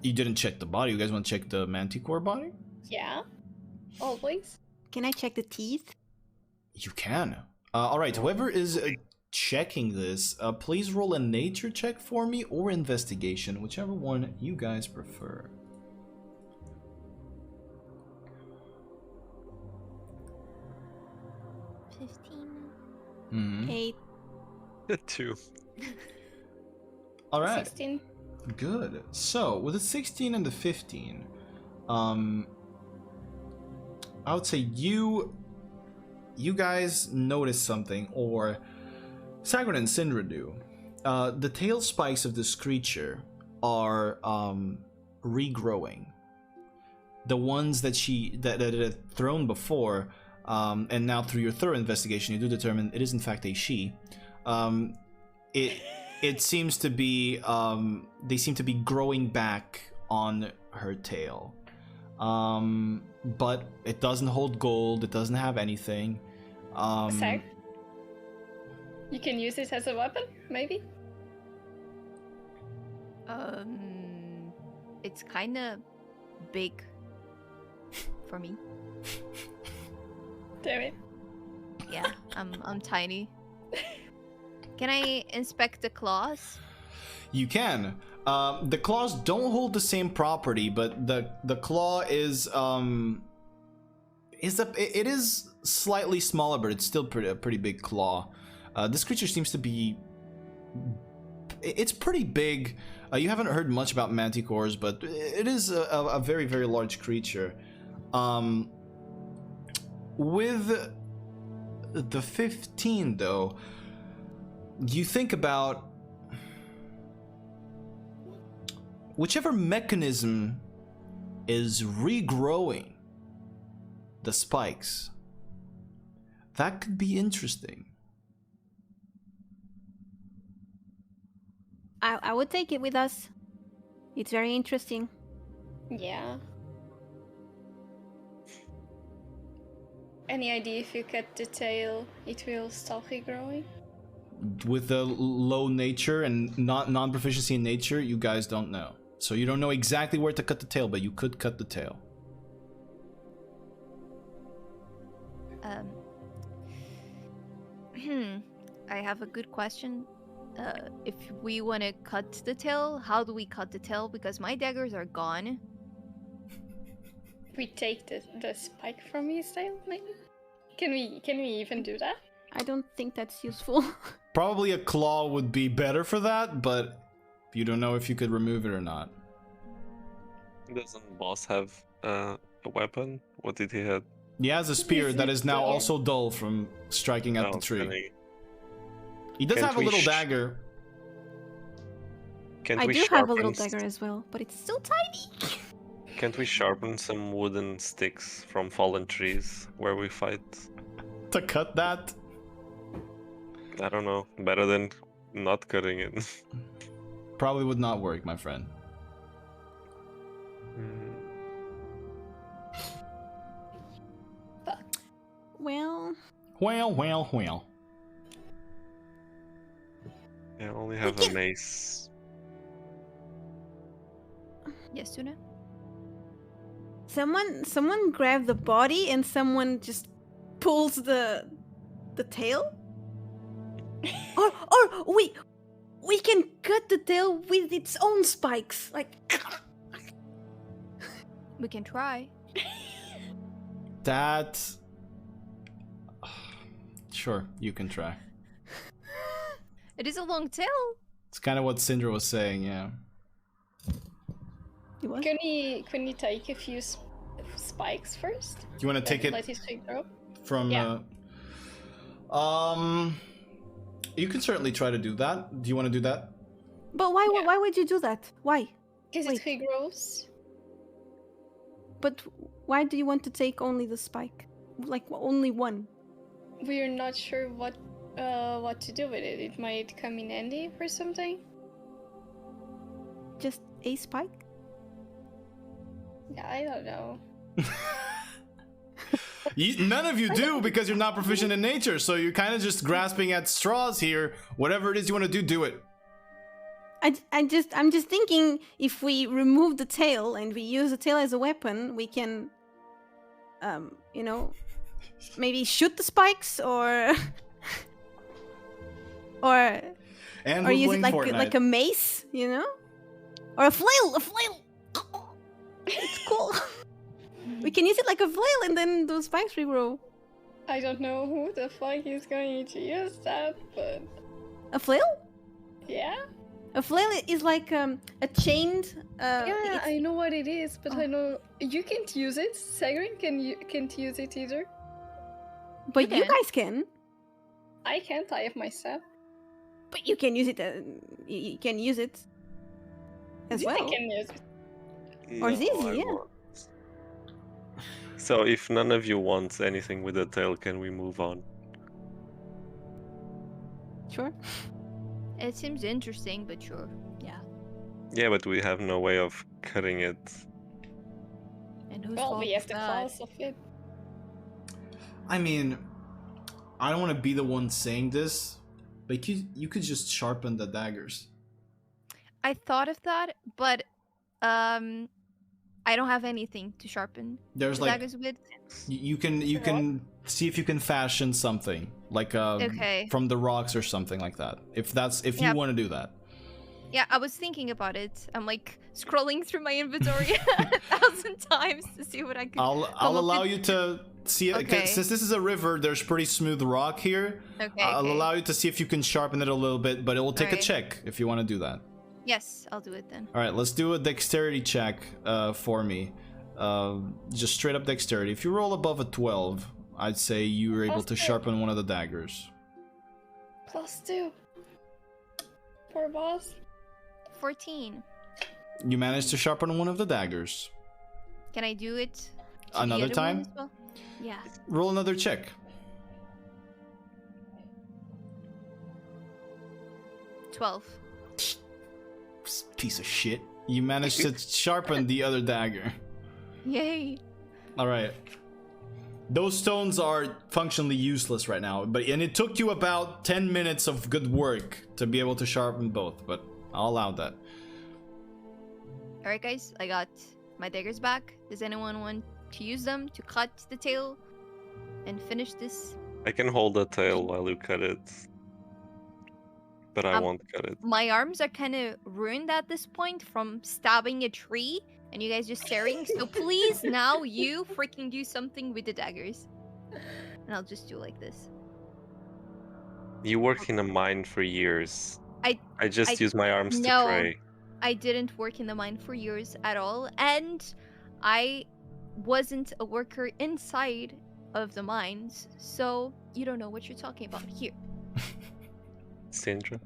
You didn't check the body. You guys want to check the Manticore body? Yeah. Always. Can I check the teeth? You can. All right, whoever is checking this, please roll a nature check for me or investigation, whichever one you guys prefer. 15. 8. 2. All right. 16. Good. So with the 16 and the 15, I would say you guys notice something, or Sagran and Syndra do. The tail spikes of this creature are regrowing. The ones that that had thrown before, and now through your thorough investigation, you do determine it is in fact a she. It seems to be they seem to be growing back on her tail, but it doesn't hold gold. It doesn't have anything. So, you can use it as a weapon, maybe. It's kind of big for me. Damn it. Yeah, I'm tiny. Can I inspect the claws? You can. The claws don't hold the same property, but the claw is it is slightly smaller, but it's still a pretty big claw. This creature seems to be. It's pretty big. You haven't heard much about manticores, but it is a very, very large creature. With the 15, though, you think about whichever mechanism is regrowing the spikes. That could be interesting. I would take it with us. It's very interesting. Yeah. Any idea if you cut the tail, it will stop regrowing? With the low nature and non-proficiency in nature, you guys don't know. So you don't know exactly where to cut the tail, but you could cut the tail. I have a good question. If we want to cut the tail, how do we cut the tail? Because my daggers are gone. We take the spike from his tail, maybe? Can we even do that? I don't think that's useful. Probably a claw would be better for that, but you don't know if you could remove it or not. Doesn't Boss have a weapon? What did he have? He has a spear that is now also dull from striking at the tree. He does have a little dagger. I do have a little dagger as well, but it's so tiny. Can't we sharpen some wooden sticks from fallen trees where we fight? To cut that? I don't know. Better than not cutting it. Probably would not work, my friend. Well. I only have a mace. Yes, Tuna? Someone grabbed the body and someone just pulls the tail? or we can cut the tail with its own spikes. Like we can try. That sure, you can try. It is a long tail. It's kind of what Syndra was saying, yeah. Can we take a few spikes first? Do you want to take it let his tree grow? from? Yeah. You can certainly try to do that. Do you want to do that? But why? Yeah. Why would you do that? Why? Because it regrows. But why do you want to take only the spike? Like only one? We're not sure what to do with it. It might come in handy for something. Just a spike? Yeah, I don't know. None of you do because you're not proficient in nature, so you're kind of just grasping at straws here. Whatever it is you want to do it. I'm just thinking if we remove the tail and we use the tail as a weapon, we can, maybe shoot the spikes or use it like a mace, or a flail. It's cool. We can use it like a flail and then those spikes regrow. I don't know who the fuck is going to use that, but... A flail? Yeah? A flail is like a chained... yeah, I know what it is, but I know... You can't use it. Sagrin can't use it either. But you guys can. I can't, I have myself. But you can use it, you can use it as well. I can use it. Or No, Zizi, I yeah. won't. So if none of you wants anything with a tail, can we move on? Sure. It seems interesting, but sure. Yeah. Yeah, but we have no way of cutting it. And whose Well, fault we is have the that? claws of it. I mean, I don't want to be the one saying this, but you could just sharpen the daggers. I thought of that, but I don't have anything to sharpen There's the like daggers with. you can see if you can fashion something like Okay. from the rocks or something like that. If you Yep. want to do that. Yeah, I was thinking about it. I'm like scrolling through my inventory 1,000 times to see what I could. I'll come up allow with. you to see it. Okay. Since this is a river, there's pretty smooth rock here. Okay. I'll okay. allow you to see if you can sharpen it a little bit, but it will take a Alright. check if you want to do that. Yes, I'll do it then. All right, let's do a dexterity check for me. Just straight up dexterity. If you roll above a 12, I'd say you were able to Okay. sharpen one of the daggers. +2. Poor boss. 14. You managed to sharpen one of the daggers. Can I do it to the Another other time? one as well? Yeah. Roll another check. 12. Piece of shit. You managed to sharpen the other dagger. Yay. All right. Those stones are functionally useless right now, and it took you about 10 minutes of good work to be able to sharpen both, but I'll allow that. Alright, guys, I got my daggers back. Does anyone want to use them to cut the tail and finish this? I can hold the tail while you cut it. But I won't cut it. My arms are kind of ruined at this point from stabbing a tree and you guys just staring. So please, now you freaking do something with the daggers. And I'll just do like this. You worked in a mine for years. I just I- use my arms no. to pray. I didn't work in the mine for years at all, and I wasn't a worker inside of the mines, so you don't know what you're talking about here. Sindra.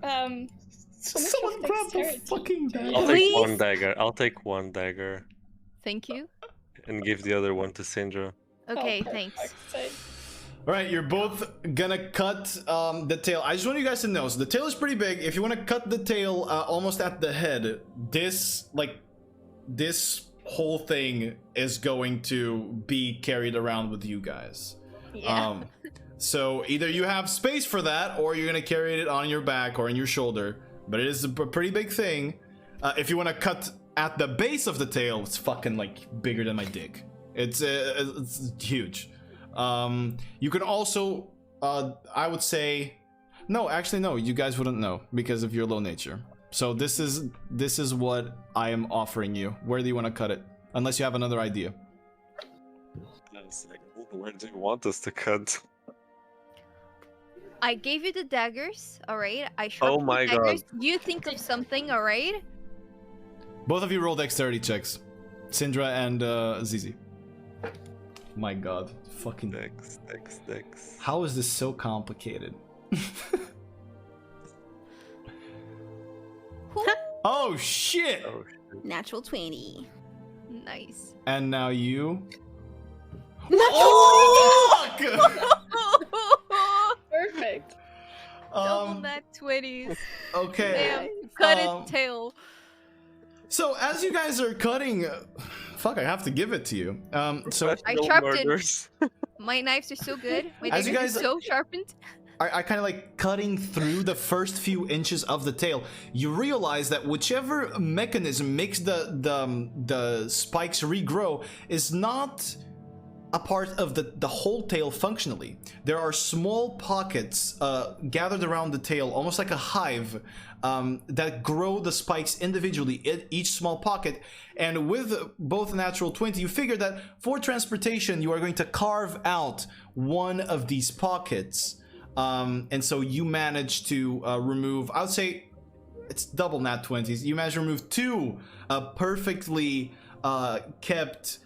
So much Someone of grab the dexterity. fucking dagger. I'll take Please? one dagger. I'll take one dagger Thank you. and give the other one to Sindra. Okay, Oh, thanks. perfect. All right, you're both gonna cut the tail. I just want you guys to know, so the tail is pretty big. If you want to cut the tail almost at the head, this whole thing is going to be carried around with you guys. Yeah. So either you have space for that, or you're gonna carry it on your back or in your shoulder. But it is a pretty big thing. If you want to cut at the base of the tail, it's fucking like bigger than my dick. It's huge. You can also, I would say, no, actually no, you guys wouldn't know because of your low nature. So this is what I am offering you. Where do you want to cut it? Unless you have another idea. Where do you want us to cut? I gave you the daggers, alright? I sharpened my the daggers. God. You think of something, alright? Both of you roll dexterity checks. Sindra and Zizi. My god. Fucking... Dex. How is this so complicated? Oh shit! Oh, Natural 20. Nice. And now you... Oh! Fuck! Perfect. Double net 20s. Okay. Damn, cut um, it tail. So as you guys are cutting... fuck, I have to give it to you. So I professional sharpened- murders. My knives are so good. My As you daggers are guys- so sharpened. I kind of like cutting through the first few inches of the tail. You realize that whichever mechanism makes the spikes regrow is not a part of the whole tail functionally. There are small pockets gathered around the tail, almost like a hive, that grow the spikes individually in each small pocket. And with both natural 20, you figure that for transportation, you are going to carve out one of these pockets. And so you manage to remove, I would say it's double nat 20s. You manage to remove two perfectly kept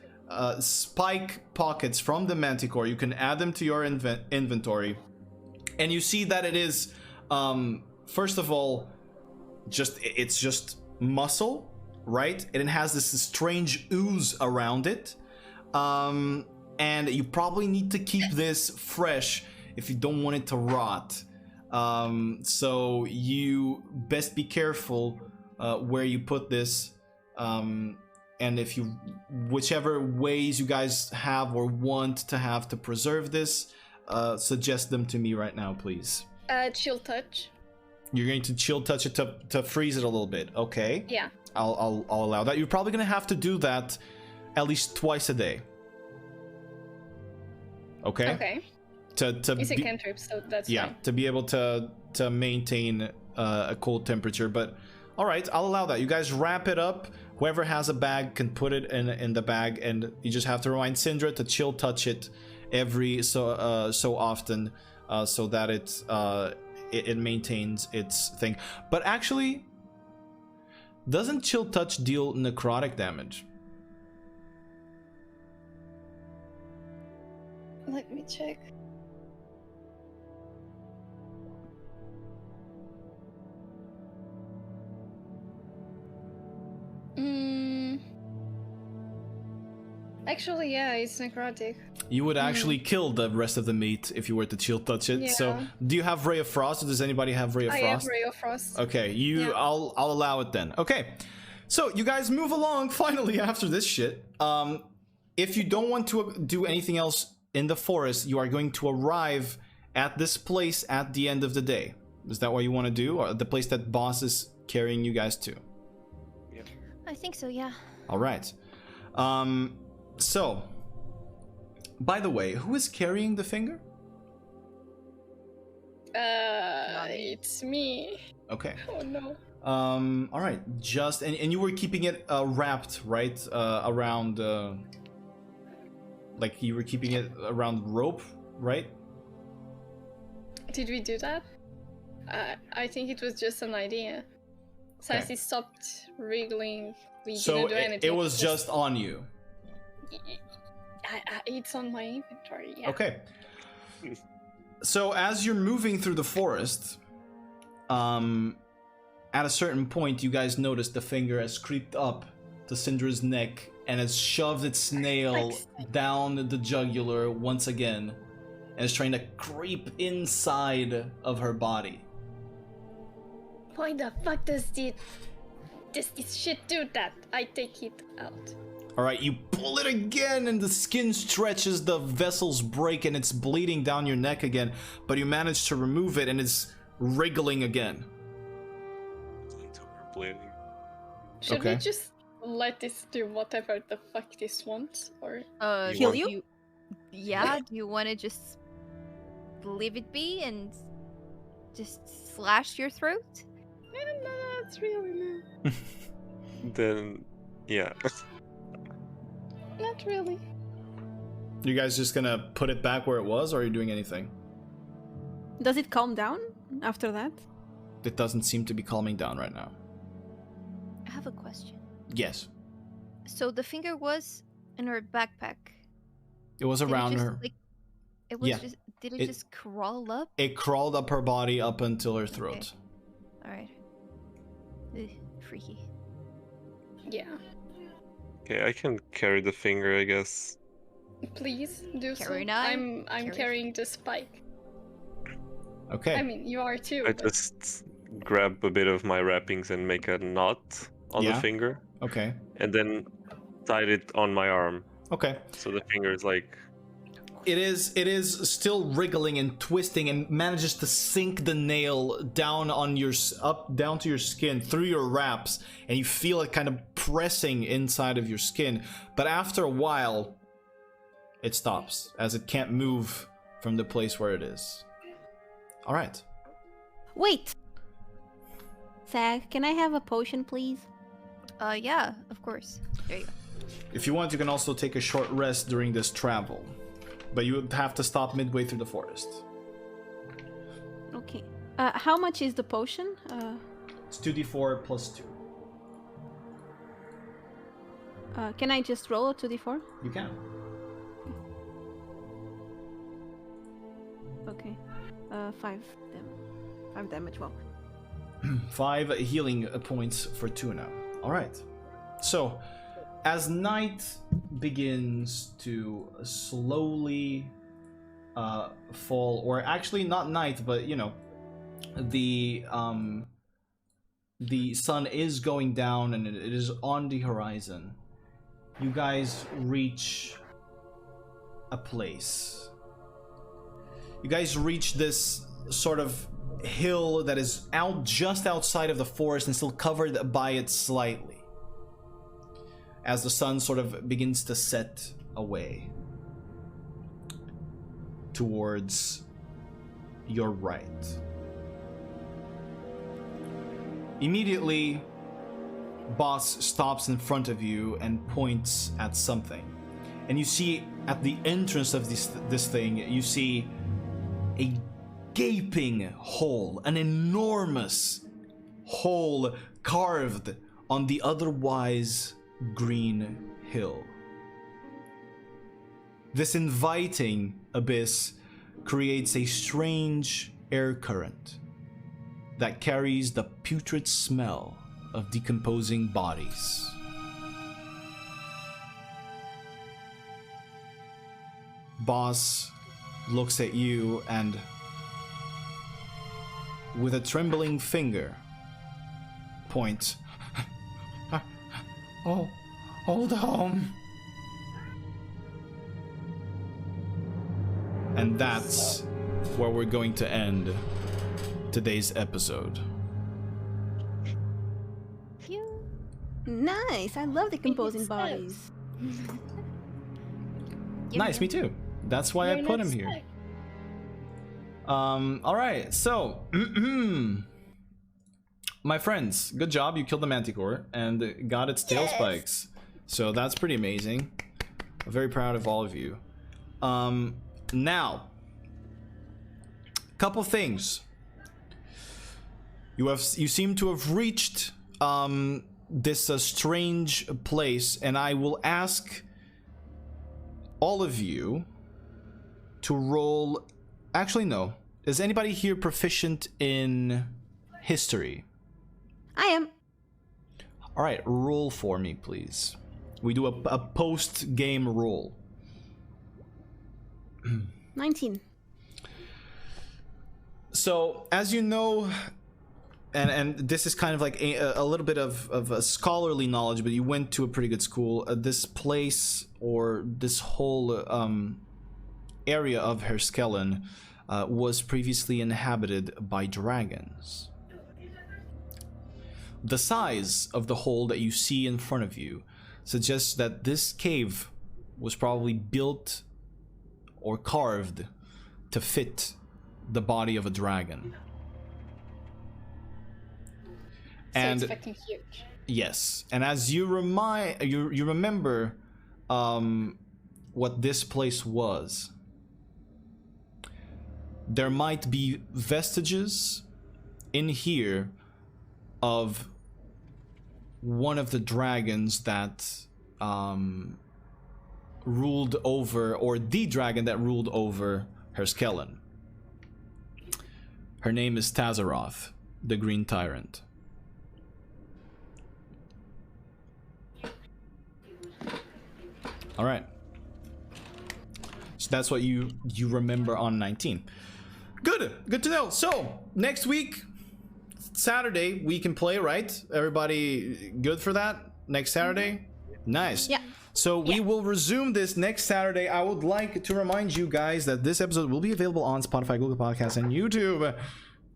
spike pockets from the Manticore. You can add them to your inventory. And you see that it is, first of all, it's just muscle. right? And it has this strange ooze around it. And you probably need to keep this fresh if you don't want it to rot. So you best be careful where you put this. And if you, whichever ways you guys have or want to have to preserve this, suggest them to me right now, please. Chill touch. You're going to chill touch it to freeze it a little bit. Okay. Yeah. I'll allow that. You're probably gonna have to do that at least twice a day. Okay. Okay. It's a cantrip, so that's fine. To be able to maintain a cold temperature. But all right, I'll allow that. You guys wrap it up. Whoever has a bag can put it in the bag, and you just have to remind Syndra to chill touch it every so often, so that it maintains its thing. But actually, doesn't chill touch deal necrotic damage? Let me check. Actually, yeah, it's necrotic. You would actually kill the rest of the meat if you were to chill touch it. Yeah. So, do you have Ray of Frost? Or does anybody have Ray of Frost? I have Ray of Frost. Okay, I'll allow it then. Okay, so you guys move along finally after this shit. If you don't want to do anything else in the forest, you are going to arrive at this place at the end of the day. Is that what you want to do, or the place that boss is carrying you guys to? Yeah. I think so. Yeah. All right. So, by the way, who is carrying the finger? It's me. Okay. Oh no. All right. Just and you were keeping it wrapped, right? Around, like you were keeping it around rope, right? Did we do that? I think it was just an idea. Since it stopped wriggling, we didn't do anything. It was just on you. It's on my inventory, yeah. Okay. So as you're moving through the forest, at a certain point, you guys notice the finger has creeped up to Syndra's neck and has shoved its nail down the jugular once again, and is trying to creep inside of her body. Why the fuck does this shit do that? I take it out. Alright, you pull it again and the skin stretches, the vessels break, and it's bleeding down your neck again, but you manage to remove it and it's wriggling again. Bleeding. Should we just let this do whatever the fuck this wants? Or kill you? Yeah, do you want to just leave it be and just slash your throat? No, that's really no. Then, yeah. Not really. You guys just gonna put it back where it was, or are you doing anything? Does it calm down after that? It doesn't seem to be calming down right now. I have a question. Yes. So the finger was in her backpack. It was around her. It was just. Did it just crawl up? It crawled up her body up until her throat. Okay. All right. Ugh, freaky. Yeah. Okay, I can carry the finger, I guess. Please do Carry so. I'm carrying the spike. Okay. I mean, you are too. I just grab a bit of my wrappings and make a knot on the finger. Okay. And then tied it on my arm. Okay. So the finger is like... It is still wriggling and twisting and manages to sink the nail down on down to your skin through your wraps, and you feel it kind of pressing inside of your skin. But after a while, it stops as it can't move from the place where it is. All right. Wait. Zach, can I have a potion, please? Yeah, of course. There you go. If you want, you can also take a short rest during this travel. But you would have to stop midway through the forest. Okay. How much is the potion? It's 2d4 plus 2. Can I just roll a 2d4? You can. Okay. 5 damage. Well. 5 healing points for Tuna. All right. So, as night begins to slowly fall, or actually not night, but you know, the sun is going down and it is on the horizon. You guys reach a place. You guys reach this sort of hill that is out just outside of the forest and still covered by it slightly, as the sun sort of begins to set away towards your right. Immediately, Boss stops in front of you and points at something. And you see at the entrance of this thing, you see a gaping hole, an enormous hole carved on the otherwise green hill. This inviting abyss creates a strange air current that carries the putrid smell of decomposing bodies. Boss looks at you and, with a trembling finger, points. Oh, hold home. And that's where we're going to end today's episode. Nice. I love decomposing bodies. Nice, me too. That's why I put him here. All right. So, my friends, good job. You killed the Manticore and got its tail spikes. So that's pretty amazing. I'm very proud of all of you. Now, couple things. You seem to have reached this strange place, and I will ask all of you to roll. Actually, no. Is anybody here proficient in history? I am. All right, roll for me, please. We do a post-game roll. 19. So, as you know, and this is kind of like a little bit of a scholarly knowledge, but you went to a pretty good school. This place, or this whole area of Herskellen, was previously inhabited by dragons. The size of the hole that you see in front of you suggests that this cave was probably built or carved to fit the body of a dragon. And so it's fucking huge. Yes, and as you remember what this place was, there might be vestiges in here of one of the dragons that ruled over, or the dragon that ruled over Herskellen. Her name is Tazaroth, the Green Tyrant. All right. So that's what you remember on 19. Good to know. So next week, Saturday, we can play, right? Everybody good for that? Next Saturday? Nice. Yeah. So we will resume this next Saturday. I would like to remind you guys that this episode will be available on Spotify, Google Podcasts, and YouTube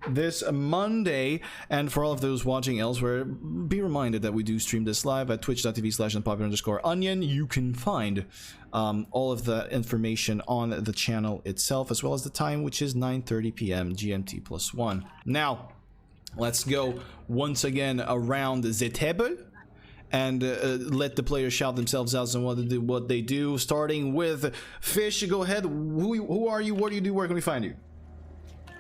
this Monday. And for all of those watching elsewhere, be reminded that we do stream this live at twitch.tv/unpopular_onion. You can find all of the information on the channel itself, as well as the time, which is 9:30 p.m. GMT +1. Now, let's go once again around the table and let the players shout themselves out on what they do, starting with Fish. Go ahead. Who are you? What do you do? Where can we find you?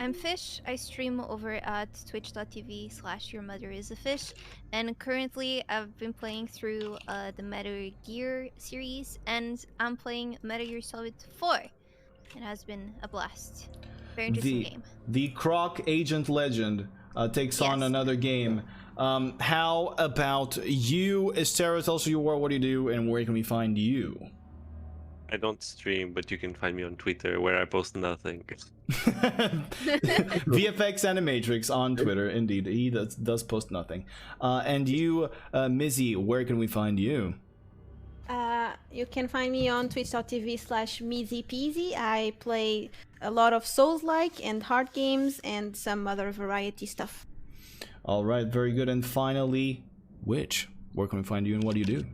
I'm Fish. I stream over at twitch.tv/yourmotherisafish, and currently I've been playing through the Metal Gear series, and I'm playing Metal Gear Solid 4. It has been a blast. Very interesting game. The Croc Agent Legend takes on another game. How about you, Estera? Tell us who you are, what do you do, and where can we find you? I don't stream, but you can find me on Twitter where I post nothing. VFX Animatrix on Twitter, indeed. He does post nothing. And you, Mizzy, where can we find you? You can find me on twitch.tv/MizzyPeasy. I play a lot of Souls-like and hard games and some other variety stuff. All right, very good. And finally, Witch, where can we find you and what do you do?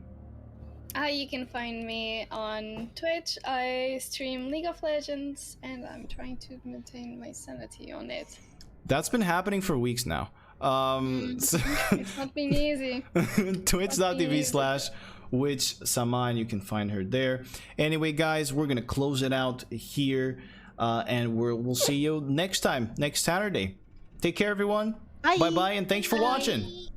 You can find me on Twitch. I stream League of Legends, and I'm trying to maintain my sanity on it. That's been happening for weeks now. So it's not been easy. Twitch.tv/WitchSama, and you can find her there. Anyway, guys, we're gonna close it out here, and we'll see you next time, next Saturday. Take care, everyone. Bye bye, and thanks for watching.